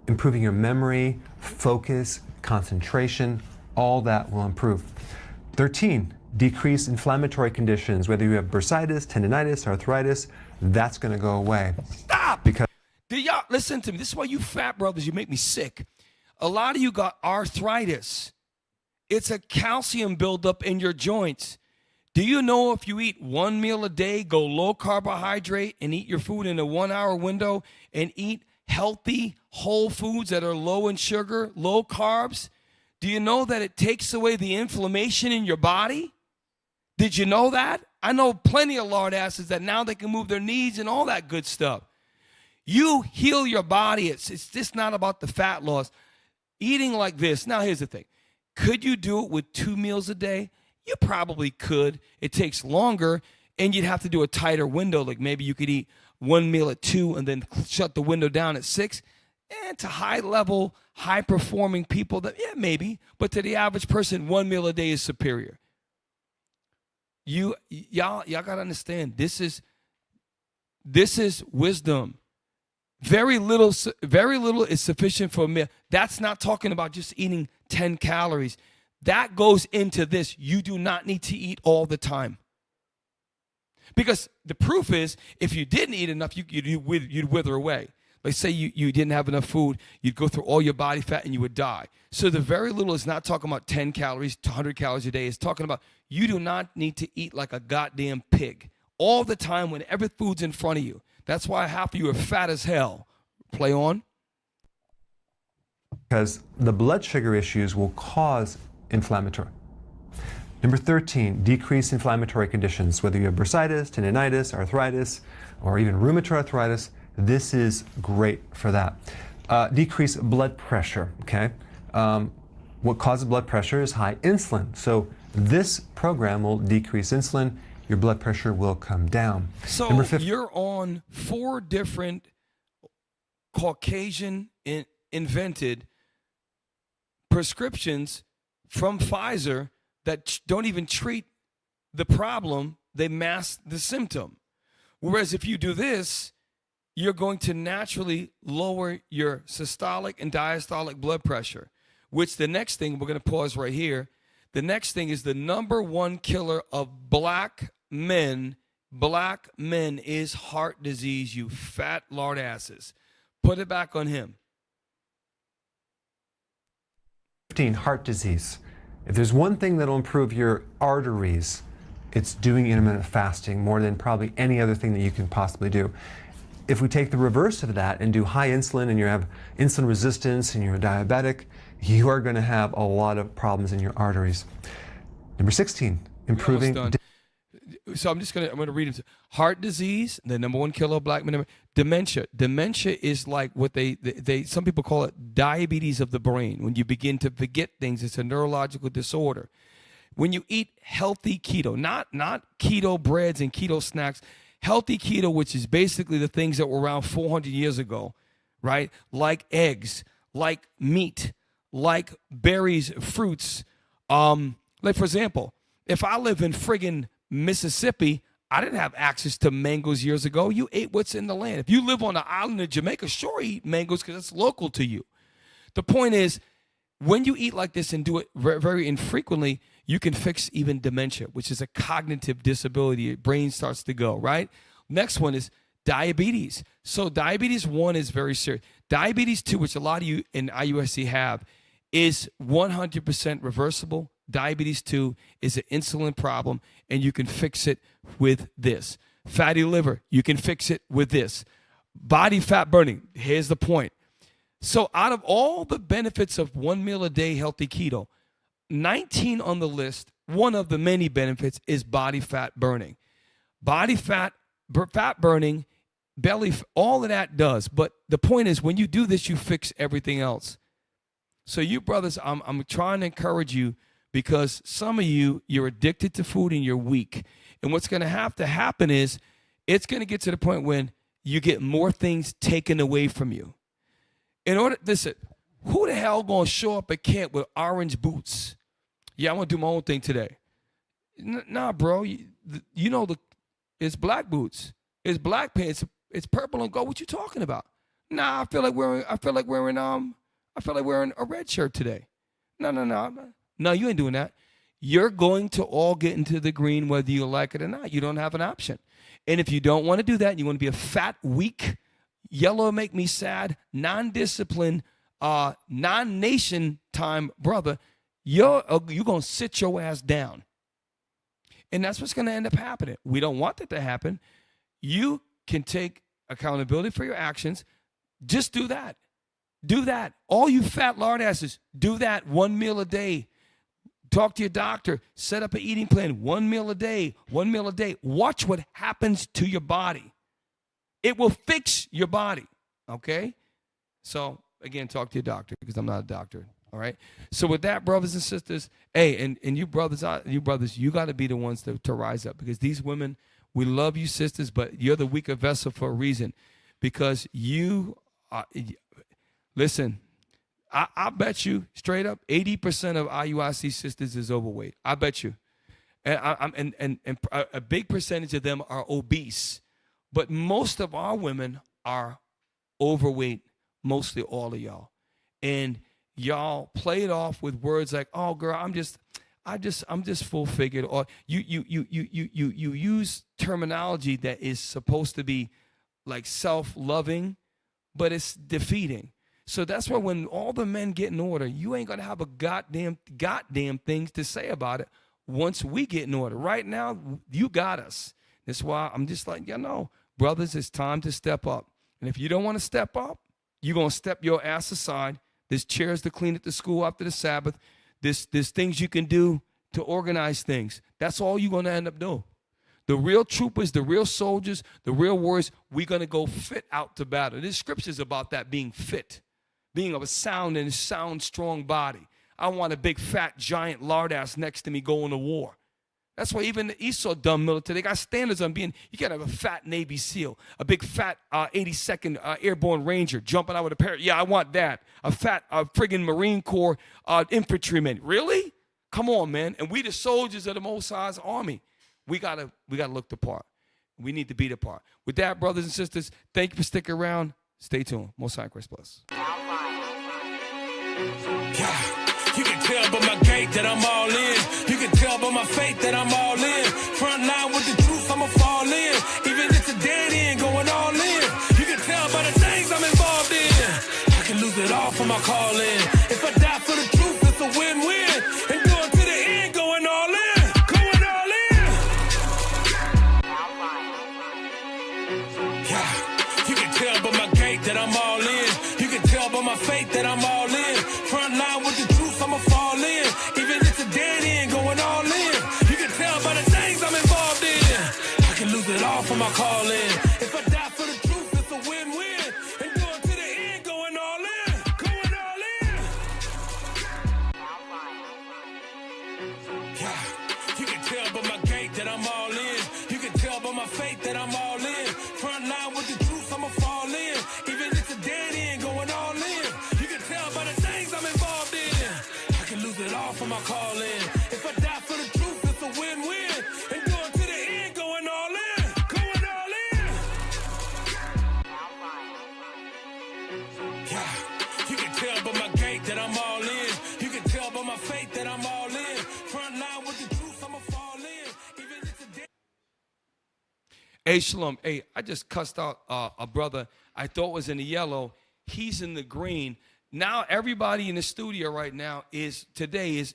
improving your memory, focus, concentration, all that will improve. 13, decrease inflammatory conditions, whether you have bursitis, tendinitis, arthritis, that's gonna go away.
Stop!
Because
do y'all listen to me? This is why you fat brothers, you make me sick. A lot of you got arthritis. It's a calcium buildup in your joints. Do you know if you eat 1 meal a day, go low carbohydrate, and eat your food in a 1-hour window, and eat healthy whole foods that are low in sugar, low carbs, do you know that it takes away the inflammation in your body? Did you know that? I know plenty of lard asses that now they can move their knees and all that good stuff. You heal your body. It's just not about the fat loss. Eating like this. Now, here's the thing. Could you do it with 2 meals a day? You probably could. It takes longer, and you'd have to do a tighter window. Like maybe you could eat 1 meal at 2 and then shut the window down at 6. And to high-level, high-performing people, yeah, maybe. But to the average person, 1 meal a day is superior. Y'all got to understand, this is wisdom. Very little is sufficient for a meal. That's not talking about just eating 10 calories. That goes into this. You do not need to eat all the time. Because the proof is, if you didn't eat enough, you'd wither away. Like say you didn't have enough food, you'd go through all your body fat and you would die. So the very little is not talking about 10 calories to 100 calories a day. It's talking about you do not need to eat like a goddamn pig all the time whenever food's in front of you. That's why half of you are fat as hell. Play on.
Because the blood sugar issues will cause inflammatory. Number 13, decrease inflammatory conditions, whether you have bursitis, tendinitis, arthritis, or even rheumatoid arthritis. This is great for that. Decrease blood pressure, okay? What causes blood pressure is high insulin. So this program will decrease insulin. Your blood pressure will come down.
So you're on 4 different Caucasian invented prescriptions from Pfizer that don't even treat the problem, they mask the symptom. Whereas if you do this, you're going to naturally lower your systolic and diastolic blood pressure, which the next thing, we're going to pause right here. The next thing is the number 1 killer of black men. Black men is heart disease, you fat lard asses. Put it back on him.
15, heart disease. If there's one thing that'll improve your arteries, it's doing intermittent fasting more than probably any other thing that you can possibly do. If we take the reverse of that and do high insulin and you have insulin resistance and you're diabetic, you are going to have a lot of problems in your arteries. Number 16, improving.
So I'm going to read it. Heart disease, the number 1 killer of black men. Dementia. Dementia is like what they some people call it diabetes of the brain. When you begin to forget things, it's a neurological disorder. When you eat healthy keto, not keto breads and keto snacks, healthy keto, which is basically the things that were around 400 years ago, right? Like eggs, like meat, like berries, fruits. Like for example, if I live in friggin' Mississippi, I didn't have access to mangoes years ago. You ate what's in the land. If you live on an island of Jamaica, sure, eat mangoes because it's local to you. The point is, when you eat like this and do it very infrequently, you can fix even dementia, which is a cognitive disability. Your brain starts to go, right? Next one is diabetes. So diabetes 1 is very serious. Diabetes 2, which a lot of you in IUSC have, is 100% reversible. Diabetes 2 is an insulin problem, and you can fix it with this. Fatty liver, you can fix it with this. Body fat burning, here's the point. So out of all the benefits of 1 meal a day healthy keto, 19 on the list, one of the many benefits is body fat burning. Body fat burning, belly, all of that does. But the point is, when you do this, you fix everything else. So you brothers, I'm trying to encourage you, because some of you, you're addicted to food and you're weak. And what's going to have to happen is, it's going to get to the point when you get more things taken away from you. Listen, who the hell going to show up at camp with orange boots? Yeah, I want to do my own thing today. Nah, bro. It's black boots. It's black pants. It's purple and gold. What you talking about? Nah, I feel like wearing a red shirt today. No, you ain't doing that. You're going to all get into the green whether you like it or not. You don't have an option. And if you don't want to do that, and you want to be a fat, weak, yellow make me sad, non-disciplined, non-nation time brother, you're going to sit your ass down. And that's what's going to end up happening. We don't want that to happen. You can take accountability for your actions. Just do that. Do that. All you fat lard asses, do that 1 meal a day. Talk to your doctor. Set up an eating plan. 1 meal a day. 1 meal a day. Watch what happens to your body. It will fix your body. Okay? So, again, talk to your doctor, because I'm not a doctor. All right? So with that, brothers and sisters, hey, and you brothers, you got to be the ones to rise up, because these women, we love you, sisters, but you're the weaker vessel for a reason, because you are, listen, I bet you straight up 80% of IUIC sisters is overweight. I bet you. And a big percentage of them are obese. But most of our women are overweight, mostly all of y'all. And y'all play it off with words like, "Oh, girl, I'm just full figured," or you use terminology that is supposed to be like self-loving, but it's defeating. So that's why when all the men get in order, you ain't gonna have a goddamn things to say about it once we get in order. Right now, you got us. That's why I'm just like, brothers, it's time to step up. And if you don't want to step up, you're gonna step your ass aside. There's chairs to clean at the school after the Sabbath. There's things you can do to organize things. That's all you're going to end up doing. The real troopers, the real soldiers, the real warriors, we're going to go fit out to battle. There's scriptures about that, being fit, being of a sound and strong body. I want a big, fat, giant lard ass next to me going to war. That's why even the Esau dumb military, they got standards on being, you got to have a fat Navy SEAL, a big fat 82nd Airborne Ranger jumping out with a parrot. Yeah, I want that. A fat friggin' Marine Corps infantryman. Really? Come on, man. And we the soldiers of the Most High's army. We gotta look the part. We need to be the part. With that, brothers and sisters, thank you for sticking around. Stay tuned. Most High Christ bless.
Yeah. You can tell by my gait that I'm all in. You can tell by my faith that I'm all in. Front line with the truth, I'ma fall in. Even if it's a dead end, going all in. You can tell by the things I'm involved in. I can lose it all for my calling. If I die for the truth, it's a win-win. And do it to the end, going all in. Going all in. Yeah. You can tell by my gait that I'm all in. You can tell by my faith that I'm all in. Front line with the truth, I'ma fall in. Even if it's a dead end, going all in. You can tell by the things I'm involved in. I can lose it all for my calling. If I die for the truth, it's a win-win. And do it to the end, going all in. Going all in.
Hey, Shalom. Hey, I just cussed out a brother I thought was in the yellow. He's in the green. Now everybody in the studio right now is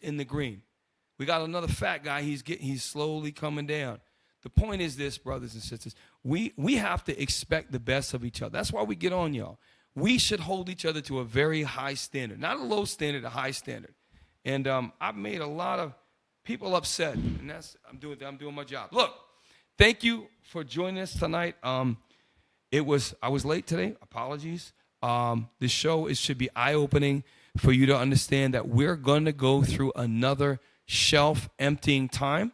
in the green. We got another fat guy. He's slowly coming down. The point is this, brothers and sisters. We have to expect the best of each other. That's why we get on, y'all. We should hold each other to a very high standard, not a low standard, a high standard. And I've made a lot of people upset, and I'm doing my job. Look, thank you for joining us tonight. I was late today. Apologies. This show should be eye-opening for you to understand that we're going to go through another shelf emptying time.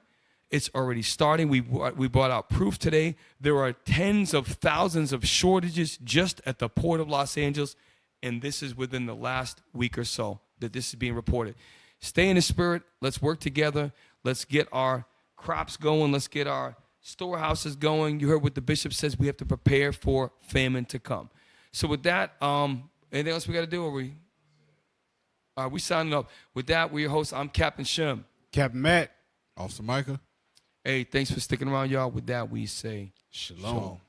It's already starting. We brought out proof today. There are tens of thousands of shortages just at the Port of Los Angeles, and this is within the last week or so that this is being reported. Stay in the spirit. Let's work together. Let's get our crops going. Let's get our storehouses going. You heard what the bishop says. We have to prepare for famine to come. So with that, anything else we got to do? Are we signing up? With that, we're your hosts. I'm Captain Shem.
Captain Matt.
Officer Micah.
Hey, thanks for sticking around, y'all. With that, we say
Shalom.